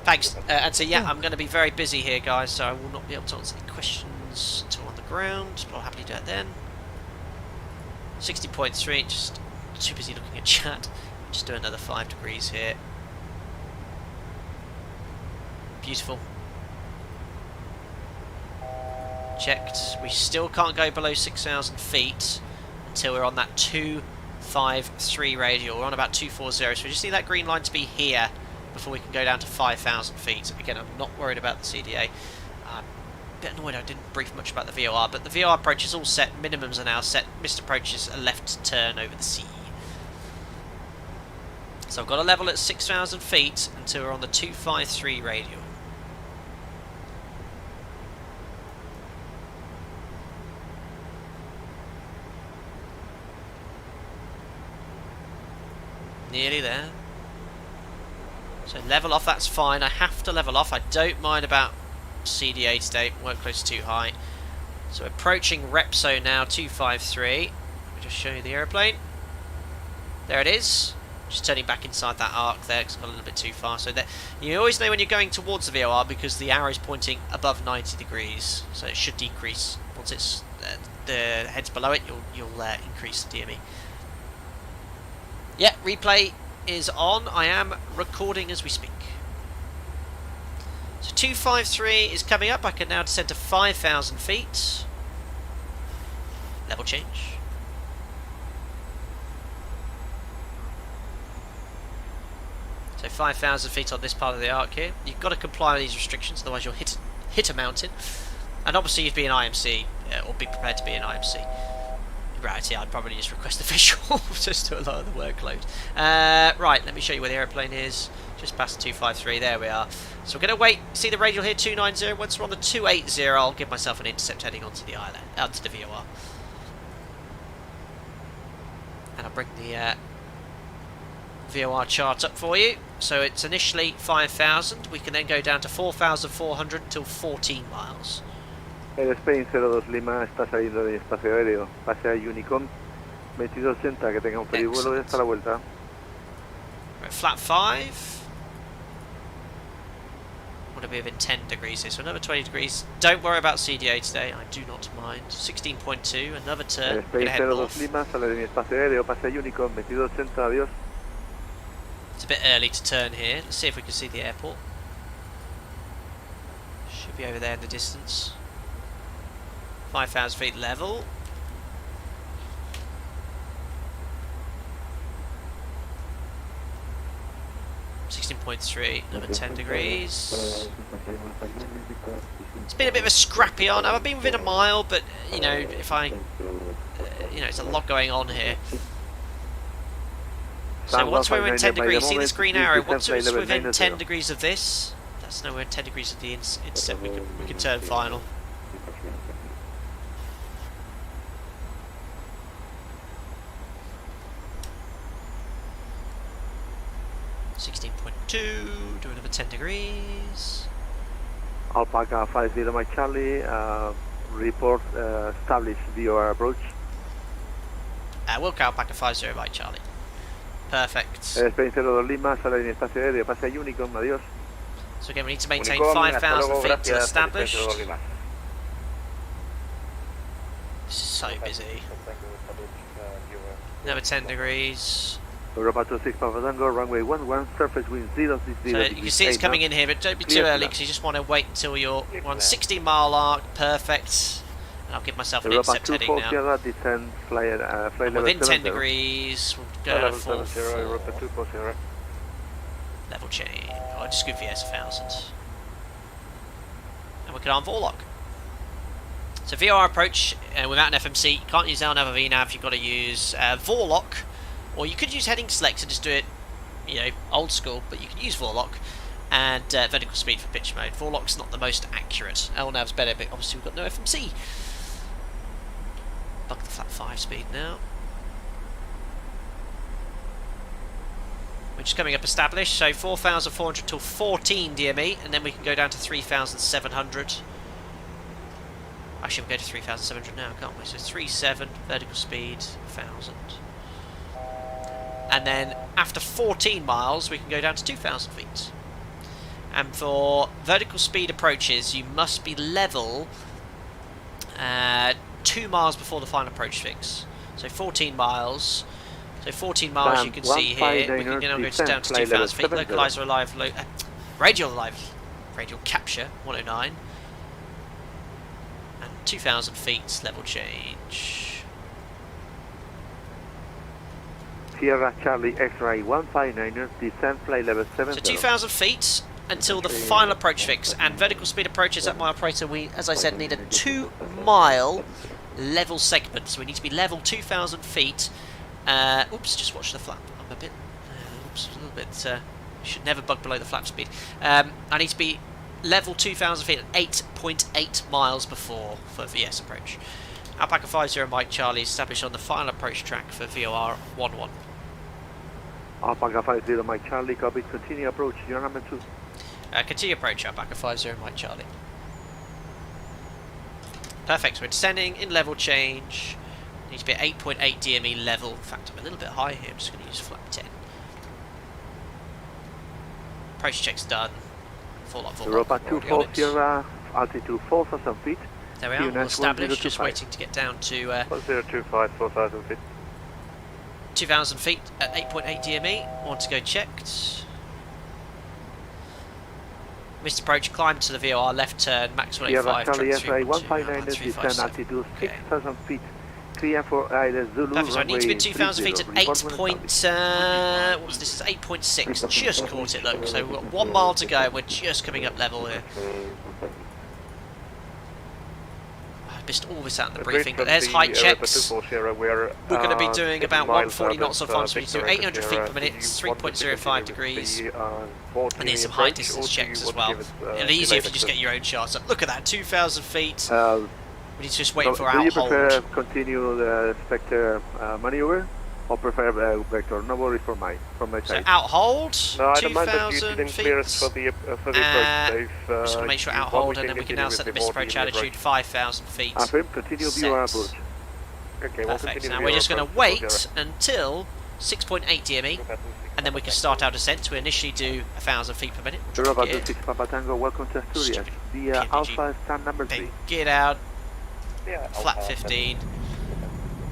Speaker 1: Thanks, and so yeah, I'm going to be very busy here, guys, so I will not be able to answer any questions until on the ground, but I'll happily do it then. 60.3, just too busy looking at chat. Just do another 5 degrees here. Beautiful. Checked. We still can't go below 6,000 feet until we're on that 253 radial. We're on about 240, so we just need that green line to be here before we can go down to 5,000 feet. Again, I'm not worried about the CDA. I'm a bit annoyed I didn't brief much about the VOR, but the VOR approach is all set. Minimums are now set. Missed approach is a left turn over the sea. So I've got a level at 6,000 feet until we're on the 253 radial. Nearly there. So level off, that's fine. I have to level off. I don't mind about CDA today. Work close too high. So approaching Repso now, 253. I'll just show you the aeroplane. There it is. Just turning back inside that arc there because I've got a little bit too far. So that you always know when you're going towards the VOR because the arrow is pointing above 90 degrees. So it should decrease. Once it's the head's below it, you'll increase the DME. Yeah, replay is on. I am recording as we speak. So 253 is coming up. I can now descend to 5,000 feet. Level change. So 5,000 feet on this part of the arc here. You've got to comply with these restrictions, otherwise you'll hit a mountain. And obviously you'd be an IMC, or be prepared to be an IMC. In reality, I'd probably just request a visual just to lower the workload. Right, let me show you where the aeroplane is. Just past 253, there we are. So we're going to wait, see the radial here, 290. Once we're on the 280, I'll give myself an intercept heading onto the island, onto the VOR. And I'll bring the VOR chart up for you. So it's initially 5,000. We can then go down to 4,400 until 14 miles.
Speaker 4: Airspace 02 Lima está saliendo del espacio aéreo. Pase a Unicom 2280, que tenga un feliz vuelo y hasta la vuelta.
Speaker 1: We're at flat 5. Want to be within 10 degrees here, so another 20 degrees. Don't worry about CDA today, I do not mind. 16.2, another turn.
Speaker 4: Airspace 02 Lima sale de mi espacio aéreo. Pase a Unicom 2280, adiós.
Speaker 1: It's a bit early to turn here. Let's see if we can see the airport. Should be over there in the distance. 5,000 feet level. Another 10 degrees. It's been a bit of a scrappy on. I've been within a mile, but you know, if I, you know, it's a lot going on here. So once we're in 10 degrees, see this green arrow? Once it's within 10 degrees of this, that's nowhere 10 degrees of the intercept. We can turn final. 16.2, do another 10 degrees.
Speaker 4: Alpaca 50 Mike Charlie, report established VOR approach.
Speaker 1: Wilco Alpaca 50 Mike Charlie. Perfect.
Speaker 4: Airspace 02 Lima, sale de mi espacio aéreo, pase a Unicom, adiós.
Speaker 1: So again, we need to maintain 5,000 feet to establish. This is so busy. Another 10 degrees.
Speaker 4: Europa 26 Papa Tango, runway 11, surface wind 060.
Speaker 1: So you can see it's coming in here, but don't be too early because you just want to wait until you're on 16-mile arc. Perfect. And I'll give myself an intercept heading now.
Speaker 4: Descend, fly
Speaker 1: within 10 degrees, we'll go down to 4.
Speaker 4: Europa 240.
Speaker 1: Level change. I'll just go VS 1000. And we can arm VOR lock. So VOR approach without an FMC, you can't use LNAV or VNAV, you've got to use VOR lock. Or you could use heading select and just do it, you know, old school, but you can use VOR lock and vertical speed for pitch mode. VOR lock's not the most accurate. LNAV's better, but obviously we've got no FMC. Bug the flat 5 speed now. We're just coming up established, so 4,400 till 14 DME, and then we can go down to 3,700. Actually, we'll go to 3,700 now, can't we? So 3.7, vertical speed, 1,000. And then after 14 miles, we can go down to 2,000 feet. And for vertical speed approaches, you must be level 2 miles before the final approach fix. So 14 miles. So 14 miles you can see here. We can now go down to 2,000 feet. Localizer alive, radial alive, radial capture 109. And 2,000 feet level change.
Speaker 4: Sierra Charlie X-ray 159er, descend flight level 70.
Speaker 1: So 2,000 feet until the final approach fix, and vertical speed approaches at my operator, we, as I said, need a 2-mile level segment, so we need to be level 2,000 feet. Oops, just watch the flap. I'm a bit, oops, a little bit, should never bug below the flap speed. I need to be level 2,000 feet at 8.8 miles before for VS approach. Alpaca 50 Mike Charlie established on the final approach track for VOR 11.
Speaker 4: Alpha 50 Mike Charlie, copy, continue approach, you're number 2.
Speaker 1: Continue approach, Alpaca 50 Mike Charlie. Perfect, so we're descending in level change. Need to be at 8.8 DME level. In fact, I'm a little bit high here, I'm just going to use flap 10. Approach check's done.
Speaker 4: Europa 24 Sierra, altitude 4,000 feet.
Speaker 1: There we are, all established, just waiting to get down to
Speaker 6: 1025, 4,000 feet.
Speaker 1: 2,000 feet at 8.8 DME. Want to go checked. Missed approach, climb to the VOR, left turn, maximal 85,
Speaker 4: Charlie
Speaker 1: trip
Speaker 4: SA 159 descend altitude 6,000 feet. Clear for either Zulu.
Speaker 1: Perfect, so I need to be at 2,000 feet at 8
Speaker 4: Report
Speaker 1: point, what's this, is 8.6, just caught it, look, so we've got 1 mile to go and we're just coming up level here. I missed all this out in the briefing, but there's height checks. We're going to be doing about 140 knots on farm speed to 800 feet per minute, 3.05 degrees, and there's some height distance checks as well. It'll be easier if you just get your own shots up. Look at that, 2,000 feet. We need to just wait for our
Speaker 4: do you
Speaker 1: hold.
Speaker 4: prefer continue the Spectre maneuver or prefer vector? No worries from my
Speaker 1: So
Speaker 4: side.
Speaker 1: out hold,
Speaker 6: No, I don't mind that you
Speaker 1: 2,000
Speaker 6: didn't
Speaker 1: feet.
Speaker 6: clear us for the approach.
Speaker 1: Just want to make sure out hold, and then we can now set the missed approach altitude 5,000 feet.
Speaker 4: Affirm, continue VOR approach.
Speaker 6: Okay, we'll
Speaker 1: Perfect.
Speaker 6: continue
Speaker 1: Now
Speaker 6: the
Speaker 1: we're just
Speaker 6: VOR
Speaker 1: going to
Speaker 6: approach.
Speaker 1: wait until 6.8 DME, and then we can start our descent. We initially do 1,000 feet per minute.
Speaker 4: Europa
Speaker 1: Gear.
Speaker 4: 26 Papa Tango, welcome to Asturias.
Speaker 1: Stupid
Speaker 4: The
Speaker 1: PMDG.
Speaker 4: Alpha stand number 3.
Speaker 1: Then get out,
Speaker 6: Yeah,
Speaker 1: flat 15,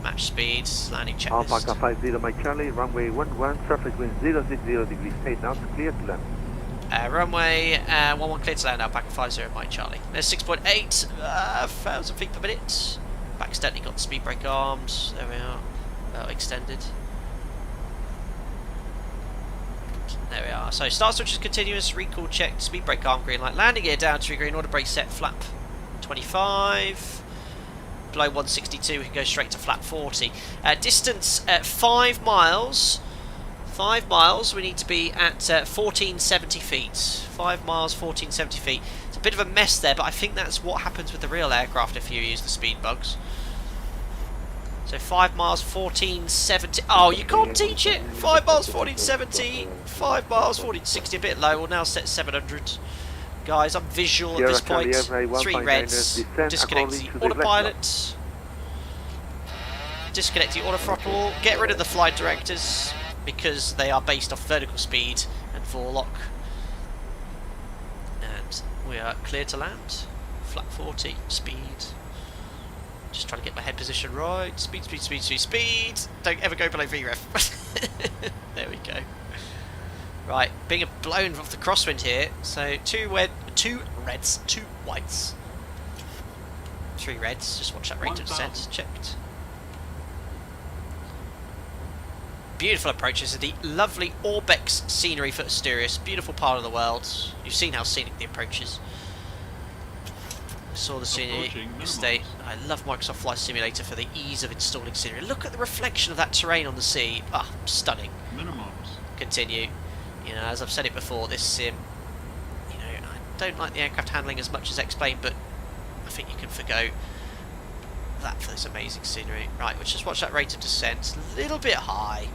Speaker 1: match speeds, landing
Speaker 4: Alpha
Speaker 1: checklist.
Speaker 4: 50 Mike Charlie, runway 11, traffic wind 060 degrees, 8 knots, clear to land.
Speaker 1: Runway 11 clear to land, Alpaca 50 Mike Charlie. There's 6.8, 1,000 feet per minute. Back steadily, got the speed brake arms, there we are, extended. There we are. So start switch is continuous, recall checked, speed brake arm green light, landing gear down to green, order brake set, flap 25. Below 162 we can go straight to flap 40. Distance at 5 miles. 5 miles we need to be at 1470 feet. 5 miles, 1470 feet. It's a bit of a mess there, but I think that's what happens with the real aircraft if you use the speed bugs. So 5 miles, 1470. Oh, you can't teach it! 5 miles, 1470. 5 miles, 1460. A bit low. We'll now set 700. Guys, I'm visual at this point. 3 reds. Disconnect the autopilot. Disconnect the autothrottle. Get rid of the flight directors because they are based off vertical speed and VOR lock. And we are clear to land. Flat 40. Speed. Just trying to get my head position right. Speed, speed, speed, speed, speed. Don't ever go below VREF. There we go. Right, being blown off the crosswind here. So 2 reds, 2 whites, 3 reds. Just watch that rate of descent. Checked. Beautiful approaches to the lovely Orbex scenery for Asturias. Beautiful part of the world. You've seen how scenic the approach is. Saw the scenery yesterday. I love Microsoft Flight Simulator for the ease of installing scenery. Look at the reflection of that terrain on the sea. Ah, stunning.
Speaker 3: Minimums.
Speaker 1: Continue. You know, as I've said it before, this sim, you know, I don't like the aircraft handling as much as explained, but I think you can forgo that for this amazing scenery. Right, we'll just watch that rate of descent. A little bit high.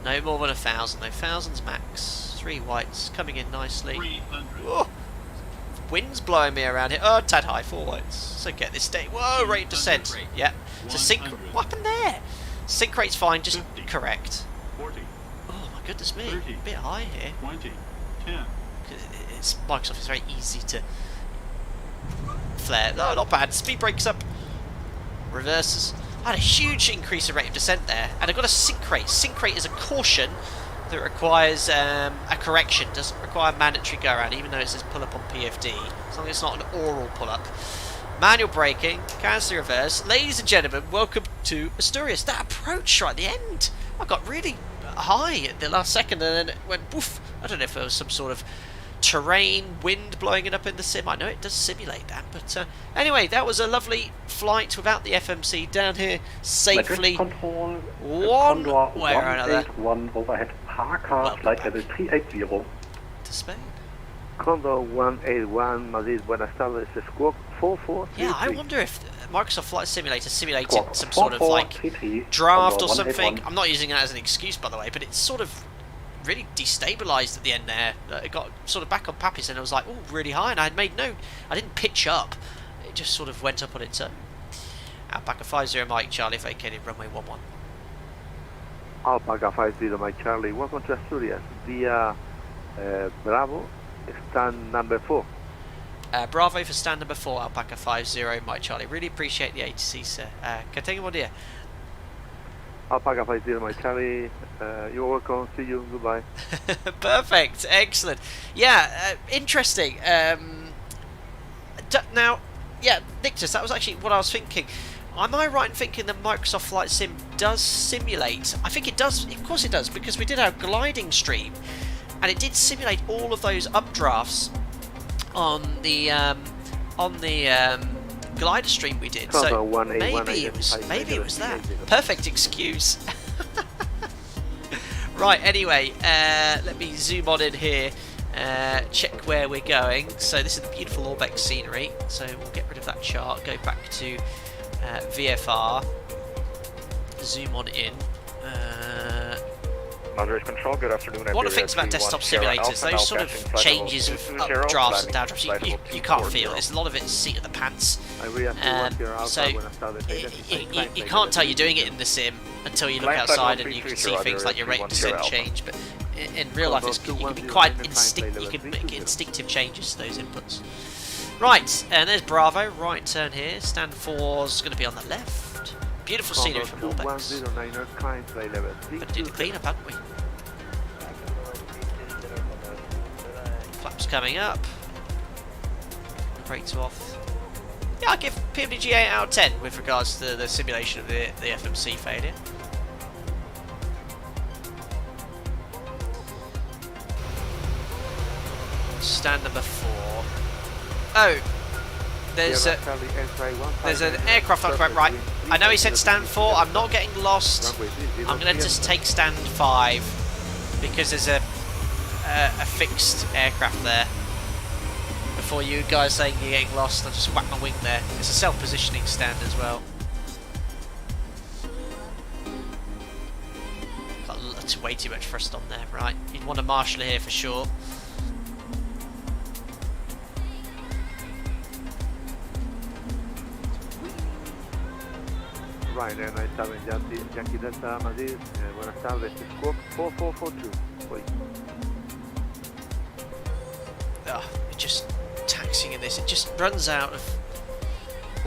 Speaker 1: No more than 1,000, though. 1,000's max. 3 whites coming in nicely.
Speaker 3: 300.
Speaker 1: Oh, wind's blowing me around here. Oh, tad high. 4 whites. So get this day. Whoa, rate of descent. Yeah. So sync.
Speaker 3: 100.
Speaker 1: What happened there? Sync rate's fine, just
Speaker 3: 50.
Speaker 1: correct.
Speaker 3: 40,
Speaker 1: Oh my goodness me.
Speaker 3: 30.
Speaker 1: A bit high here.
Speaker 3: 20, 10.
Speaker 1: It's Microsoft is very easy to flare. No, not bad. Speed brakes up. Reverses. I had a huge increase in rate of descent there, and I got a sync rate. Sync rate is a caution that requires a correction. Doesn't require mandatory go around, even though it says pull up on PFD. As long as it's not an oral pull up. Manual braking, cancel reverse. Ladies and gentlemen, welcome to Asturias. That approach right at the end, I got really high at the last second, and then it went poof. I don't know if there was some sort of terrain, wind blowing it up in the sim. I know it does simulate that, but anyway, that was a lovely flight without the FMC down here safely.
Speaker 6: Control,
Speaker 1: One
Speaker 6: Condor
Speaker 1: way or another.
Speaker 6: 181 overhead Parker,
Speaker 1: Welcome
Speaker 6: flight
Speaker 1: back.
Speaker 6: level 380.
Speaker 1: To Spain.
Speaker 4: Condor 181, Madrid, Buenas tardes, Squawk 4433.
Speaker 1: Yeah, I wonder if Microsoft Flight Simulator simulated
Speaker 6: Squawk
Speaker 1: some sort of like
Speaker 6: 4433,
Speaker 1: draft or
Speaker 6: Condor
Speaker 1: something.
Speaker 6: 181.
Speaker 1: I'm not using that as an excuse, by the way, but it's sort of really destabilised at the end there. It got sort of back on Pappy's and I was like, oh, really high, and I didn't pitch up. It just sort of went up on its own. Alpaca 50 Mike Charlie vacated runway 11.
Speaker 4: Alpaca 50 Mike Charlie, welcome to Asturias via Bravo, stand number 4.
Speaker 1: Bravo for stand number 4, Alpaca 50 Mike Charlie. Really appreciate the ATC, sir. Que tenga buen día.
Speaker 4: Alpaca 50 Mike Charlie, you're welcome, see you, goodbye.
Speaker 1: Perfect, excellent. Yeah, interesting. Now, yeah, Nictus, that was actually what I was thinking. Am I right in thinking that Microsoft Flight Sim does simulate? I think it does. Of course it does, because we did our gliding stream, and it did simulate all of those updrafts on the glider stream we did. So maybe it was that. Perfect excuse. Right. Anyway, let me zoom on in here. Check where we're going. So this is the beautiful Orbex scenery. So we'll get rid of that chart. Go back to VFR. Zoom on in.
Speaker 6: Andres Control, good afternoon.
Speaker 1: One of the things about desktop simulators, those sort of changes with updrafts and downdrafts, you can't feel. It's a lot of it's seat of the pants. So you can't tell you're doing it in the sim until you look outside and you can see things like your rate of descent change. But in real life, you can be quite you can make instinctive changes to those inputs. Right, and there's Bravo. Right turn here. Stand 4's going to be on the left. Beautiful scenery from Orbex. Better do the cleanup, haven't we? Flaps coming up. Brakes off. Yeah, I'll give PMDG 8 out of 10 with regards to the simulation of the FMC failure. Stand number 4. Oh, there's an aircraft on the right. I know he said stand 4. I'm not getting lost. I'm going to just take stand 5 because there's a fixed aircraft there. Before you guys saying you're getting lost, I'll just whack my wing there. It's a self-positioning stand as well. Got way too much thrust on there, right? You'd want a marshaller here for sure.
Speaker 4: Ryanair 97 Yankee Delta Madrid, buenas tardes, Squawk 4442, wait.
Speaker 1: Oh, it just taxiing in this, it just runs out of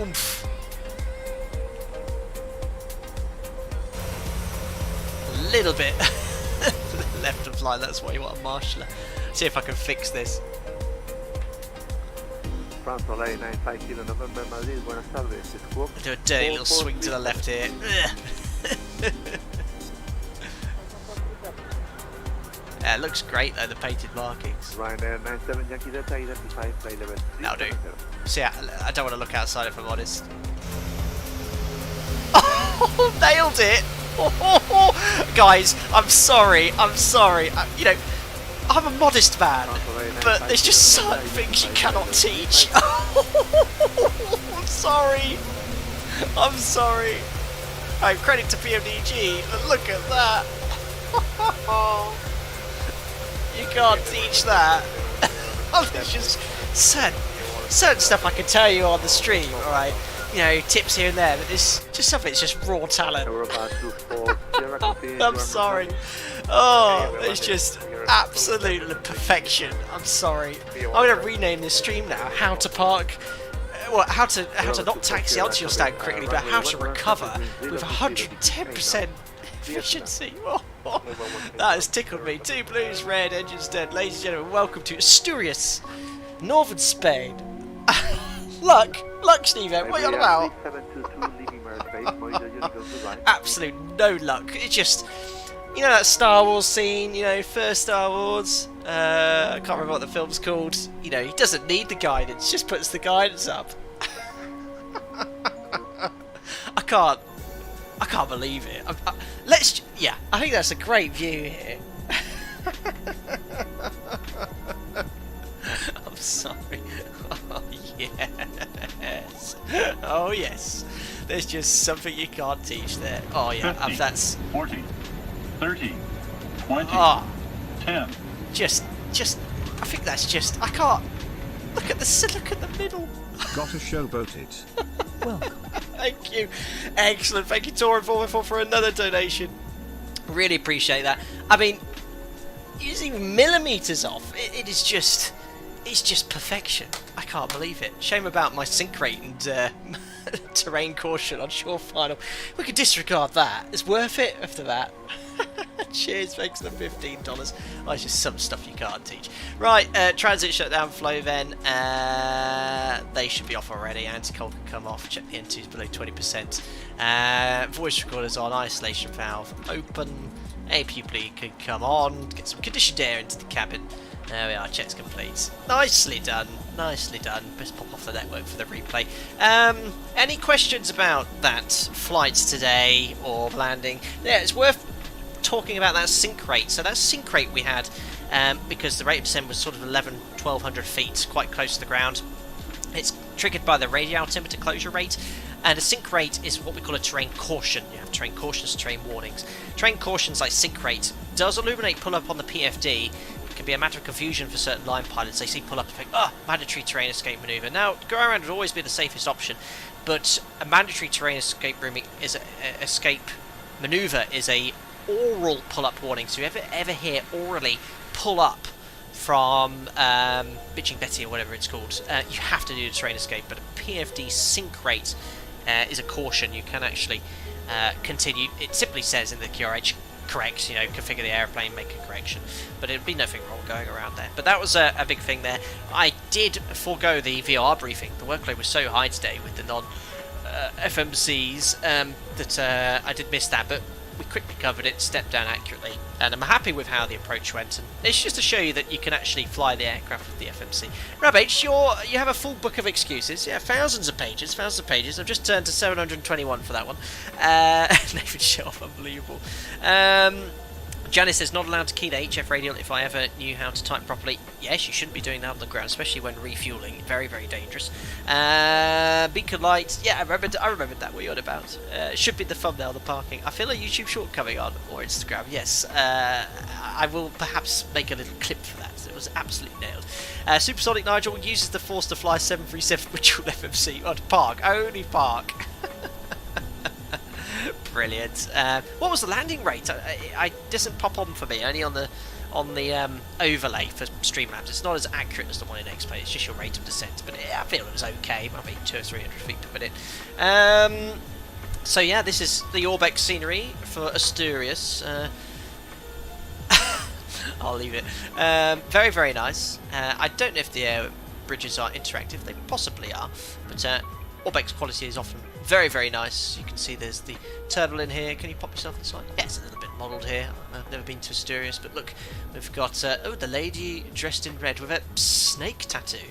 Speaker 1: oomph. A little bit left of fly, that's why you want a marshaller. See if I can fix this.
Speaker 4: France Soleil 950 November Madrid, buenas tardes, Squawk.
Speaker 1: Do a dirty little swing to the left here. Yeah, it looks great though, the painted markings.
Speaker 4: Ryanair 97 Yankee Delta, identify flight level.
Speaker 1: That'll do. See, I don't want to look outside if I'm honest. Oh, nailed it! Guys, I'm sorry. You know, I'm a modest man, but there's just certain things you cannot teach. I'm sorry. Right, credit to PMDG, but look at that. You can't teach that. There's just certain stuff I can tell you on the stream, alright? You know, tips here and there, but there's just something that's just raw talent. I'm sorry. Oh, it's just absolute perfection. I'm sorry. I'm going to rename this stream now. How to park. Well, how to not taxi onto your stand quickly, but how to recover with 110% efficiency. Oh, that has tickled me. 2 blues, red, engines dead. Ladies and gentlemen, welcome to Asturias, northern Spain. Luck, Steve, what are you on about? Absolute no luck. It's just, you know that Star Wars scene, you know, first Star Wars, I can't remember what the film's called. You know, he doesn't need the guidance, just puts the guidance up. I can't believe it. I think that's a great view here. I'm sorry. Oh yes. Oh yes. There's just something you can't teach there. Oh yeah,
Speaker 3: 50,
Speaker 1: that's
Speaker 3: 40, 30, 20,
Speaker 1: oh,
Speaker 3: 10.
Speaker 1: Just, I think that's just, I can't, look at the middle.
Speaker 2: Gotta showboat it.
Speaker 1: Thank you. Excellent. Thank you, Tor444, for another donation. Really appreciate that. I mean, using millimeters off, it is just, it's just perfection. I can't believe it. Shame about my sink rate and terrain caution on shore final. We could disregard that. It's worth it after that. Cheers, thanks for the $15. Oh, it's just some stuff you can't teach. Right, transit shutdown flow then. They should be off already. Anti-cold can come off. Check the N2's below 20%. Voice recorders on. Isolation valve open. APU bleed can come on. Get some conditioned air into the cabin. There we are, checks complete. Nicely done, nicely done. Best pop off the network for the replay. Any questions about that flight today or landing? Yeah, it's worth talking about that sink rate. So that sink rate we had, because the rate of descent was sort of 1,200 feet, quite close to the ground. It's triggered by the radial altimeter closure rate. And a sink rate is what we call a terrain caution. You have terrain cautions, terrain warnings. Terrain cautions like sink rate does illuminate pull up on the PFD. Can be a matter of confusion for certain line pilots. They see pull up and think, oh, mandatory terrain escape maneuver. Now, go around would always be the safest option, but a mandatory terrain escape maneuver is a oral pull up warning. So if you ever hear orally pull up from Bitching Betty or whatever it's called, you have to do the terrain escape. But a PFD sink rate is a caution. You can actually continue. It simply says in the QRH, correct, configure the airplane, make a correction, but it'd be nothing wrong going around there. But that was a big thing there. I did forego the VOR briefing. The workload was so high today with the non FMCs that I did miss that, but we quickly covered it, stepped down accurately, and I'm happy with how the approach went. And it's just to show you that you can actually fly the aircraft with the FMC. Rabbage, you have a full book of excuses. Yeah, thousands of pages. I've just turned to 721 for that one. Nathan Shelf, unbelievable. Janice says, not allowed to key the HF radial if I ever knew how to type properly. Yes, you shouldn't be doing that on the ground, especially when refueling. Very, very dangerous. Beacon lights. Yeah, I remembered that. What you're on about. Should be the thumbnail, the parking. I feel a YouTube short coming on, or Instagram. Yes. I will perhaps make a little clip for that. It was absolutely nailed. Supersonic Nigel uses the force to fly 737, which will FMC. Oh, to park. Only park. Brilliant. What was the landing rate? I doesn't pop on for me. Only on the overlay for Streamlabs. It's not as accurate as the one in Airspace. It's just your rate of descent. But I feel it was okay. Maybe 200 or 300 feet per minute. So yeah, this is the Orbex scenery for Asturias. I'll leave it. Very, very nice. I don't know if the air bridges are interactive. They possibly are. But Orbex quality is often very, very nice. You can see there's the turtle in here. Can you pop yourself inside? Yeah, it's a little bit modelled here. I've never been to Asturias, but look, we've got the lady dressed in red with a snake tattoo.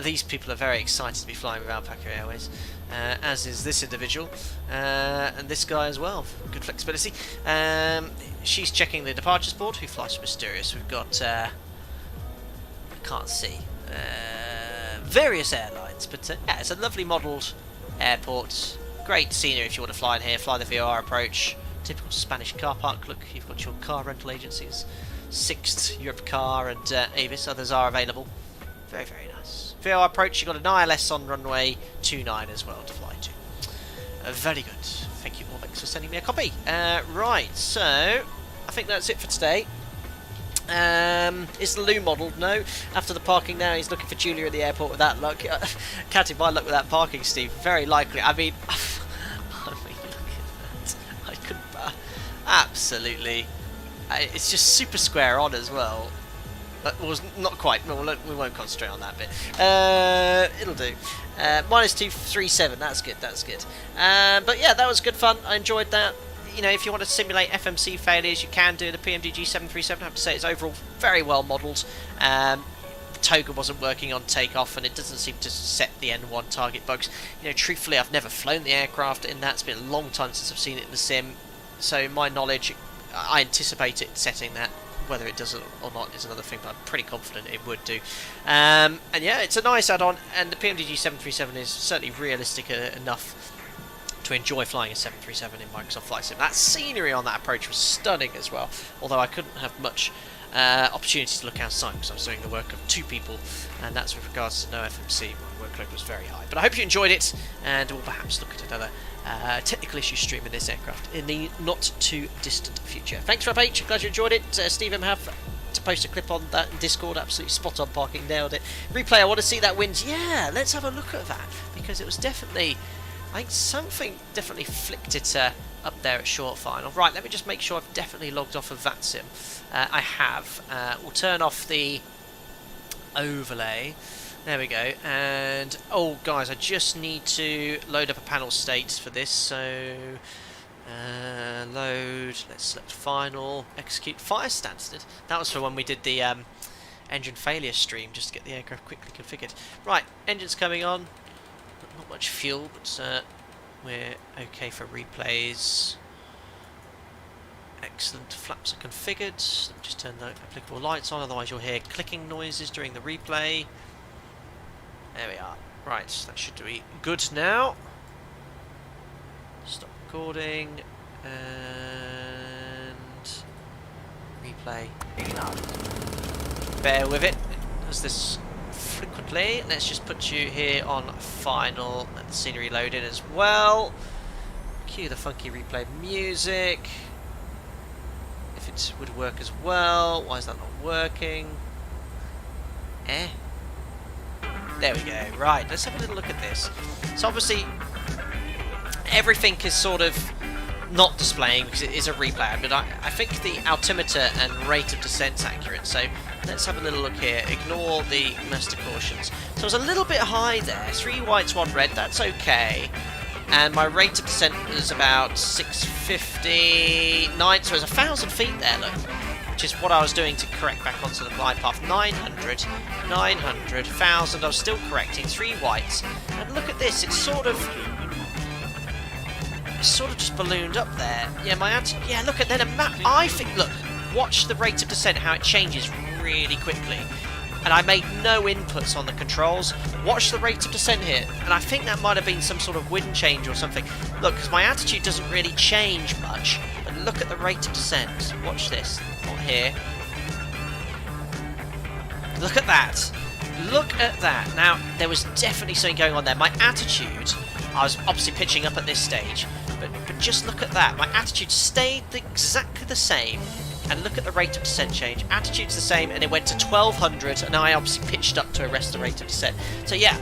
Speaker 1: These people are very excited to be flying with Alpaca Airways, as is this individual and this guy as well. Good flexibility. She's checking the departures board. Who flies from Asturias? We've got I can't see various airlines, but yeah, it's a lovely modelled airport. Great scenery if you want to fly in here. Fly the VOR Approach. Typical Spanish car park look. You've got your car rental agencies. Sixt, Europe Car and Avis. Others are available. Very, very nice. VOR Approach, you've got an ILS on runway 29 as well to fly to. Very good. Thank you, Orbex, for sending me a copy. Right, so I think that's it for today. Is the Lou modelled? No. After the parking now, he's looking for Julia at the airport with that luck. Can't have my luck with that parking, Steve. Very likely. I mean, look at that. I couldn't. Absolutely. It's just super square on as well. But was not quite. No, we won't concentrate on that bit. It'll do. Minus 237. That's good. That's good. But yeah, that was good fun. I enjoyed that. If you want to simulate FMC failures, you can do. The PMDG 737, I have to say, it's overall very well modelled. Toga wasn't working on takeoff, and it doesn't seem to set the N1 target bugs. Truthfully, I've never flown the aircraft in that. It's been a long time since I've seen it in the sim. So, my knowledge, I anticipate it setting that. Whether it does it or not is another thing, but I'm pretty confident it would do. And yeah, it's a nice add-on, and the PMDG 737 is certainly realistic enough to enjoy flying a 737 in Microsoft Flight Sim. That scenery on that approach was stunning as well, although I couldn't have much opportunity to look outside because I was doing the work of 2 people, and that's with regards to no FMC. My workload was very high. But I hope you enjoyed it, and we'll perhaps look at another technical issue stream in this aircraft in the not too distant future. Thanks, Rob H. Glad you enjoyed it. Steve M. have to post a clip on that in Discord. Absolutely spot on parking, nailed it. Replay, I want to see that wind. Yeah, let's have a look at that, because it was definitely, I think something definitely flicked it up there at short final. Right, let me just make sure I've definitely logged off of VATSIM. I have. We'll turn off the overlay. There we go. And oh guys, I just need to load up a panel state for this. So load, let's select final, execute fire standard. That was for when we did the engine failure stream, just to get the aircraft quickly configured. Right, engine's coming on. Not much fuel, but we're okay for replays. Excellent, flaps are configured. Let me just turn the applicable lights on, otherwise you'll hear clicking noises during the replay. There we are. Right, that should be good now. Stop recording and replay. Bear with it. Does this frequently? Let's just put you here on final. Let the scenery load in as well. Cue the funky replay music. If it would work as well. Why is that not working? There we go. Right, let's have a little look at this. So obviously everything is sort of not displaying because it is a replay, but I think the altimeter and rate of descent's accurate. So let's have a little look here. Ignore the master cautions. So it was a little bit high there. 3 whites, 1 red. That's okay. And my rate of descent was about 659. So it was 1,000 feet there, look. Which is what I was doing to correct back onto the glide path. 900, 900, 1,000. I was still correcting. 3 whites. And look at this. It's sort of just ballooned up there. Yeah, yeah, look at then a map. I think, look, watch the rate of descent, how it changes really quickly. And I made no inputs on the controls. Watch the rate of descent here. And I think that might have been some sort of wind change or something. Look, because my attitude doesn't really change much. But look at the rate of descent. Watch this. Not here. Look at that. Look at that. Now, there was definitely something going on there. My attitude, I was obviously pitching up at this stage. But just look at that. My attitude stayed exactly the same. And look at the rate of descent change. Attitude's the same, and it went to 1,200, and I obviously pitched up to arrest the rate of descent. So yeah,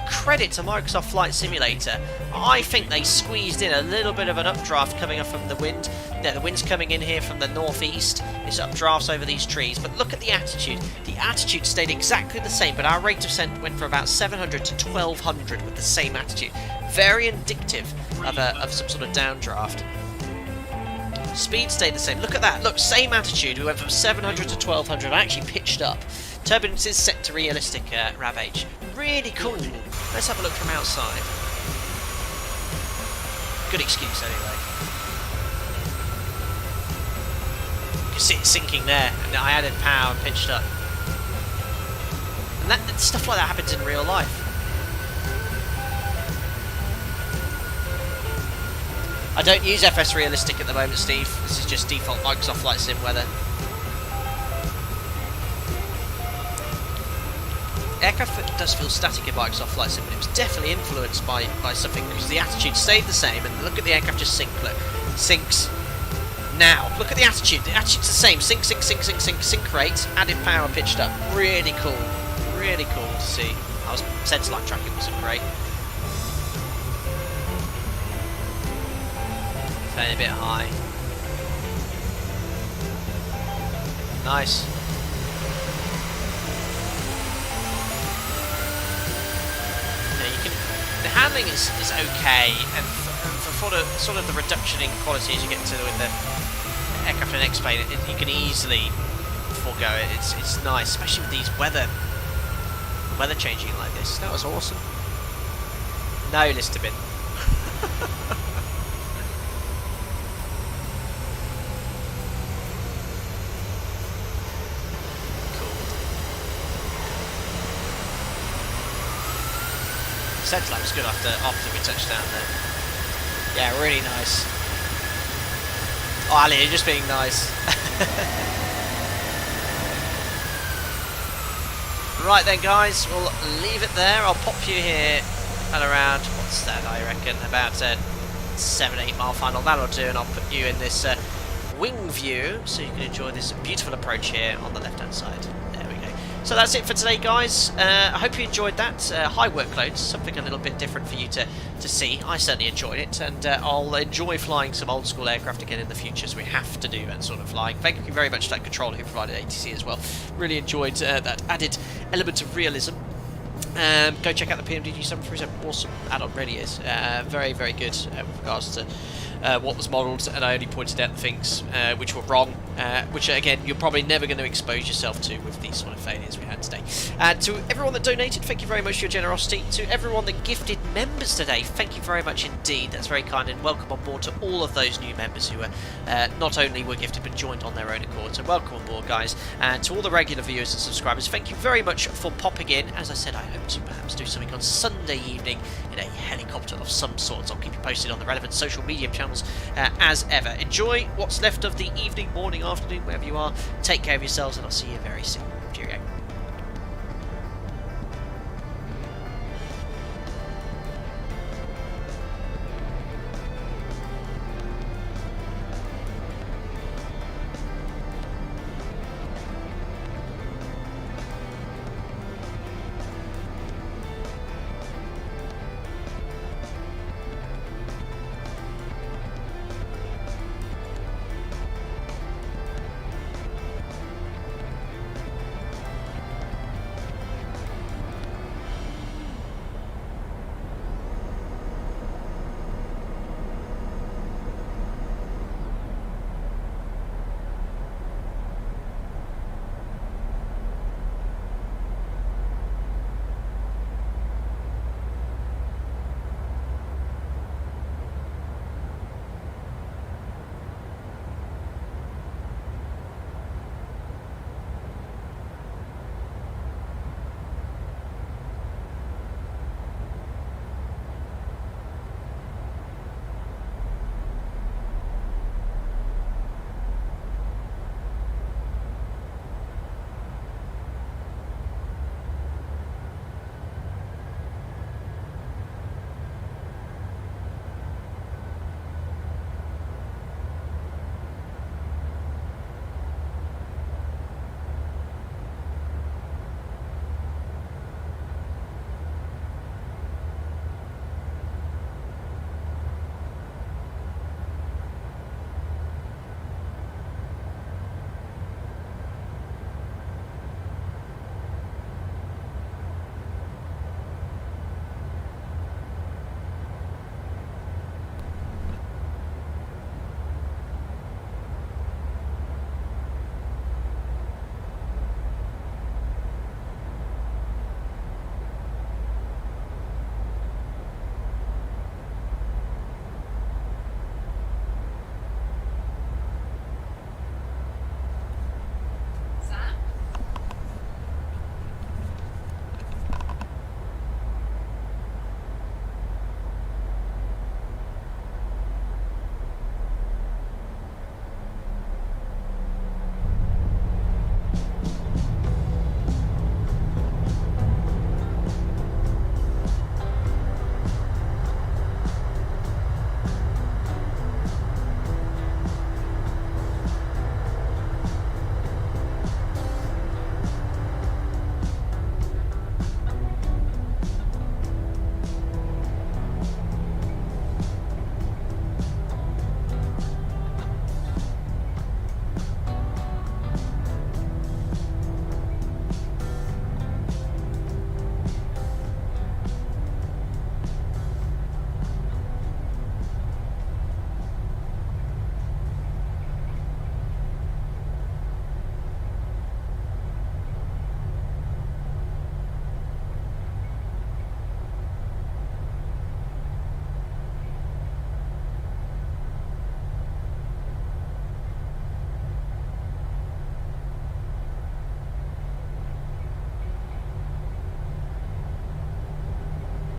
Speaker 1: credit to Microsoft Flight Simulator. I think they squeezed in a little bit of an updraft coming up from the wind. Yeah, the wind's coming in here from the northeast. It's updrafts over these trees. But look at the attitude. The attitude stayed exactly the same, but our rate of descent went from about 700 to 1,200 with the same attitude. Very indicative of some sort of downdraft. Speed stayed the same. Look at that. Look, same attitude. We went from 700 to 1,200. I actually pitched up. Turbulence is set to realistic, Ravage. Really cool. Let's have a look from outside. Good excuse, anyway. You can see it sinking there. And I added power and pitched up. And stuff like that happens in real life. I don't use FS Realistic at the moment, Steve. This is just default Microsoft Flight Sim weather. Aircraft does feel static in Microsoft Flight Sim, but it was definitely influenced by something because the attitude stayed the same. And look at the aircraft just sink. Look, sinks now. Look at the attitude. The attitude's the same. Sink, sink, sink, sink, sink. Sink rate. Added power, pitched up. Really cool. Really cool to see. Sensor line tracking wasn't great. A bit high. Nice. The handling is okay, and for sort of the reduction in quality as you get to with the aircraft and X-plane, you can easily forego it. It's nice, especially with these weather changing like this. That was awesome. No lister bin. Sense line was good after we touched down there. Yeah, really nice. Oh, Ali, you're just being nice. Right then, guys, we'll leave it there. I'll pop you here at around, what's that, I reckon, about 7-8 mile final. That'll do, and I'll put you in this wing view so you can enjoy this beautiful approach here on the left-hand side. There we go. So that's it for today, guys. I hope you enjoyed that. High workloads, something a little bit different for you to see. I certainly enjoyed it, and I'll enjoy flying some old school aircraft again in the future, so we have to do that sort of flying. Thank you very much to that controller who provided ATC as well. Really enjoyed that added element of realism. Go check out the PMDG 737. Awesome add-on, really is. Very, very good with regards to what was modelled, and I only pointed out the things which were wrong, which again you're probably never going to expose yourself to with these sort of failures we had today. To everyone that donated, thank you very much for your generosity. To everyone that gifted members today, thank you very much indeed. That's very kind, and welcome on board to all of those new members who not only were gifted but joined on their own accord. So welcome on board, guys. And to all the regular viewers and subscribers, thank you very much for popping in. As I said, I hope to perhaps do something on Sunday evening in a helicopter of some sort. I'll keep you posted on the relevant social media channels as ever. Enjoy what's left of the evening, morning, afternoon, wherever you are. Take care of yourselves, and I'll see you very soon.